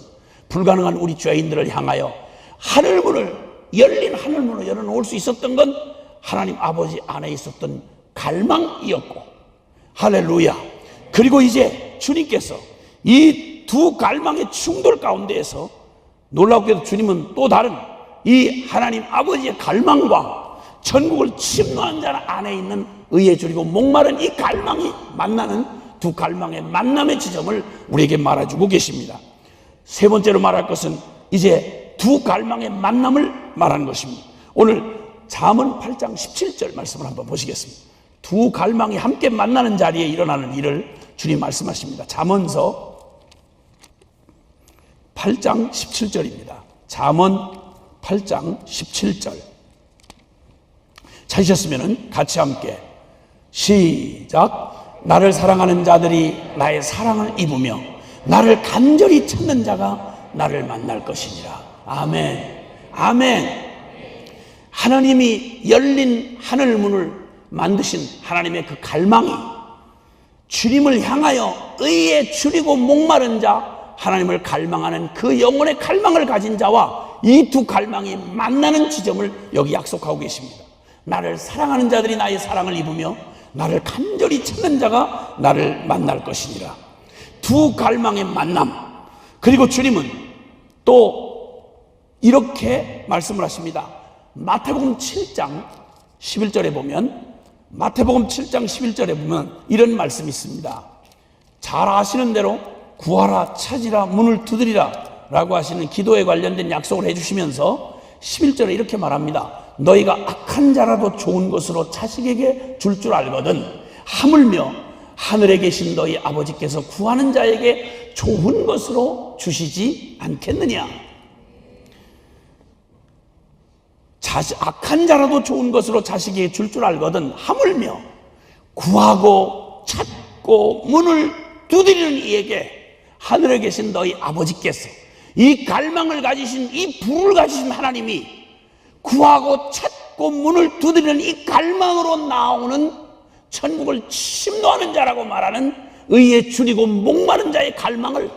불가능한 우리 죄인들을 향하여 열린 하늘문을 열어놓을 수 있었던 건 하나님 아버지 안에 있었던 갈망이었고, 할렐루야. 그리고 이제 주님께서 이 두 갈망의 충돌 가운데에서 놀랍게도 주님은 또 다른 이 하나님 아버지의 갈망과 천국을 침노한 자 안에 있는 의에 줄이고 목마른 이 갈망이 만나는 두 갈망의 만남의 지점을 우리에게 말해주고 계십니다. 세 번째로 말할 것은 이제 두 갈망의 만남을 말하는 것입니다. 오늘 잠언 8장 17절 말씀을 한번 보시겠습니다. 두 갈망이 함께 만나는 자리에 일어나는 일을 주님 말씀하십니다. 잠언서 8장 17절입니다. 잠언 8장 17절. 찾으셨으면 같이 함께 시작. 나를 사랑하는 자들이 나의 사랑을 입으며 나를 간절히 찾는 자가 나를 만날 것이니라. 아멘. 아멘. 하나님이 열린 하늘문을 만드신 하나님의 그 갈망이 주님을 향하여 의에 줄이고 목마른 자, 하나님을 갈망하는 그 영혼의 갈망을 가진 자와 이 두 갈망이 만나는 지점을 여기 약속하고 계십니다. 나를 사랑하는 자들이 나의 사랑을 입으며 나를 간절히 찾는 자가 나를 만날 것이니라. 두 갈망의 만남. 그리고 주님은 또 이렇게 말씀을 하십니다. 마태복음 7장 11절에 보면 이런 말씀이 있습니다. 잘 아시는 대로 구하라, 찾으라, 문을 두드리라 라고 하시는 기도에 관련된 약속을 해주시면서 11절에 이렇게 말합니다. 너희가 악한 자라도 좋은 것으로 자식에게 줄 줄 알거든 하물며 하늘에 계신 너희 아버지께서 구하는 자에게 좋은 것으로 주시지 않겠느냐. 악한 자라도 좋은 것으로 자식에게 줄 줄 알거든 하물며 구하고 찾고 문을 두드리는 이에게 하늘에 계신 너희 아버지께서, 이 갈망을 가지신, 이 불을 가지신 하나님이 구하고 찾고 문을 두드리는 이 갈망으로 나오는 천국을 침노하는 자라고 말하는 의에 줄이고 목마른 자의 갈망을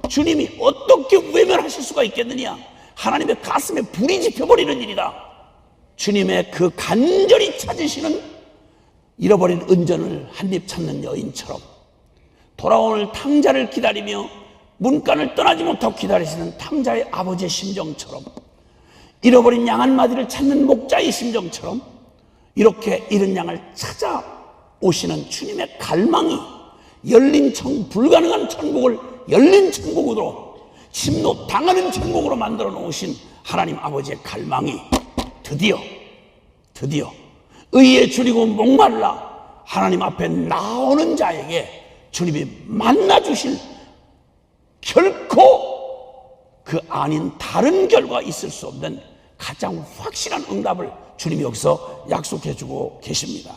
주님이 어떻게 외면하실 수가 있겠느냐. 하나님의 가슴에 불이 지펴버리는 일이다. 주님의 그 간절히 찾으시는 잃어버린 은전을 한입 찾는 여인처럼, 돌아오는 탕자를 기다리며 문간을 떠나지 못하고 기다리시는 탕자의 아버지의 심정처럼, 잃어버린 양 한 마디를 찾는 목자의 심정처럼 이렇게 잃은 양을 찾아 오시는 주님의 갈망이 열린 불가능한 천국을 열린 천국으로, 심노 당하는 천국으로 만들어 놓으신 하나님 아버지의 갈망이 드디어 의에 줄이고 목말라 하나님 앞에 나오는 자에게 주님이 만나 주실, 결코 그 아닌 다른 결과가 있을 수 없는 가장 확실한 응답을 주님이 여기서 약속해 주고 계십니다.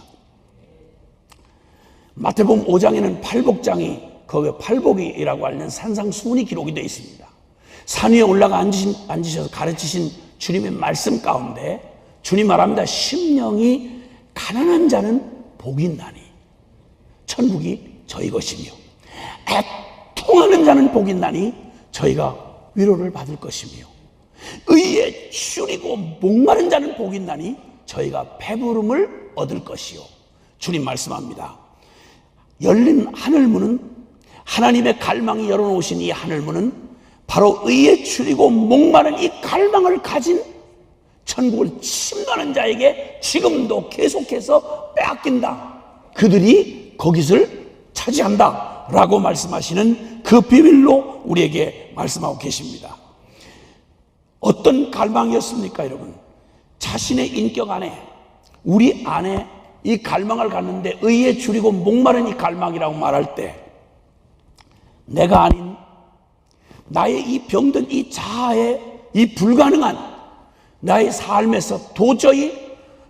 마태복음 5장에는 팔복장이, 거기에 팔복이라고 하는 산상수훈이 기록이 되어 있습니다. 산 위에 올라가 앉으셔서 가르치신 주님의 말씀 가운데 주님 말합니다. 심령이 가난한 자는 복이 있나니 천국이 저희 것이며, 애통하는 자는 복이 있나니 저희가 위로를 받을 것이며, 의에 줄이고 목마른 자는 복이 있나니 저희가 배부름을 얻을 것이요. 주님 말씀합니다. 열린 하늘문은, 하나님의 갈망이 열어놓으신 이 하늘문은 바로 의에 줄이고 목마른 이 갈망을 가진 천국을 침노하는 자에게 지금도 계속해서 빼앗긴다. 그들이 거기를 차지한다 라고 말씀하시는 그 비밀로 우리에게 말씀하고 계십니다. 어떤 갈망이었습니까, 여러분? 자신의 인격 안에, 우리 안에 이 갈망을 갖는데, 의에 줄이고 목마른 이 갈망이라고 말할 때, 내가 아닌 나의 이 병든 이 자아의 이 불가능한 나의 삶에서 도저히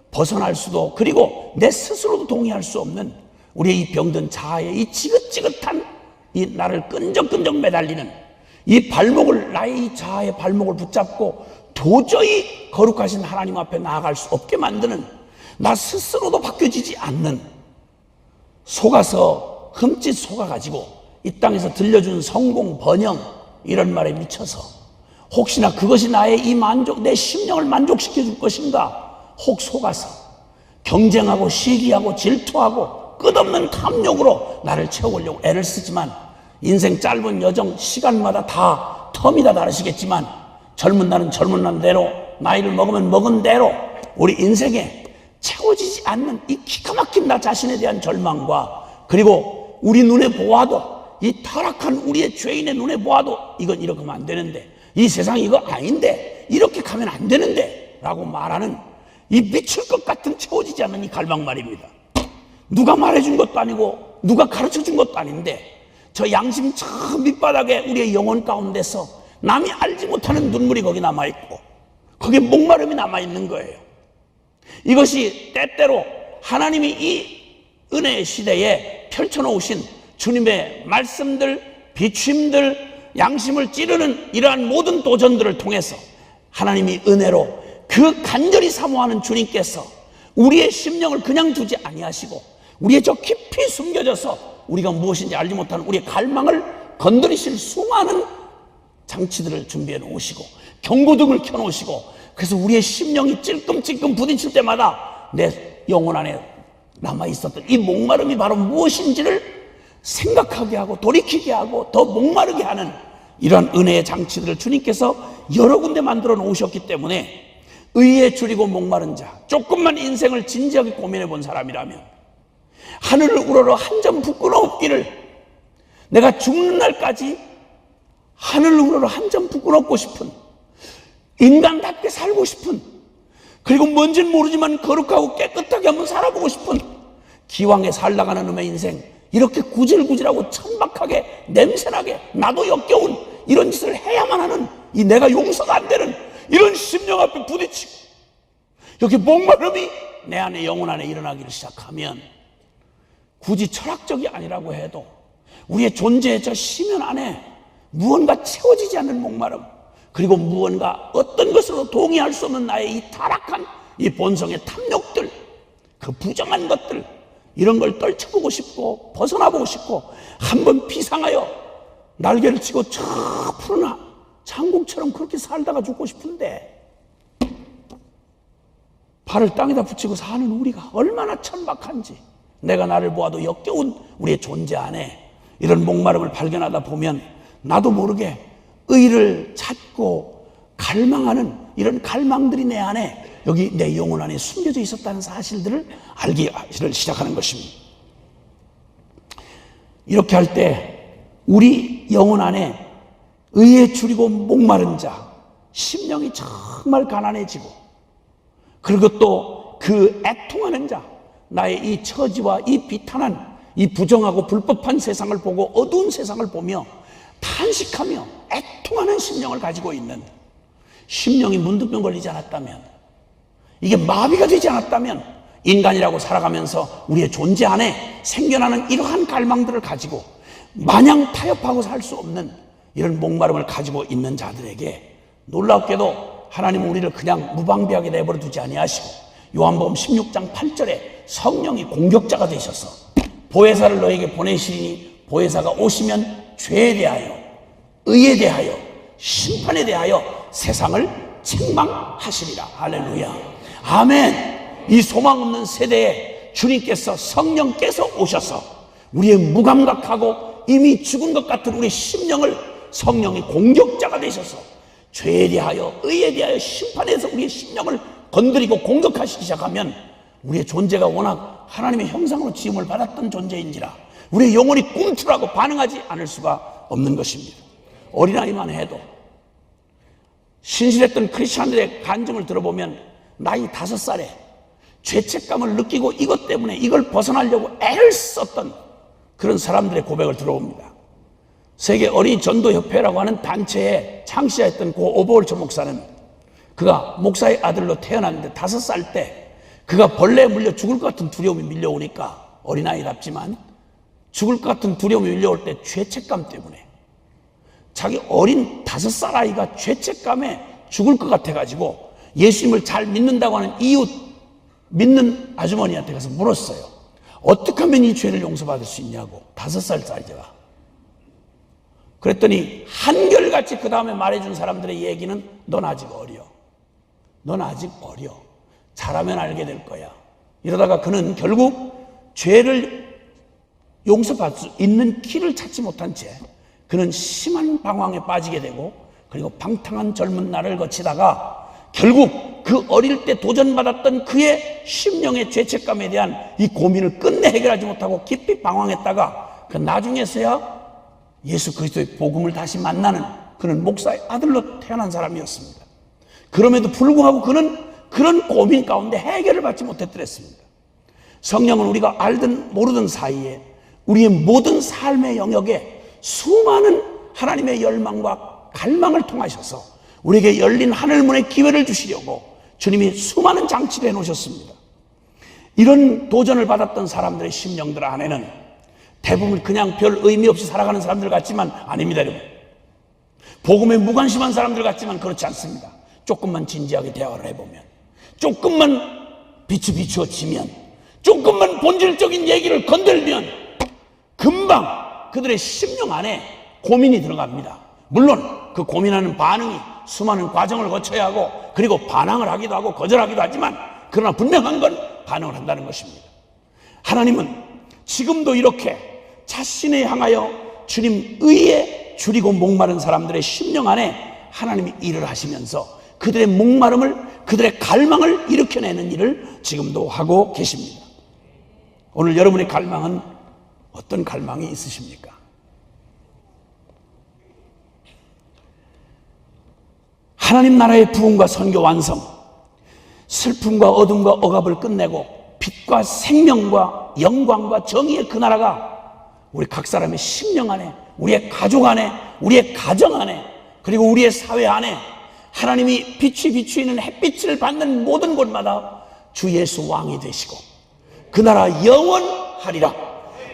벗어날 수도, 그리고 내 스스로도 동의할 수 없는 우리의 이 병든 자아의 이 지긋지긋한 이 나를 끈적끈적 매달리는 이 발목을, 나의 이 자아의 발목을 붙잡고 도저히 거룩하신 하나님 앞에 나아갈 수 없게 만드는, 나 스스로도 바뀌어지지 않는, 속아서 흠칫 속아가지고 이 땅에서 들려준 성공, 번영 이런 말에 미쳐서 혹시나 그것이 나의 이 만족, 내 심령을 만족시켜 줄 것인가 혹 속아서 경쟁하고 시기하고 질투하고 끝없는 탐욕으로 나를 채우려고 애를 쓰지만, 인생 짧은 여정, 시간마다 다 텀이 다 다르시겠지만, 젊은 날은 젊은 날대로, 나이를 먹으면 먹은 대로 우리 인생에 채워지지 않는 이 기가 막힌 나 자신에 대한 절망과, 그리고 우리 눈에 보아도, 이 타락한 우리의 죄인의 눈에 보아도 이건 이렇게 하면 안 되는데, 이 세상이 이거 아닌데, 이렇게 가면 안 되는데 라고 말하는 이 미칠 것 같은 채워지지 않는 이 갈망 말입니다. 누가 말해준 것도 아니고 누가 가르쳐준 것도 아닌데, 저 양심 저 밑바닥에 우리의 영혼 가운데서 남이 알지 못하는 눈물이 거기 남아있고, 거기에 목마름이 남아있는 거예요. 이것이 때때로 하나님이 이 은혜의 시대에 펼쳐놓으신 주님의 말씀들, 비추임들, 양심을 찌르는 이러한 모든 도전들을 통해서 하나님이 은혜로 그 간절히 사모하는 주님께서 우리의 심령을 그냥 두지 아니하시고, 우리의 저 깊이 숨겨져서 우리가 무엇인지 알지 못하는 우리의 갈망을 건드리실 수많은 장치들을 준비해 놓으시고, 경고등을 켜놓으시고, 그래서 우리의 심령이 찔끔찔끔 부딪힐 때마다 내 영혼 안에 남아있었던 이 목마름이 바로 무엇인지를 생각하게 하고 돌이키게 하고 더 목마르게 하는 이러한 은혜의 장치들을 주님께서 여러 군데 만들어 놓으셨기 때문에, 의에 줄이고 목마른 자, 조금만 인생을 진지하게 고민해 본 사람이라면 하늘을 우러러 한 점 부끄럽기를, 내가 죽는 날까지 하늘을 우러러 한 점 부끄럽고 싶은, 인간답게 살고 싶은, 그리고 뭔지는 모르지만 거룩하고 깨끗하게 한번 살아보고 싶은, 기왕에 살다가는 놈의 인생 이렇게 구질구질하고 천박하게 냄새나게 나도 역겨운 이런 짓을 해야만 하는, 이 내가 용서가 안 되는 이런 심령 앞에 부딪히고, 이렇게 목마름이 내 안에, 영혼 안에 일어나기를 시작하면, 굳이 철학적이 아니라고 해도 우리의 존재의 저 심연 안에 무언가 채워지지 않는 목마름, 그리고 무언가 어떤 것으로 동의할 수 없는 나의 이 타락한 이 본성의 탐욕들, 그 부정한 것들, 이런 걸 떨쳐보고 싶고 벗어나보고 싶고, 한번 비상하여 날개를 치고 저 푸른 장국처럼 그렇게 살다가 죽고 싶은데, 발을 땅에다 붙이고 사는 우리가 얼마나 천박한지, 내가 나를 보아도 역겨운 우리의 존재 안에 이런 목마름을 발견하다 보면 나도 모르게 의를 찾고 갈망하는 이런 갈망들이 내 안에, 여기 내 영혼 안에 숨겨져 있었다는 사실들을 알기를 시작하는 것입니다. 이렇게 할 때 우리 영혼 안에 의에 줄이고 목마른 자, 심령이 정말 가난해지고, 그리고 또 그 애통하는 자, 나의 이 처지와 이 비탄한 이 부정하고 불법한 세상을 보고 어두운 세상을 보며 탄식하며 애통하는 심령을 가지고 있는, 심령이 문득병 걸리지 않았다면, 이게 마비가 되지 않았다면, 인간이라고 살아가면서 우리의 존재 안에 생겨나는 이러한 갈망들을 가지고 마냥 타협하고 살 수 없는 이런 목마름을 가지고 있는 자들에게 놀랍게도 하나님은 우리를 그냥 무방비하게 내버려 두지 아니하시고, 요한복음 16장 8절에 성령이 공격자가 되셔서 보혜사를 너에게 보내시니 보혜사가 오시면 죄에 대하여, 의에 대하여, 심판에 대하여 세상을 책망하시리라. 할렐루야, 아멘. 이 소망 없는 세대에 주님께서, 성령께서 오셔서 우리의 무감각하고 이미 죽은 것 같은 우리 심령을 성령이 공격자가 되셔서 죄에 대하여, 의에 대하여, 심판에 대해서 우리의 심령을 건드리고 공격하시기 시작하면 우리의 존재가 워낙 하나님의 형상으로 지음을 받았던 존재인지라 우리의 영혼이 꿈틀하고 반응하지 않을 수가 없는 것입니다. 어린아이만 해도 신실했던 크리스찬들의 간증을 들어보면 나이 5살에 죄책감을 느끼고 이것 때문에 이걸 벗어나려고 애를 썼던 그런 사람들의 고백을 들어봅니다. 세계 어린이 전도협회라고 하는 단체의 창시자였던 고 오버홀처 목사는, 그가 목사의 아들로 태어났는데 5살 때 그가 벌레에 물려 죽을 것 같은 두려움이 밀려오니까, 어린아이답지만 죽을 것 같은 두려움이 밀려올 때 죄책감 때문에, 자기 어린 5살 아이가 죄책감에 죽을 것 같아가지고 예수님을 잘 믿는다고 하는 이웃 믿는 아주머니한테 가서 물었어요. 어떻게 하면 이 죄를 용서받을 수 있냐고, 5살 딸제가. 그랬더니 한결같이 그 다음에 말해준 사람들의 얘기는, 넌 아직 어려. 넌 아직 어려. 자라면 알게 될 거야. 이러다가 그는 결국 죄를 용서받을 수 있는 길을 찾지 못한 채 그는 심한 방황에 빠지게 되고, 그리고 방탕한 젊은 날을 거치다가 결국 그 어릴 때 도전받았던 그의 심령의 죄책감에 대한 이 고민을 끝내 해결하지 못하고 깊이 방황했다가 그 나중에서야 예수 그리스도의 복음을 다시 만나는, 그는 목사의 아들로 태어난 사람이었습니다. 그럼에도 불구하고 그는 그런 고민 가운데 해결을 받지 못했더랬습니다. 성령은 우리가 알든 모르든 사이에 우리의 모든 삶의 영역에 수많은 하나님의 열망과 갈망을 통하셔서 우리에게 열린 하늘문의 기회를 주시려고 주님이 수많은 장치를 해놓으셨습니다. 이런 도전을 받았던 사람들의 심령들 안에는 대부분 그냥 별 의미 없이 살아가는 사람들 같지만 아닙니다, 여러분. 복음에 무관심한 사람들 같지만 그렇지 않습니다. 조금만 진지하게 대화를 해보면, 조금만 빛이 비추어지면, 조금만 본질적인 얘기를 건들면 금방 그들의 심령 안에 고민이 들어갑니다. 물론 그 고민하는 반응이 수많은 과정을 거쳐야 하고, 그리고 반항을 하기도 하고 거절하기도 하지만, 그러나 분명한 건 반응을 한다는 것입니다. 하나님은 지금도 이렇게 자신에 향하여 주님 의에 줄이고 목마른 사람들의 심령 안에 하나님이 일을 하시면서 그들의 목마름을, 그들의 갈망을 일으켜내는 일을 지금도 하고 계십니다. 오늘 여러분의 갈망은 어떤 갈망이 있으십니까? 하나님 나라의 부흥과 선교 완성, 슬픔과 어둠과 억압을 끝내고 빛과 생명과 영광과 정의의 그 나라가 우리 각 사람의 심령 안에, 우리의 가족 안에, 우리의 가정 안에, 그리고 우리의 사회 안에 하나님이 빛이 비추이는 햇빛을 받는 모든 곳마다 주 예수 왕이 되시고 그 나라 영원하리라.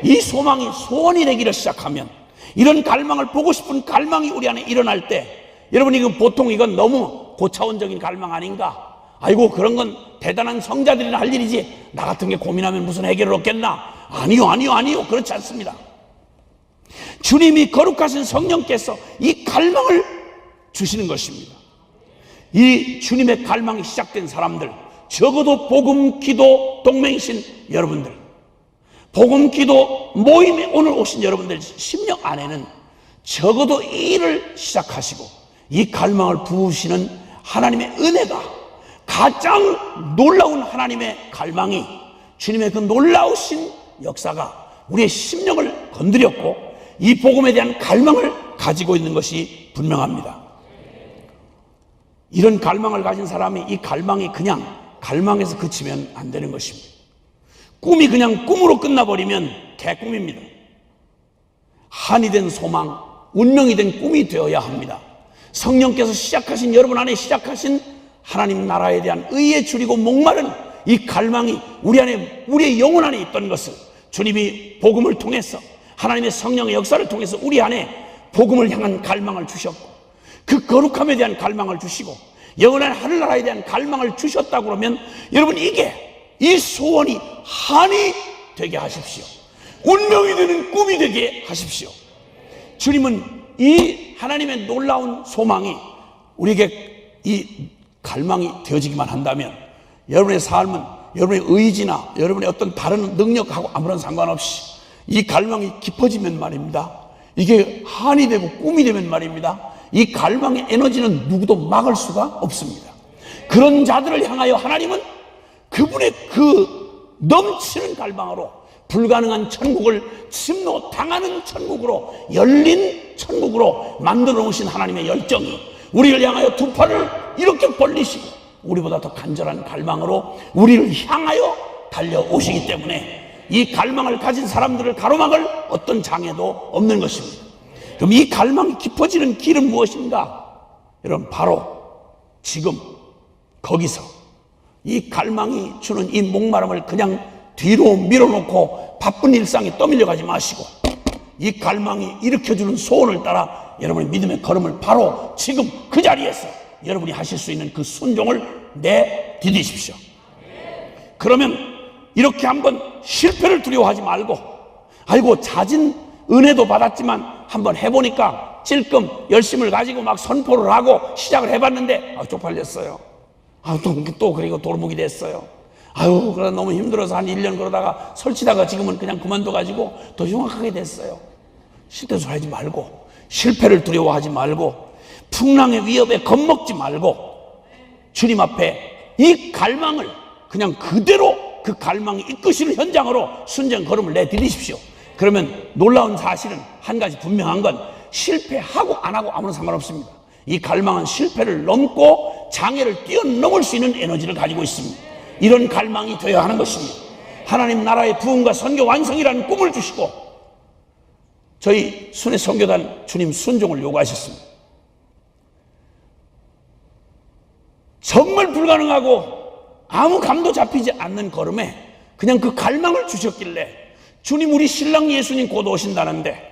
이 소망이 소원이 되기를 시작하면, 이런 갈망을 보고 싶은 갈망이 우리 안에 일어날 때, 여러분 이건 보통 이건 너무 고차원적인 갈망 아닌가? 아이고 그런 건 대단한 성자들이나 할 일이지, 나 같은 게 고민하면 무슨 해결을 얻겠나? 아니요 그렇지 않습니다. 주님이 거룩하신 성령께서 이 갈망을 주시는 것입니다. 이 주님의 갈망이 시작된 사람들, 적어도 복음 기도 동맹이신 여러분들, 복음 기도 모임에 오늘 오신 여러분들 심령 안에는 적어도 이 일을 시작하시고 이 갈망을 부으시는 하나님의 은혜가, 가장 놀라운 하나님의 갈망이, 주님의 그 놀라우신 역사가 우리의 심령을 건드렸고 이 복음에 대한 갈망을 가지고 있는 것이 분명합니다. 이런 갈망을 가진 사람이 이 갈망이 그냥 갈망에서 그치면 안 되는 것입니다. 꿈이 그냥 꿈으로 끝나버리면 개꿈입니다. 한이 된 소망, 운명이 된 꿈이 되어야 합니다. 성령께서 시작하신, 여러분 안에 시작하신 하나님 나라에 대한 의에 줄이고 목마른 이 갈망이 우리 안에, 우리의 영혼 안에 있던 것을 주님이 복음을 통해서, 하나님의 성령의 역사를 통해서 우리 안에 복음을 향한 갈망을 주셨고, 그 거룩함에 대한 갈망을 주시고 영원한 하늘나라에 대한 갈망을 주셨다고 그러면 여러분, 이 소원이 한이 되게 하십시오. 운명이 되는 꿈이 되게 하십시오. 주님은 이 하나님의 놀라운 소망이 우리에게 이 갈망이 되어지기만 한다면 여러분의 삶은 여러분의 의지나 여러분의 어떤 다른 능력하고 아무런 상관없이 이 갈망이 깊어지면 말입니다, 이게 한이 되고 꿈이 되면 말입니다, 이 갈망의 에너지는 누구도 막을 수가 없습니다. 그런 자들을 향하여 하나님은 그분의 그 넘치는 갈망으로 불가능한 천국을 침노 당하는 천국으로, 열린 천국으로 만들어 놓으신 하나님의 열정이 우리를 향하여 두 팔을 이렇게 벌리시고 우리보다 더 간절한 갈망으로 우리를 향하여 달려오시기 때문에 이 갈망을 가진 사람들을 가로막을 어떤 장애도 없는 것입니다. 그럼 이 갈망이 깊어지는 길은 무엇인가? 여러분, 바로 지금 거기서 이 갈망이 주는 이 목마름을 그냥 뒤로 밀어놓고 바쁜 일상에 떠밀려 가지 마시고 이 갈망이 일으켜주는 소원을 따라 여러분의 믿음의 걸음을 바로 지금 그 자리에서 여러분이 하실 수 있는 그 순종을 내디디십시오. 그러면 이렇게 한번 실패를 두려워하지 말고, 아이고 잦은 은혜도 받았지만 한번 해보니까 찔끔 열심을 가지고 막 선포를 하고 시작을 해봤는데 쪽팔렸어요. 또 그리고 돌목이 됐어요. 그러다 너무 힘들어서 한 1년 그러다가 설치다가 지금은 그냥 그만둬가지고 더 흉악하게 됐어요. 실패를 하지 말고, 실패를 두려워하지 말고, 풍랑의 위협에 겁먹지 말고 주님 앞에 이 갈망을 그냥 그대로 그 갈망이 이끄시는 현장으로 순정 걸음을 내디디십시오. 그러면 놀라운 사실은 한 가지 분명한 건 실패하고 안 하고 아무런 상관없습니다. 이 갈망은 실패를 넘고 장애를 뛰어넘을 수 있는 에너지를 가지고 있습니다. 이런 갈망이 되어야 하는 것입니다. 하나님 나라의 부흥과 선교 완성이라는 꿈을 주시고 저희 순회 선교단 주님 순종을 요구하셨습니다. 정말 불가능하고 아무 감도 잡히지 않는 걸음에 그냥 그 갈망을 주셨길래 주님, 우리 신랑 예수님 곧 오신다는데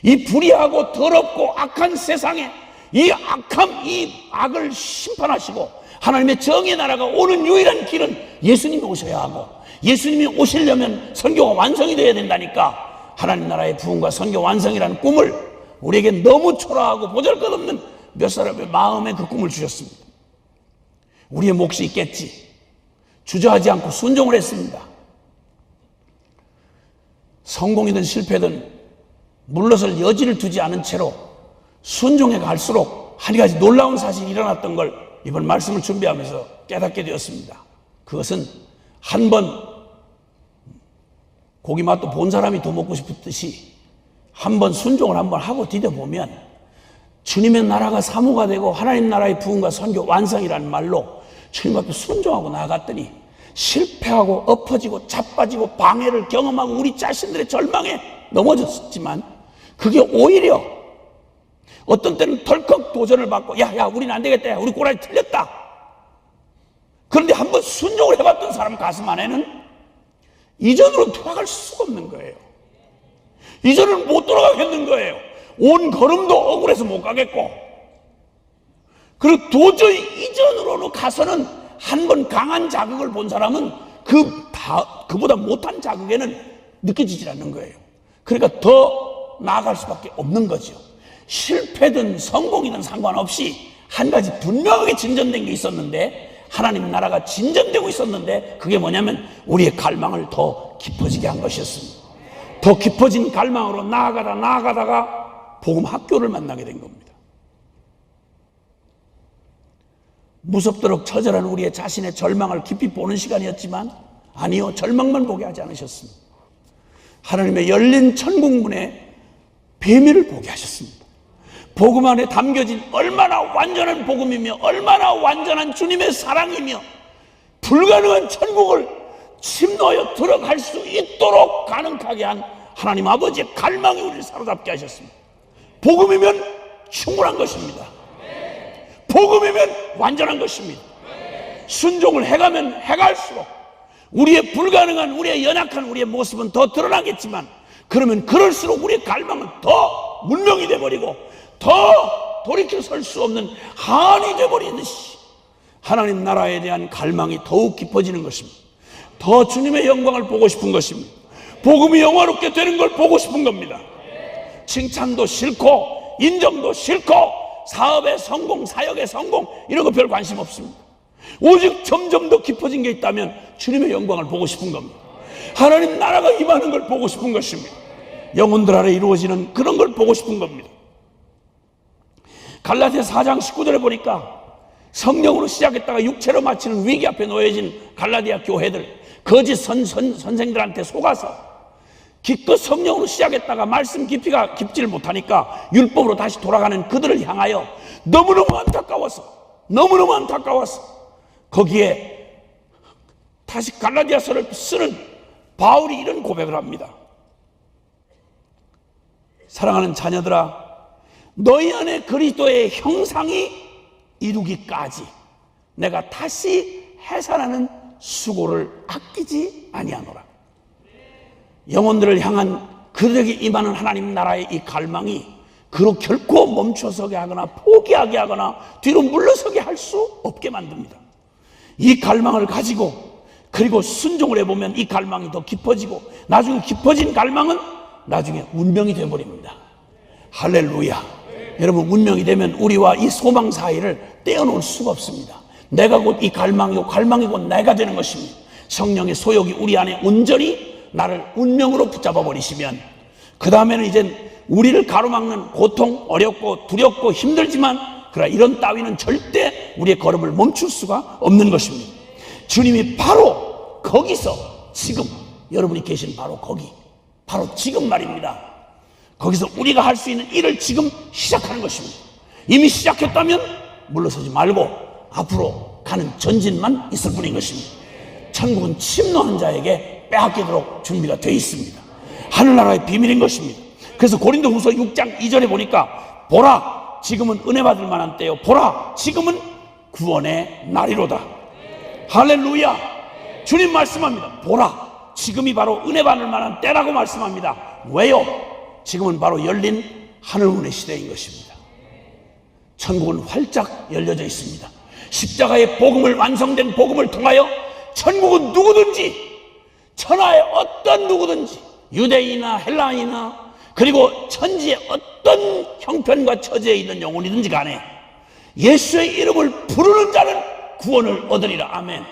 이 불의하고 더럽고 악한 세상에 이 악함, 이 악을 심판하시고 하나님의 정의 나라가 오는 유일한 길은 예수님이 오셔야 하고, 예수님이 오시려면 선교가 완성이 되어야 된다니까 하나님 나라의 부흥과 선교 완성이라는 꿈을 우리에게 너무 초라하고 보잘것없는 몇 사람의 마음에 그 꿈을 주셨습니다. 우리의 몫이 있겠지. 주저하지 않고 순종을 했습니다. 성공이든 실패든 물러설 여지를 두지 않은 채로 순종해 갈수록 한 가지 놀라운 사실이 일어났던 걸 이번 말씀을 준비하면서 깨닫게 되었습니다. 그것은 한번 고기 맛도 본 사람이 더 먹고 싶듯이 한번 순종을 한번 하고 디뎌보면 주님의 나라가 사모가 되고 하나님 나라의 부흥과 선교 완성이라는 말로 주님 앞에 순종하고 나아갔더니 실패하고 엎어지고 자빠지고 방해를 경험하고 우리 자신들의 절망에 넘어졌지만 그게 오히려 어떤 때는 덜컥 도전을 받고 야 우리는 안 되겠다, 우리 꼬라지 틀렸다. 그런데 한번 순종을 해봤던 사람 가슴 안에는 이전으로 돌아갈 수가 없는 거예요. 이전은 못 돌아가겠는 거예요. 온 걸음도 억울해서 못 가겠고, 그리고 도저히 이전으로는 가서는 한 번 강한 자극을 본 사람은 그보다 못한 자극에는 느껴지질 않는 거예요. 그러니까 더 나아갈 수밖에 없는 거죠. 실패든 성공이든 상관없이 한 가지 분명하게 진전된 게 있었는데, 하나님 나라가 진전되고 있었는데, 그게 뭐냐면 우리의 갈망을 더 깊어지게 한 것이었습니다. 더 깊어진 갈망으로 나아가다가 복음 학교를 만나게 된 겁니다. 무섭도록 처절한 우리의 자신의 절망을 깊이 보는 시간이었지만, 아니요, 절망만 보게 하지 않으셨습니다. 하나님의 열린 천국문의 비밀을 보게 하셨습니다. 복음 안에 담겨진 얼마나 완전한 복음이며 얼마나 완전한 주님의 사랑이며 불가능한 천국을 침노하여 들어갈 수 있도록 가능하게 한 하나님 아버지의 갈망이 우리를 사로잡게 하셨습니다. 복음이면 충분한 것입니다. 복음이면 완전한 것입니다. 순종을 해가면 해갈수록 우리의 불가능한, 우리의 연약한 우리의 모습은 더 드러나겠지만, 그러면 그럴수록 우리의 갈망은 더 문명이 되어버리고 더 돌이켜 설 수 없는 한이 되어버리듯이 하나님 나라에 대한 갈망이 더욱 깊어지는 것입니다. 더 주님의 영광을 보고 싶은 것입니다. 복음이 영화롭게 되는 걸 보고 싶은 겁니다. 칭찬도 싫고 인정도 싫고 사업의 성공, 사역의 성공 이런 거 별 관심 없습니다. 오직 점점 더 깊어진 게 있다면 주님의 영광을 보고 싶은 겁니다. 하나님 나라가 임하는 걸 보고 싶은 것입니다. 영혼들 아래 이루어지는 그런 걸 보고 싶은 겁니다. 갈라디아 4장 19절에 보니까 성령으로 시작했다가 육체로 마치는 위기 앞에 놓여진 갈라디아 교회들, 거짓 선생들한테 속아서 기껏 성령으로 시작했다가 말씀 깊이가 깊지를 못하니까 율법으로 다시 돌아가는 그들을 향하여 너무너무 안타까워서 거기에 다시 갈라디아서를 쓰는 바울이 이런 고백을 합니다. 사랑하는 자녀들아, 너희 안에 그리스도의 형상이 이루기까지 내가 다시 해산하는 수고를 아끼지 아니하노라. 영혼들을 향한 그들에게 임하는 하나님 나라의 이 갈망이 그로 결코 멈춰서게 하거나 포기하게 하거나 뒤로 물러서게 할 수 없게 만듭니다. 이 갈망을 가지고 그리고 순종을 해보면 이 갈망이 더 깊어지고 나중에 깊어진 갈망은 나중에 운명이 되어버립니다. 할렐루야. 여러분, 운명이 되면 우리와 이 소망 사이를 떼어놓을 수가 없습니다. 내가 곧 이 갈망이고 갈망이 곧 내가 되는 것입니다. 성령의 소욕이 우리 안에 온전히 나를 운명으로 붙잡아 버리시면 그 다음에는 이젠 우리를 가로막는 고통, 어렵고 두렵고 힘들지만 그러나 이런 따위는 절대 우리의 걸음을 멈출 수가 없는 것입니다. 주님이 바로 거기서 지금 여러분이 계신 바로 거기, 바로 지금 말입니다. 거기서 우리가 할 수 있는 일을 지금 시작하는 것입니다. 이미 시작했다면 물러서지 말고 앞으로 가는 전진만 있을 뿐인 것입니다. 천국은 침노한 자에게 빼앗기도록 준비가 되어 있습니다. 하늘나라의 비밀인 것입니다. 그래서 고린도후서 6장 2절에 보니까 보라 지금은 은혜 받을 만한 때요, 보라 지금은 구원의 날이로다. 할렐루야. 주님 말씀합니다. 보라 지금이 바로 은혜 받을 만한 때라고 말씀합니다. 왜요? 지금은 바로 열린 하늘문의 시대인 것입니다. 천국은 활짝 열려져 있습니다. 십자가의 복음을, 완성된 복음을 통하여 천국은 누구든지, 천하의 어떤 누구든지, 유대인이나 헬라인이나 그리고 천지의 어떤 형편과 처지에 있는 영혼이든지 간에 예수의 이름을 부르는 자는 구원을 얻으리라. 아멘.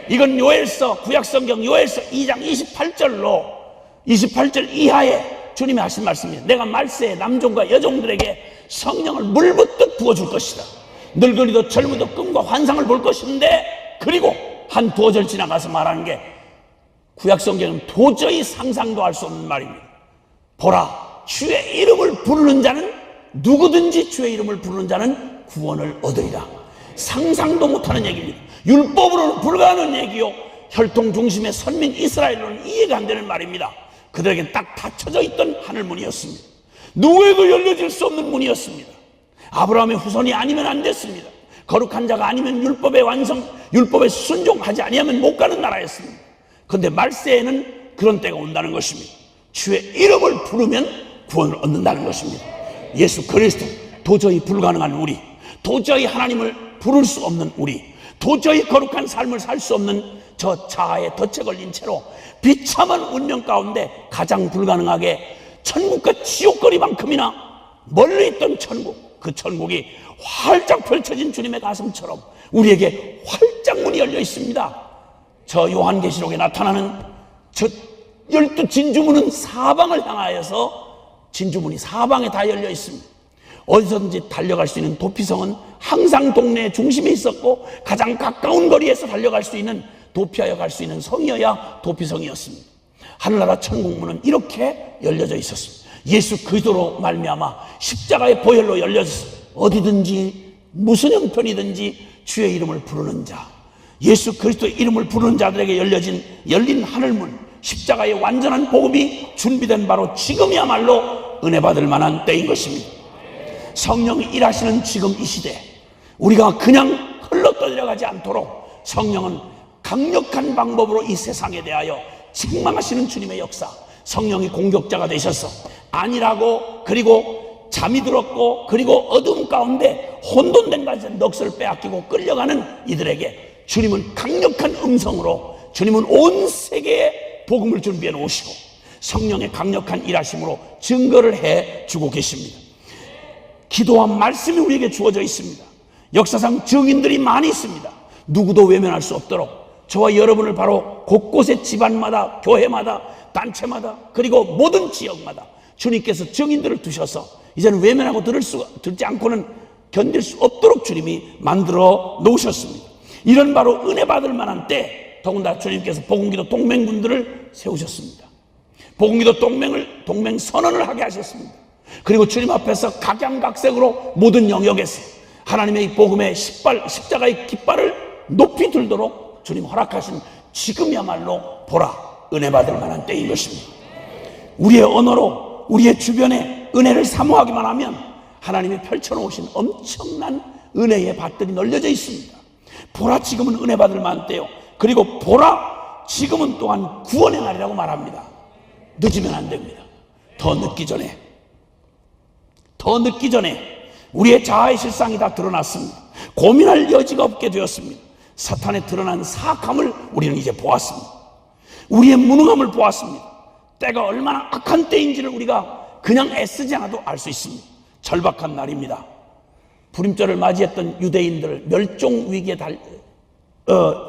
이건 요엘서, 구약성경 요엘서 2장 28절 이하에 주님이 하신 말씀입니다. 내가 말세에 남종과 여종들에게 성령을 물붓듯 부어줄 것이다. 늙은이도 젊은이도 꿈과 환상을 볼 것인데, 그리고 한 두어 절 지나가서 말하는 게 구약성경은 도저히 상상도 할 수 없는 말입니다. 보라 주의 이름을 부르는 자는, 누구든지 주의 이름을 부르는 자는 구원을 얻으리라. 상상도 못하는 얘기입니다. 율법으로는 불가능한 얘기요, 혈통 중심의 선민 이스라엘로는 이해가 안 되는 말입니다. 그들에게 딱 닫혀져 있던 하늘문이었습니다. 누구에도 열려질 수 없는 문이었습니다. 아브라함의 후손이 아니면 안 됐습니다. 거룩한 자가 아니면 율법의 완성, 율법에 순종하지 아니하면 못 가는 나라였습니다. 그런데 말세에는 그런 때가 온다는 것입니다. 주의 이름을 부르면 구원을 얻는다는 것입니다. 예수 그리스도, 도저히 불가능한 우리, 도저히 하나님을 부를 수 없는 우리, 도저히 거룩한 삶을 살 수 없는 저 자아에 덫에 걸린 채로 비참한 운명 가운데 가장 불가능하게 천국과 지옥거리만큼이나 멀리 있던 천국, 그 천국이 활짝 펼쳐진 주님의 가슴처럼 우리에게 활짝 문이 열려 있습니다. 저 요한계시록에 나타나는 저 12 진주문은 사방을 향하여서 진주문이 사방에 다 열려 있습니다. 어디서든지 달려갈 수 있는 도피성은 항상 동네의 중심에 있었고 가장 가까운 거리에서 달려갈 수 있는, 도피하여 갈 수 있는 성이어야 도피성이었습니다. 하늘나라 천국문은 이렇게 열려져 있었습니다. 예수 그리스도로 말미암아 십자가의 보혈로 열려서 어디든지 무슨 형편이든지 주의 이름을 부르는 자, 예수 그리스도의 이름을 부르는 자들에게 열린 하늘문, 십자가의 완전한 복음이 준비된 바로 지금이야말로 은혜 받을 만한 때인 것입니다. 성령이 일하시는 지금 이 시대, 우리가 그냥 흘러떨려가지 않도록 성령은 강력한 방법으로 이 세상에 대하여 책망하시는 주님의 역사, 성령이 공격자가 되셔서 안일하고 그리고 잠이 들었고 그리고 어두움 가운데 혼돈된 가운데 넋을 빼앗기고 끌려가는 이들에게 주님은 강력한 음성으로, 주님은 온 세계에 복음을 준비해 놓으시고 성령의 강력한 일하심으로 증거를 해주고 계십니다. 기도와 말씀이 우리에게 주어져 있습니다. 역사상 증인들이 많이 있습니다. 누구도 외면할 수 없도록 저와 여러분을 바로 곳곳의 집안마다, 교회마다, 단체마다, 그리고 모든 지역마다 주님께서 증인들을 두셔서 이제는 외면하고 듣지 않고는 견딜 수 없도록 주님이 만들어 놓으셨습니다. 이런 바로 은혜 받을 만한 때, 더군다나 주님께서 복음기도 동맹군들을 세우셨습니다. 복음기도 동맹 선언을 하게 하셨습니다. 그리고 주님 앞에서 각양각색으로 모든 영역에서 하나님의 이 복음의 십자가의 깃발을 높이 들도록 주님 허락하신 지금이야말로 보라, 은혜 받을 만한 때인 것입니다. 우리의 언어로 우리의 주변에 은혜를 사모하기만 하면 하나님이 펼쳐놓으신 엄청난 은혜의 밭들이 널려져 있습니다. 보라, 지금은 은혜 받을 만한 때요. 그리고 보라, 지금은 또한 구원의 날이라고 말합니다. 늦으면 안 됩니다. 더 늦기 전에 우리의 자아의 실상이 다 드러났습니다. 고민할 여지가 없게 되었습니다. 사탄의 드러난 사악함을 우리는 이제 보았습니다. 우리의 무능함을 보았습니다. 때가 얼마나 악한 때인지를 우리가 그냥 애쓰지 않아도 알 수 있습니다. 절박한 날입니다. 불임절을 맞이했던 유대인들을 멸종 위기에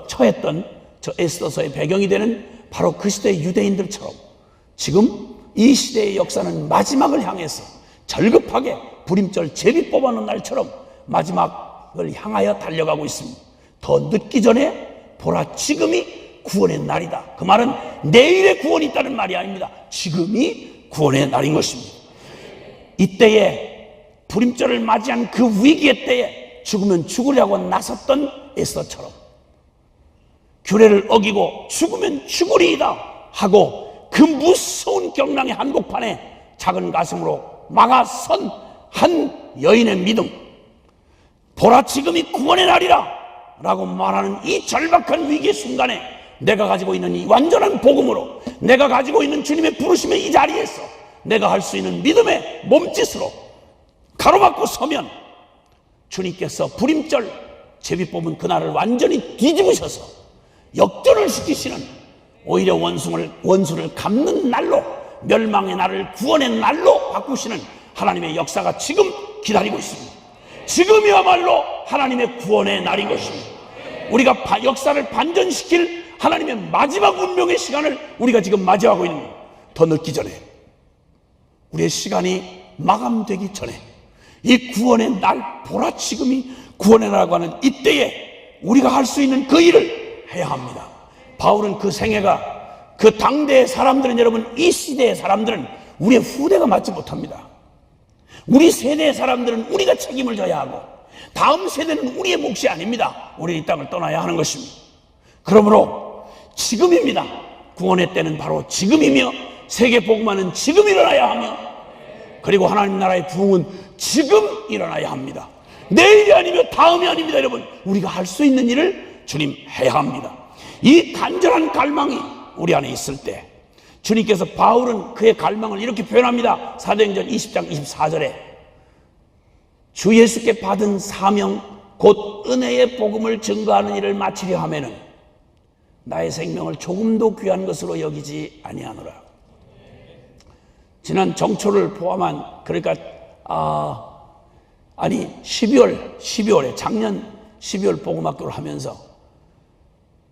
처했던 저 에스더서의 배경이 되는 바로 그 시대의 유대인들처럼 지금 이 시대의 역사는 마지막을 향해서 절급하게 불임절 제비 뽑아놓은 날처럼 마지막을 향하여 달려가고 있습니다. 더 늦기 전에 보라, 지금이 구원의 날이다. 그 말은 내일의 구원이 있다는 말이 아닙니다. 지금이 구원의 날인 것입니다. 이때에 불임절을 맞이한 그 위기의 때에 죽으면 죽으려고 나섰던 에스더처럼 규례를 어기고 죽으면 죽으리이다 하고 그 무서운 경랑의 한복판에 작은 가슴으로 막아선 한 여인의 믿음, 보라, 지금이 구원의 날이라 라고 말하는 이 절박한 위기의 순간에 내가 가지고 있는 이 완전한 복음으로, 내가 가지고 있는 주님의 부르심의 이 자리에서 내가 할 수 있는 믿음의 몸짓으로 가로막고 서면 주님께서 불임절 제비 뽑은 그날을 완전히 뒤집으셔서 역전을 시키시는, 오히려 원수를 갚는 날로, 멸망의 날을 구원의 날로 바꾸시는 하나님의 역사가 지금 기다리고 있습니다. 지금이야말로 하나님의 구원의 날인 것입니다. 우리가 역사를 반전시킬 하나님의 마지막 운명의 시간을 우리가 지금 맞이하고 있는 겁니다. 더 늦기 전에, 우리의 시간이 마감되기 전에 이 구원의 날, 보라, 지금이 구원의 날이라고 하는 이때에 우리가 할 수 있는 그 일을 해야 합니다. 바울은 그 생애가, 그 당대의 사람들은, 여러분, 이 시대의 사람들은 우리의 후대가 맞지 못합니다. 우리 세대의 사람들은 우리가 책임을 져야 하고 다음 세대는 우리의 몫이 아닙니다. 우리 이 땅을 떠나야 하는 것입니다. 그러므로 지금입니다. 구원의 때는 바로 지금이며 세계 복음화는 지금 일어나야 하며, 그리고 하나님 나라의 부흥은 지금 일어나야 합니다. 내일이 아니며 다음이 아닙니다. 여러분, 우리가 할 수 있는 일을 주님 해야 합니다. 이 간절한 갈망이 우리 안에 있을 때 주님께서, 바울은 그의 갈망을 이렇게 표현합니다. 사도행전 20장 24절에 주 예수께 받은 사명 곧 은혜의 복음을 증거하는 일을 마치려 하면은 나의 생명을 조금도 귀한 것으로 여기지 아니하노라. 지난 정초를 포함한, 그러니까 12월에 작년 12월 복음학교를 하면서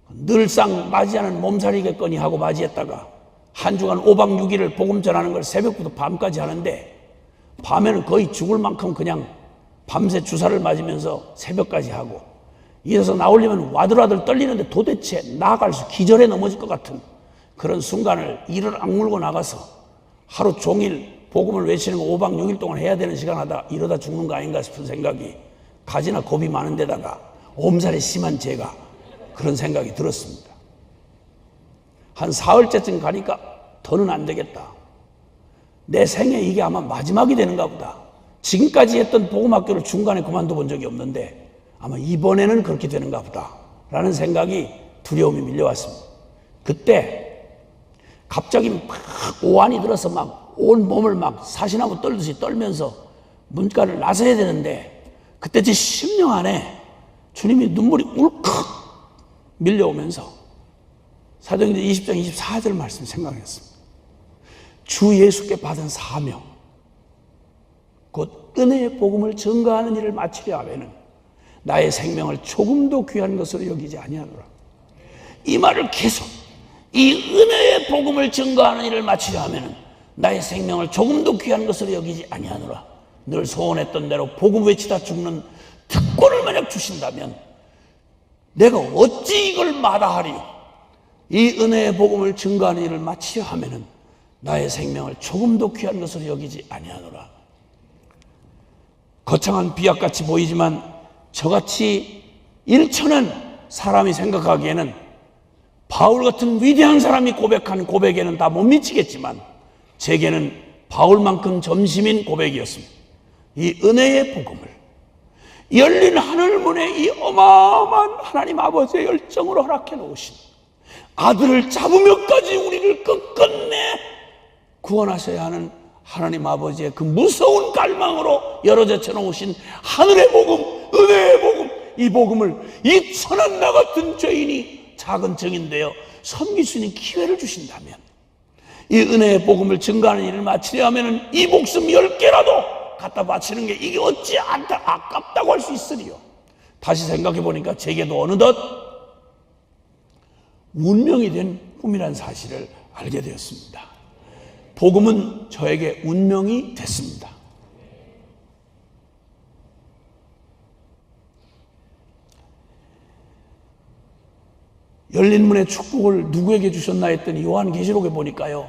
늘상 맞이하는 몸살이겠거니 하고 맞이했다가 한 주간 5박 6일을 복음 전하는 걸 새벽부터 밤까지 하는데, 밤에는 거의 죽을 만큼 그냥 밤새 주사를 맞으면서 새벽까지 하고, 이어서 나오려면 와들와들 떨리는데 도대체 나아갈 수, 기절에 넘어질 것 같은 그런 순간을 이를 악물고 나가서 하루 종일 복음을 외치는 거 5박 6일 동안 해야 되는 시간 하다 이러다 죽는 거 아닌가 싶은 생각이, 가지나 겁이 많은 데다가 엄살이 심한 제가 그런 생각이 들었습니다. 한 사흘째쯤 가니까 더는 안 되겠다. 내 생에 이게 아마 마지막이 되는가 보다. 지금까지 했던 복음학교를 중간에 그만둬 본 적이 없는데 아마 이번에는 그렇게 되는가 보다 라는 생각이, 두려움이 밀려왔습니다. 그때 갑자기 막 오한이 들어서 막 온 몸을 막 사시나무 떨듯이 떨면서 문가를 나서야 되는데, 그때 제 심령 안에 주님이 눈물이 울컥 밀려오면서 사도행전 20장 24절 말씀 생각했습니다. 주 예수께 받은 사명, 곧 은혜의 복음을 증거하는 일을 마치려 하면은 나의 생명을 조금도 귀한 것으로 여기지 아니하노라. 이 말을 계속, 이 은혜의 복음을 증거하는 일을 마치려 하면은 나의 생명을 조금도 귀한 것으로 여기지 아니하노라. 늘 소원했던 대로 복음 외치다 죽는 특권을 만약 주신다면 내가 어찌 이걸 마다하리요. 이 은혜의 복음을 증거하는 일을 마치려 하면은 나의 생명을 조금도 귀한 것으로 여기지 아니하노라. 거창한 비약같이 보이지만 저같이 일천한 사람이 생각하기에는, 바울 같은 위대한 사람이 고백한 고백에는 다 못 미치겠지만 제게는 바울만큼 점심인 고백이었습니다. 이 은혜의 복음을, 열린 하늘문에 이 어마어마한 하나님 아버지의 열정으로 허락해 놓으신, 아들을 잡으며까지 우리를 끝끝내 구원하셔야 하는 하나님 아버지의 그 무서운 갈망으로 열어젖혀 놓으신 하늘의 복음, 은혜의 복음, 이 복음을 이 천한 나 같은 죄인이 작은 증인되어 섬길 수 있는 기회를 주신다면, 이 은혜의 복음을 증거하는 일을 마치려 하면은 이 목숨 10개라도 갖다 바치는 게 이게 어찌 아깝다고 할 수 있으리요. 다시 생각해 보니까 제게도 어느덧 운명이 된 꿈이라는 사실을 알게 되었습니다. 복음은 저에게 운명이 됐습니다. 열린 문의 축복을 누구에게 주셨나 했더니 요한계시록에 보니까요,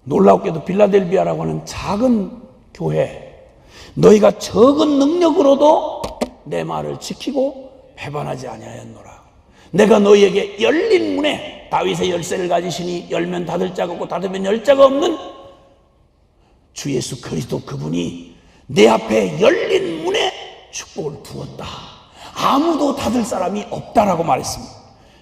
놀랍게도 빌라델비아라고 하는 작은 교회, 너희가 적은 능력으로도 내 말을 지키고 배반하지 아니하였노라. 내가 너희에게 열린 문에, 다윗의 열쇠를 가지시니 열면 닫을 자가 없고 닫으면 열 자가 없는 주 예수 그리스도, 그분이 내 앞에 열린 문에 축복을 부었다. 아무도 닫을 사람이 없다라고 말했습니다.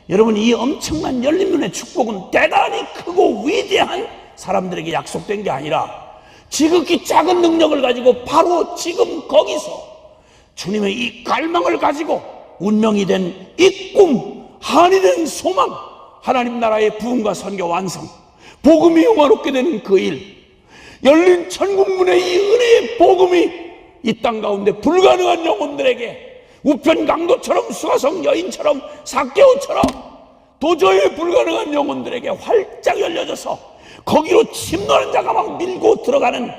여러분, 이 엄청난 열린 문의 축복은 대단히 크고 위대한 사람들에게 약속된 게 아니라 지극히 작은 능력을 가지고 바로 지금 거기서 주님의 이 갈망을 가지고 운명이 된 이 꿈, 한이 된 소망, 하나님 나라의 부흥과 선교 완성, 복음이 영화롭게 되는 그 일, 열린 천국문의 이 은혜의 복음이 이 땅 가운데 불가능한 영혼들에게, 우편 강도처럼, 수가성 여인처럼, 삭개오처럼 도저히 불가능한 영혼들에게 활짝 열려져서 거기로 침노하는 자가 막 밀고 들어가는,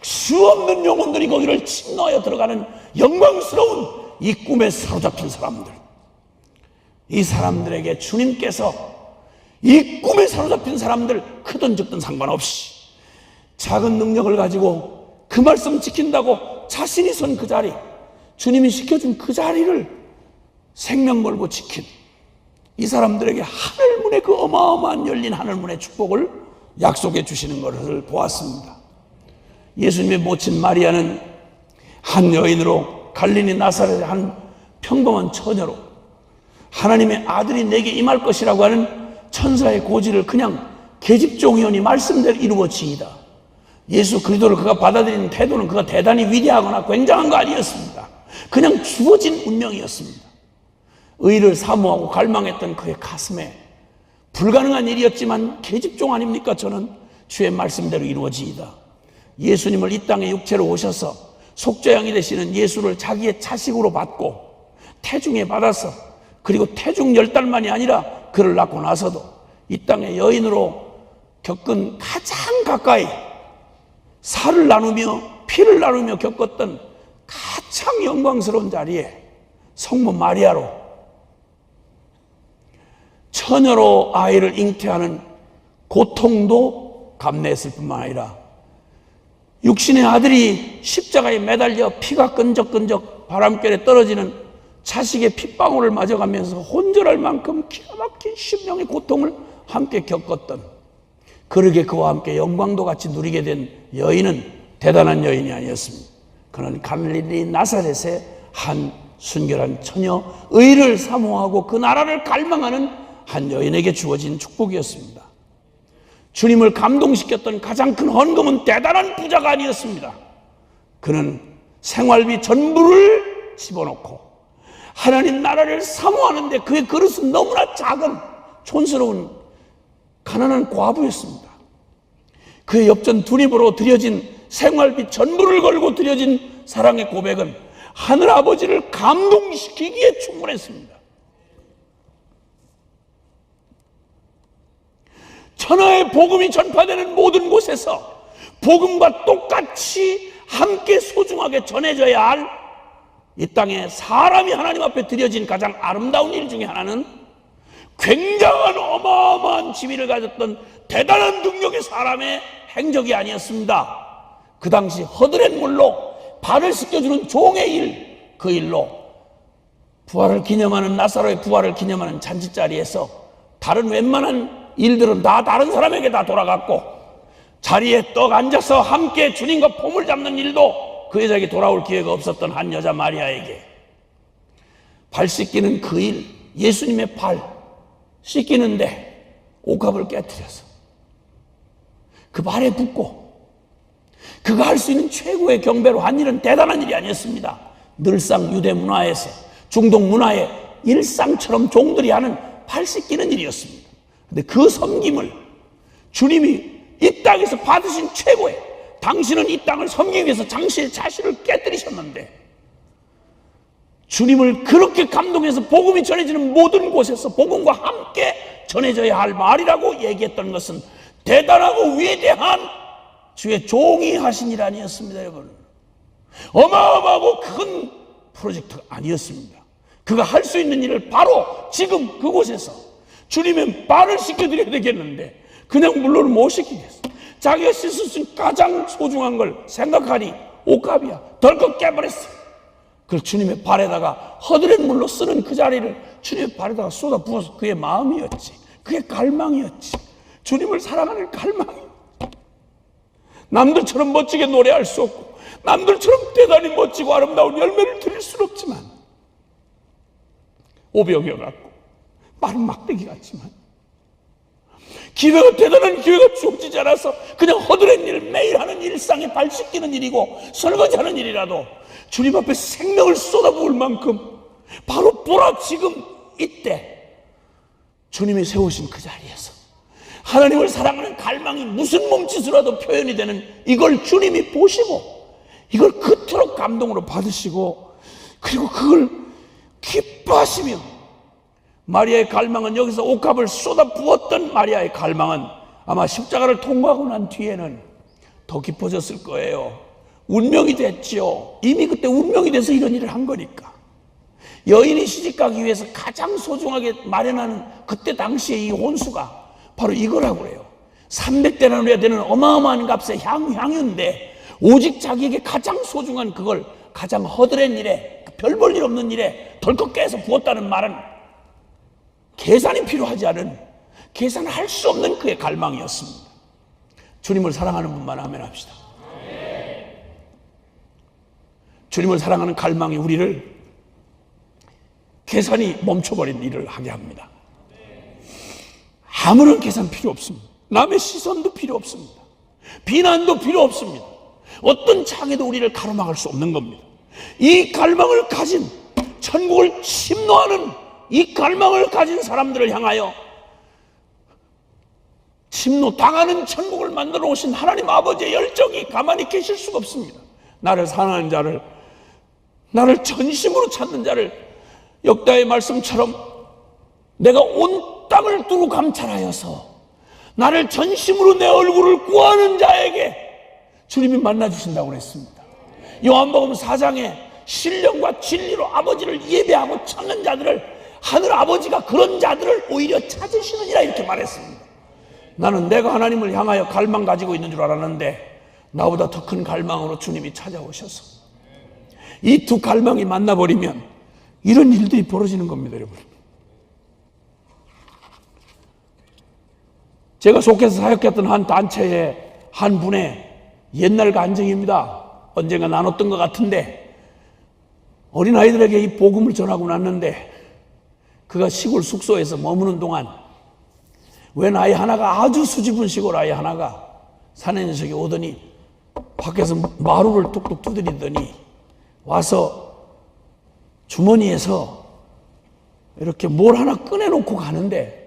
수 없는 영혼들이 거기를 침노하여 들어가는 영광스러운 이 꿈에 사로잡힌 사람들, 이 사람들에게 주님께서 이 꿈에 사로잡힌 사람들, 크든 적든 상관없이 작은 능력을 가지고 그 말씀 지킨다고 자신이 선 그 자리, 주님이 시켜준 그 자리를 생명 걸고 지킨 이 사람들에게 하늘문의 그 어마어마한 열린 하늘문의 축복을 약속해 주시는 것을 보았습니다. 예수님의 모친 마리아는 한 여인으로, 갈릴리 나사렛의 한 평범한 처녀로 하나님의 아들이 내게 임할 것이라고 하는 천사의 고지를 그냥 계집종이오니 말씀대로 이루어지이다. 예수 그리스도를 그가 받아들이는 태도는 그가 대단히 위대하거나 굉장한 거 아니었습니다. 그냥 주어진 운명이었습니다. 의를 사모하고 갈망했던 그의 가슴에 불가능한 일이었지만 계집종 아닙니까? 저는 주의 말씀대로 이루어지이다. 예수님을 이 땅에 육체로 오셔서 속죄양이 되시는 예수를 자기의 자식으로 받고 태중에 받아서, 그리고 태중 10달만이 아니라 그를 낳고 나서도 이 땅의 여인으로 겪은 가장 가까이 살을 나누며 피를 나누며 겪었던 가장 영광스러운 자리에 성모 마리아로 처녀로 아이를 잉태하는 고통도 감내했을 뿐만 아니라 육신의 아들이 십자가에 매달려 피가 끈적끈적 바람결에 떨어지는 자식의 핏방울을 맞아가면서 혼절할 만큼 기가 막힌 심령의 고통을 함께 겪었던, 그러게 그와 함께 영광도 같이 누리게 된 여인은 대단한 여인이 아니었습니다. 그는 갈릴리 나사렛의 한 순결한 처녀, 의를 사모하고 그 나라를 갈망하는 한 여인에게 주어진 축복이었습니다. 주님을 감동시켰던 가장 큰 헌금은 대단한 부자가 아니었습니다. 그는 생활비 전부를 집어넣고 하나님 나라를 사모하는데 그의 그릇은 너무나 작은 촌스러운 가난한 과부였습니다. 그의 엽전 두 입으로 드려진 생활비 전부를 걸고 드려진 사랑의 고백은 하늘아버지를 감동시키기에 충분했습니다. 천하의 복음이 전파되는 모든 곳에서 복음과 똑같이 함께 소중하게 전해져야 할 이 땅에 사람이 하나님 앞에 드려진 가장 아름다운 일 중에 하나는 굉장한 어마어마한 지위를 가졌던 대단한 능력의 사람의 행적이 아니었습니다. 그 당시 허드렛 물로 발을 씻겨주는 종의 일, 그 일로 부활을 기념하는, 나사로의 부활을 기념하는 잔치자리에서 다른 웬만한 일들은 다 다른 사람에게 다 돌아갔고, 자리에 떡 앉아서 함께 주님과 폼을 잡는 일도 그 여자에게 돌아올 기회가 없었던 한 여자 마리아에게 발 씻기는 그 일, 예수님의 발 씻기는데 옥합을 깨뜨려서 그 발에 붓고 그가 할 수 있는 최고의 경배로 한 일은 대단한 일이 아니었습니다. 늘상 유대 문화에서, 중동 문화의 일상처럼 종들이 하는 발 씻기는 일이었습니다. 근데 그 섬김을 주님이 이 땅에서 받으신 최고의, 당신은 이 땅을 섬기기 위해서 당신의 자신을 깨뜨리셨는데 주님을 그렇게 감동해서 복음이 전해지는 모든 곳에서 복음과 함께 전해져야 할 말이라고 얘기했던 것은 대단하고 위대한 주의 종이 하신 일 아니었습니다. 여러분, 어마어마하고 큰 프로젝트가 아니었습니다. 그가 할 수 있는 일을 바로 지금 그곳에서 주님의 발을 씻겨드려야 되겠는데 그냥 물로는 못 씻기겠어. 자기가 씻을 수 있는 가장 소중한 걸 생각하니 옥합이야. 덜컥 깨버렸어. 그래서 주님의 발에다가 허드렛 물로 쓰는 그 자리를 주님의 발에다가 쏟아 부어서 그의 마음이었지, 그의 갈망이었지, 주님을 사랑하는 갈망이. 남들처럼 멋지게 노래할 수 없고 남들처럼 대단히 멋지고 아름다운 열매를 드릴 수는 없지만, 오병이어갖고 마른 막대기 같지만 기회가, 대단한 기회가 주어지지 않아서 그냥 허드렛 일, 매일 하는 일상에 발 씻기는 일이고 설거지하는 일이라도 주님 앞에 생명을 쏟아부을 만큼 바로 보라 지금 이때 주님이 세우신 그 자리에서 하나님을 사랑하는 갈망이 무슨 몸짓으로라도 표현이 되는 이걸 주님이 보시고 이걸 그토록 감동으로 받으시고 그리고 그걸 기뻐하시며, 마리아의 갈망은, 여기서 옥합을 쏟아 부었던 마리아의 갈망은 아마 십자가를 통과하고 난 뒤에는 더 깊어졌을 거예요. 운명이 됐죠. 이미 그때 운명이 돼서 이런 일을 한 거니까. 여인이 시집가기 위해서 가장 소중하게 마련하는 그때 당시에 이 혼수가 바로 이거라고 그래요. 300데나리아 되는 어마어마한 값의 향유인데 오직 자기에게 가장 소중한 그걸 가장 허드렛 일에, 별 볼 일 없는 일에 덜컥 깨서 부었다는 말은 계산이 필요하지 않은, 계산할 수 없는 그의 갈망이었습니다. 주님을 사랑하는 분만 아멘 합시다. 주님을 사랑하는 갈망이 우리를 계산이 멈춰버린 일을 하게 합니다. 아무런 계산 필요 없습니다. 남의 시선도 필요 없습니다. 비난도 필요 없습니다. 어떤 장애도 우리를 가로막을 수 없는 겁니다. 이 갈망을 가진, 천국을 침노하는 이 갈망을 가진 사람들을 향하여 침노 당하는 천국을 만들어 오신 하나님 아버지의 열정이 가만히 계실 수가 없습니다. 나를 사랑하는 자를, 나를 전심으로 찾는 자를 역다의 말씀처럼 내가 온 땅을 두루 감찰하여서 나를 전심으로 내 얼굴을 구하는 자에게 주님이 만나주신다고 그랬습니다. 요한복음 4장에 신령과 진리로 아버지를 예배하고 찾는 자들을 하늘 아버지가 그런 자들을 오히려 찾으시느니라 이렇게 말했습니다. 나는 내가 하나님을 향하여 갈망 가지고 있는 줄 알았는데 나보다 더 큰 갈망으로 주님이 찾아오셔서 이 두 갈망이 만나버리면 이런 일들이 벌어지는 겁니다, 여러분. 제가 속해서 사역했던 한 단체의 한 분의 옛날 간증입니다. 언젠가 나눴던 것 같은데 어린아이들에게 이 복음을 전하고 났는데 그가 시골 숙소에서 머무는 동안 웬 아이 하나가, 아주 수줍은 시골 아이 하나가 사내 녀석이 오더니 밖에서 마루를 뚝뚝 두드리더니 와서 주머니에서 이렇게 뭘 하나 꺼내놓고 가는데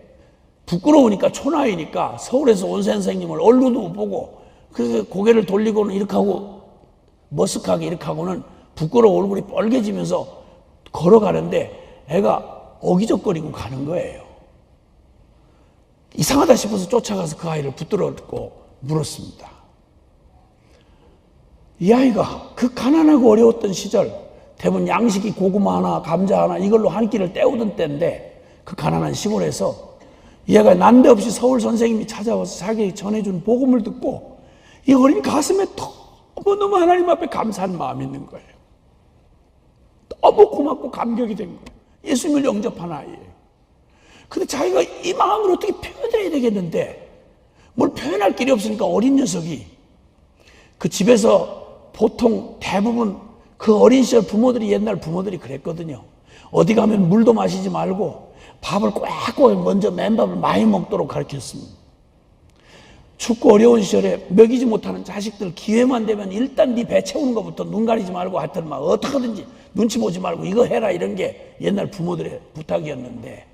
부끄러우니까, 촌아이니까 서울에서 온 선생님을 얼굴도 못 보고 그래서 고개를 돌리고는 이렇게 하고 머쓱하게 이렇게 하고는 부끄러워 얼굴이 빨개지면서 걸어가는데 애가 어기적거리고 가는 거예요. 이상하다 싶어서 쫓아가서 그 아이를 붙들었고 물었습니다. 이 아이가 그 가난하고 어려웠던 시절 대부분 양식이 고구마 하나 감자 하나 이걸로 한 끼를 때우던 때인데 그 가난한 시골에서 이 아이가 난데없이 서울 선생님이 찾아와서 자기에게 전해준 복음을 듣고 이 어린 가슴에 너무너무 하나님 앞에 감사한 마음이 있는 거예요. 너무 고맙고 감격이 된 거예요. 예수님을 영접한 아이예요. 근데 자기가 이 마음을 어떻게 표현해야 되겠는데 뭘 표현할 길이 없으니까 어린 녀석이 그 집에서 보통 대부분 그 어린 시절 부모들이, 옛날 부모들이 그랬거든요. 어디 가면 물도 마시지 말고 밥을 꽉꽉 먼저 맨밥을 많이 먹도록 가르쳤습니다. 춥고 어려운 시절에 먹이지 못하는 자식들 기회만 되면 일단 네 배 채우는 것부터 눈 가리지 말고 하여튼 막 어떻게든지 눈치 보지 말고 이거 해라, 이런 게 옛날 부모들의 부탁이었는데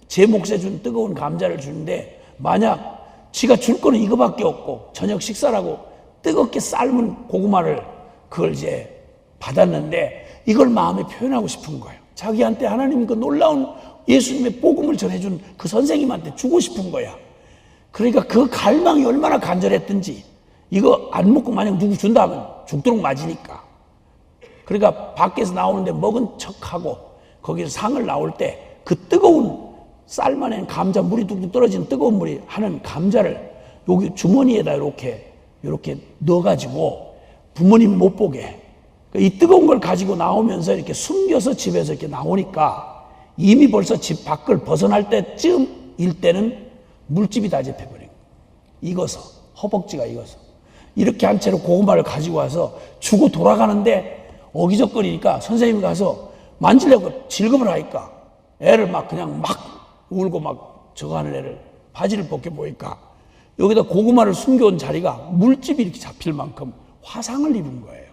제 몫에 준 뜨거운 감자를 주는데 만약 지가 줄 거는 이거밖에 없고 저녁 식사라고 뜨겁게 삶은 고구마를 그걸 이제 받았는데 이걸 마음에 표현하고 싶은 거예요. 자기한테 하나님 그 놀라운 예수님의 복음을 전해준 그 선생님한테 주고 싶은 거야. 그러니까 그 갈망이 얼마나 간절했든지 이거 안 먹고 만약 누구 준다 하면 죽도록 맞으니까. 그러니까 밖에서 나오는데 먹은 척하고 거기서 상을 나올 때 그 뜨거운 쌀만한 감자, 물이 뚝뚝 떨어진 뜨거운 물이 하는 감자를 여기 주머니에다 이렇게 넣어가지고 부모님 못 보게 이 뜨거운 걸 가지고 나오면서 이렇게 숨겨서 집에서 이렇게 나오니까 이미 벌써 집 밖을 벗어날 때쯤일 때는 물집이 다 잡혀버린 거예요. 익어서, 허벅지가 익어서. 이렇게 한 채로 고구마를 가지고 와서 주고 돌아가는데 어기적거리니까 선생님이 가서 만지려고 질겁을 하니까 애를 막 그냥 막 울고 막 저거 하는 애를 바지를 벗겨 보니까 여기다 고구마를 숨겨온 자리가 물집이 이렇게 잡힐 만큼 화상을 입은 거예요.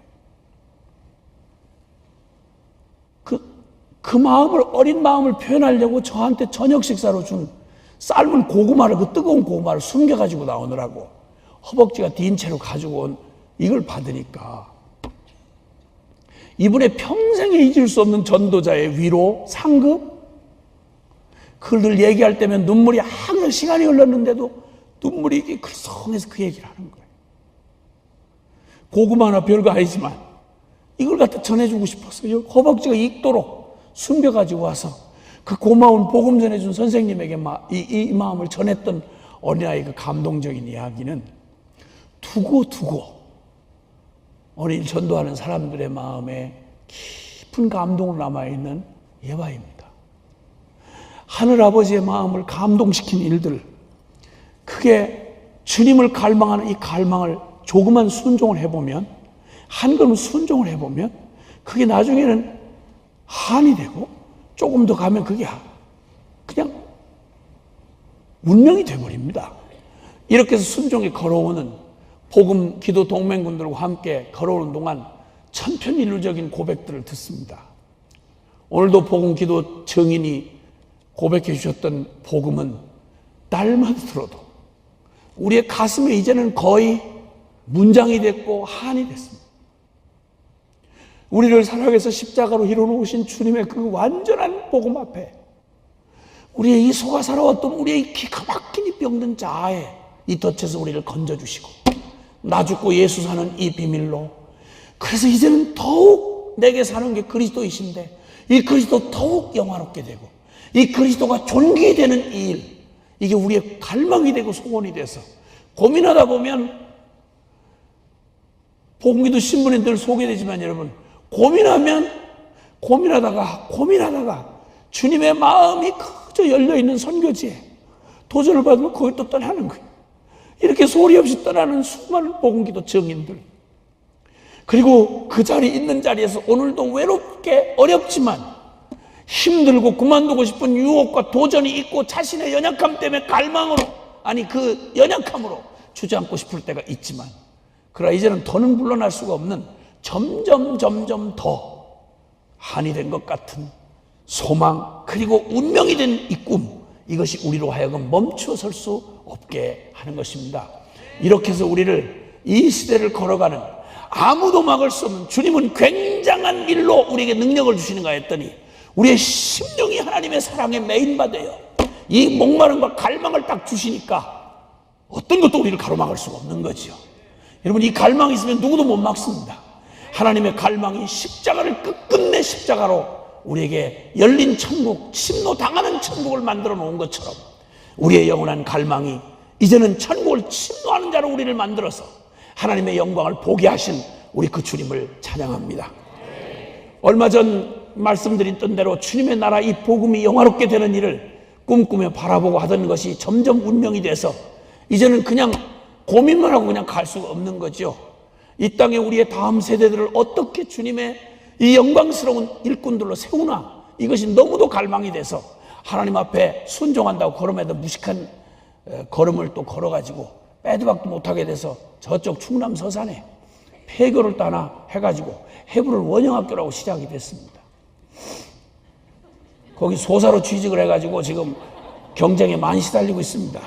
그 마음을, 어린 마음을 표현하려고 저한테 저녁 식사로 준 삶은 고구마를, 그 뜨거운 고구마를 숨겨가지고 나오느라고 허벅지가 딘 채로 가지고 온 이걸 받으니까 이분의 평생에 잊을 수 없는 전도자의 위로, 상급, 그걸 늘 얘기할 때면 눈물이 항상 시간이 흘렀는데도 눈물이 이게 글썽해서 그 얘기를 하는 거예요. 고구마 하나 별거 아니지만 이걸 갖다 전해주고 싶었어요. 허벅지가 익도록 숨겨가지고 와서 그 고마운 복음 전해준 선생님에게 이 마음을 전했던 어린아이의 그 감동적인 이야기는 두고 어린 전도하는 사람들의 마음에 깊은 감동으로 남아있는 예화입니다. 하늘아버지의 마음을 감동시킨 일들, 그게 주님을 갈망하는 이 갈망을 조그만 순종을 해보면, 한 걸음 순종을 해보면 그게 나중에는 한이 되고 조금 더 가면 그게 그냥 운명이 되어버립니다. 이렇게 해서 순종에 걸어오는 복음 기도 동맹군들과 함께 걸어오는 동안 천편일률적인 고백들을 듣습니다. 오늘도 복음 기도 정인이 고백해 주셨던 복음은 날만 들어도 우리의 가슴에 이제는 거의 문장이 됐고 한이 됐습니다. 우리를 사랑해서 십자가로 이뤄놓으신 주님의 그 완전한 복음 앞에 우리의 이 속아 살아왔던 우리의 기가 막힌 이 병든 자아에 이 덫에서 우리를 건져주시고 나 죽고 예수 사는 이 비밀로, 그래서 이제는 더욱 내게 사는 게 그리스도이신데 이 그리스도 더욱 영화롭게 되고 이 그리스도가 존귀되는 이 일, 이게 우리의 갈망이 되고 소원이 돼서 고민하다 보면, 복음기도 신문에 늘 소개되지만 여러분, 고민하다가 주님의 마음이 그저 열려있는 선교지에 도전을 받으면 거기 또 떠나는 거예요. 이렇게 소리 없이 떠나는 수많은 복음기도 증인들, 그리고 그 자리에 있는 자리에서 오늘도 외롭게 어렵지만 힘들고 그만두고 싶은 유혹과 도전이 있고 자신의 연약함 때문에 그 연약함으로 주저앉고 싶을 때가 있지만, 그러나 이제는 더는 물러날 수가 없는 점점 더 한이 된 것 같은 소망, 그리고 운명이 된 이 꿈, 이것이 우리로 하여금 멈추어 설 수 없게 하는 것입니다. 이렇게 해서 우리를 이 시대를 걸어가는, 아무도 막을 수 없는, 주님은 굉장한 일로 우리에게 능력을 주시는가 했더니 우리의 심령이 하나님의 사랑에 메인받아요. 이 목마름과 갈망을 딱 주시니까 어떤 것도 우리를 가로막을 수가 없는 거죠. 여러분, 이 갈망이 있으면 누구도 못 막습니다. 하나님의 갈망이 십자가를 끝끝내 십자가로 우리에게 열린 천국, 침노당하는 천국을 만들어 놓은 것처럼 우리의 영원한 갈망이 이제는 천국을 침노하는 자로 우리를 만들어서 하나님의 영광을 보게 하신 우리 그 주님을 찬양합니다. 얼마 전 말씀드렸던 대로 주님의 나라, 이 복음이 영화롭게 되는 일을 꿈꾸며 바라보고 하던 것이 점점 운명이 돼서 이제는 그냥 고민만 하고 그냥 갈 수가 없는 거죠. 이 땅에 우리의 다음 세대들을 어떻게 주님의 이 영광스러운 일꾼들로 세우나, 이것이 너무도 갈망이 돼서 하나님 앞에 순종한다고 걸음에도 무식한 걸음을 또 걸어가지고 빼도 박도 못하게 돼서 저쪽 충남 서산에 폐교를 또 하나 해가지고 해부를 원형학교라고 시작이 됐습니다. 거기 소사로 취직을 해가지고 지금 경쟁에 많이 시달리고 있습니다.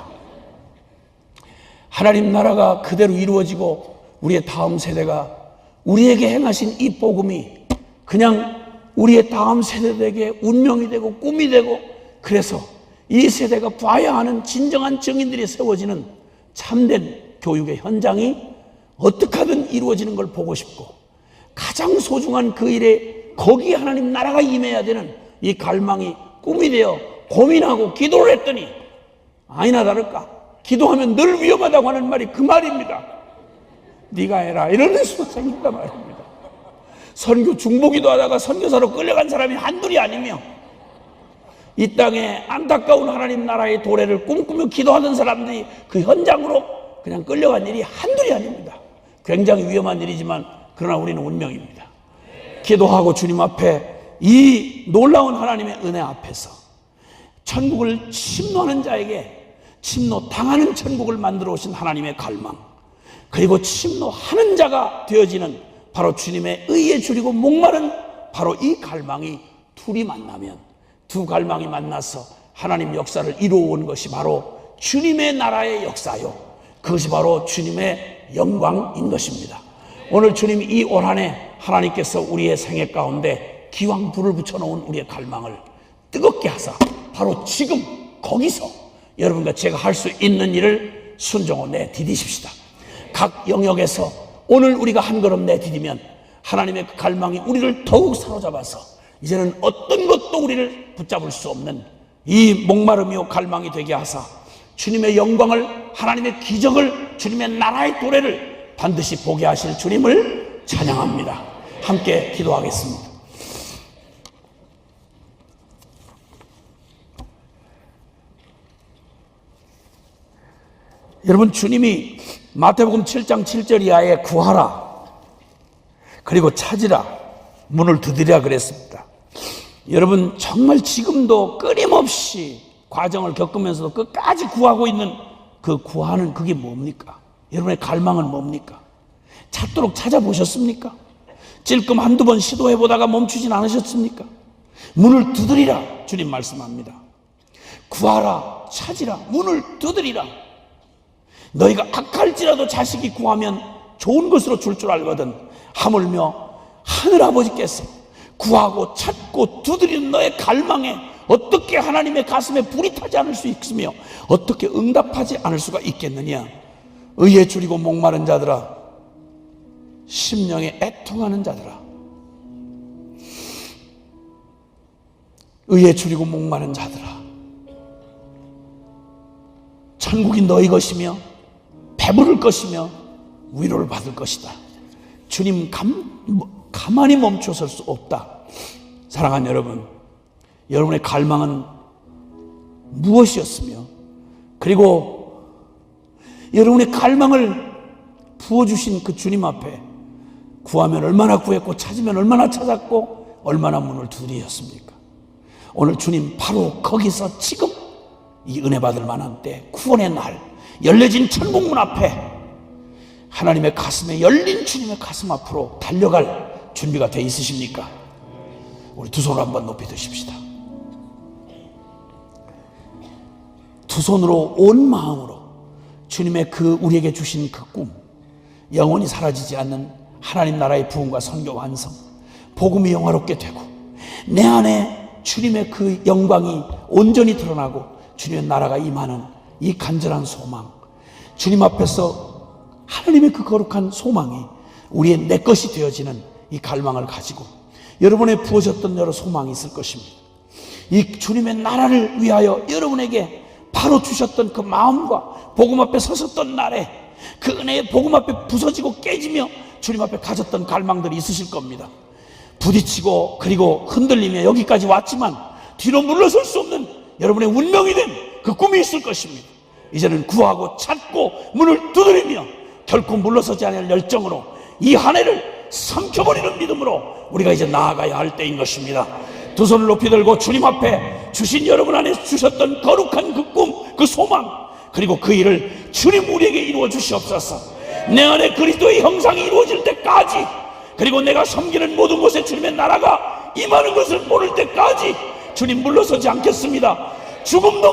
하나님 나라가 그대로 이루어지고 우리의 다음 세대가 우리에게 행하신 이 복음이 그냥 우리의 다음 세대에게 운명이 되고 꿈이 되고, 그래서 이 세대가 봐야 하는 진정한 증인들이 세워지는 참된 교육의 현장이 어떻게 하든 이루어지는 걸 보고 싶고, 가장 소중한 그 일에 거기에 하나님 나라가 임해야 되는 이 갈망이 꿈이 되어 고민하고 기도를 했더니 아니나 다를까 기도하면 늘 위험하다고 하는 말이 그 말입니다. 네가 해라, 이런 수가 생긴단 말입니다. 선교 중보기도 하다가 선교사로 끌려간 사람이 한둘이 아니며, 이 땅에 안타까운 하나님 나라의 도래를 꿈꾸며 기도하던 사람들이 그 현장으로 그냥 끌려간 일이 한둘이 아닙니다. 굉장히 위험한 일이지만 그러나 우리는 운명입니다. 기도하고 주님 앞에, 이 놀라운 하나님의 은혜 앞에서 천국을 침노하는 자에게 침노당하는 천국을 만들어 오신 하나님의 갈망, 그리고 침노하는 자가 되어지는 바로 주님의 의에 줄이고 목마른 바로 이 갈망이 둘이 만나면, 두 갈망이 만나서 하나님 역사를 이루어온 것이 바로 주님의 나라의 역사요, 그것이 바로 주님의 영광인 것입니다. 오늘 주님이 이 올 한 해 하나님께서 우리의 생애 가운데 기왕 불을 붙여놓은 우리의 갈망을 뜨겁게 하사 바로 지금 거기서 여러분과 제가 할 수 있는 일을 순종을 내디디십시다. 각 영역에서 오늘 우리가 한 걸음 내디디면 하나님의 그 갈망이 우리를 더욱 사로잡아서 이제는 어떤 것도 우리를 붙잡을 수 없는 이 목마름이요 갈망이 되게 하사 주님의 영광을, 하나님의 기적을, 주님의 나라의 도래를 반드시 보게 하실 주님을 찬양합니다. 함께 기도하겠습니다. 여러분, 주님이 마태복음 7장 7절 이하에 구하라, 그리고 찾으라, 문을 두드리라 그랬습니다. 여러분, 정말 지금도 끊임없이 과정을 겪으면서도 끝까지 구하고 있는 그 구하는 그게 뭡니까? 여러분의 갈망은 뭡니까? 찾도록 찾아보셨습니까? 찔끔 한두 번 시도해보다가 멈추진 않으셨습니까? 문을 두드리라 주님 말씀합니다. 구하라, 찾으라, 문을 두드리라. 너희가 악할지라도 자식이 구하면 좋은 것으로 줄 줄 알거든 하물며 하늘아버지께서 구하고 찾고 두드리는 너의 갈망에 어떻게 하나님의 가슴에 불이 타지 않을 수 있으며 어떻게 응답하지 않을 수가 있겠느냐. 의에 줄이고 목마른 자들아, 심령에 애통하는 자들아, 의에 줄이고 목마른 자들아, 천국이 너희 것이며 배부를 것이며 위로를 받을 것이다. 주님 가만히 멈춰설 수 없다. 사랑하는 여러분, 여러분의 갈망은 무엇이었으며, 그리고 여러분의 갈망을 부어주신 그 주님 앞에 구하면 얼마나 구했고 찾으면 얼마나 찾았고 얼마나 문을 두드렸습니까? 오늘 주님 바로 거기서 지금 이 은혜 받을 만한 때, 구원의 날, 열려진 천국문 앞에 하나님의 가슴에 열린 주님의 가슴 앞으로 달려갈 준비가 돼 있으십니까? 우리 두 손을 한번 높이 드십시다. 두 손으로 온 마음으로 주님의 그 우리에게 주신 그 꿈, 영원히 사라지지 않는 하나님 나라의 부흥과 선교 완성, 복음이 영화롭게 되고 내 안에 주님의 그 영광이 온전히 드러나고 주님의 나라가 임하는 이 간절한 소망, 주님 앞에서 하나님의 그 거룩한 소망이 우리의 내 것이 되어지는 이 갈망을 가지고 여러분의 부어졌던 여러 소망이 있을 것입니다. 이 주님의 나라를 위하여 여러분에게 바로 주셨던 그 마음과 복음 앞에 서섰던 날에 그 은혜의 복음 앞에 부서지고 깨지며 주님 앞에 가졌던 갈망들이 있으실 겁니다. 부딪히고 그리고 흔들리며 여기까지 왔지만 뒤로 물러설 수 없는 여러분의 운명이 된 그 꿈이 있을 것입니다. 이제는 구하고 찾고 문을 두드리며 결코 물러서지 않을 열정으로 이 한 해를 삼켜버리는 믿음으로 우리가 이제 나아가야 할 때인 것입니다. 두 손을 높이 들고 주님 앞에 주신 여러분 안에 주셨던 거룩한 그 꿈, 그 소망, 그리고 그 일을 주님 우리에게 이루어 주시옵소서. 내 안에 그리스도의 형상이 이루어질 때까지, 그리고 내가 섬기는 모든 곳에 주님의 나라가 임하는 것을 모를 때까지 주님 물러서지 않겠습니다. 죽음도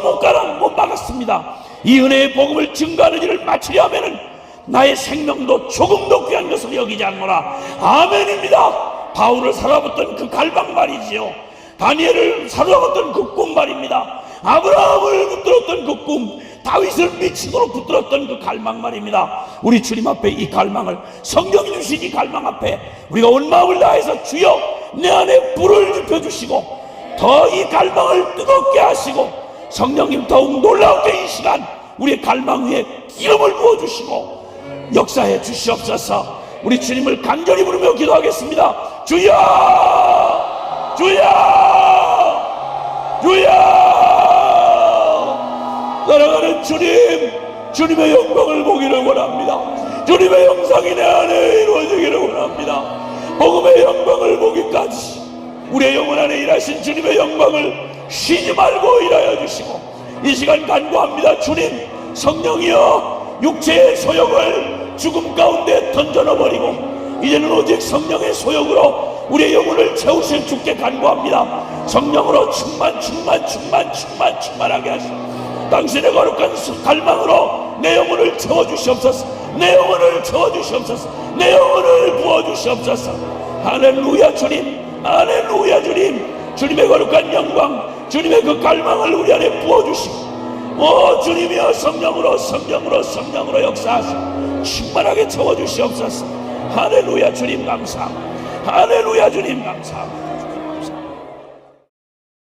못 막았습니다. 이 은혜의 복음을 증거하는 일을 마치려 하면은 나의 생명도 조금도 귀한 것을 여기지 않노라. 아멘입니다. 바울을 사로잡았던 그 갈망 말이지요. 다니엘을 사로잡았던 그 꿈 말입니다. 아브라함을 붙들었던 그 꿈, 다윗을 미치도록 붙들었던 그 갈망 말입니다. 우리 주님 앞에 이 갈망을, 성경이 주신 이 갈망 앞에 우리가 온 마음을 다해서 주여 내 안에 불을 지펴주시고 더 이 갈망을 뜨겁게 하시고 성령님 더욱 놀라우게 이 시간 우리의 갈망 위에 기름을 부어주시고 역사해 주시옵소서. 우리 주님을 간절히 부르며 기도하겠습니다. 주여, 주여, 주여. 사랑하는 주님, 주님의 영광을 보기를 원합니다. 주님의 영상이 내 안에 이루어지기를 원합니다. 복음의 영광을 보기까지 우리의 영혼 안에 일하신 주님의 영광을 쉬지 말고 일하여 주시고 이 시간 간구합니다. 주님, 성령이여 육체의 소욕을 죽음 가운데 던져넣어버리고 이제는 오직 성령의 소욕으로 우리의 영혼을 채우실 주께 간구합니다. 성령으로 충만하게 하시고 당신의 거룩한 갈망으로 내 영혼을 채워주시옵소서. 내 영혼을 채워주시옵소서. 내 영혼을 부어주시옵소서. 할렐루야 주님, 할렐루야 주님. 주님의 거룩한 영광, 주님의 그 갈망을 우리 안에 부어주시고 오 주님이여 성령으로 역사하시고 충만하게 채워주시옵소서. 할렐루야 주님 감사합니다. 할렐루야 주님 감사합니다.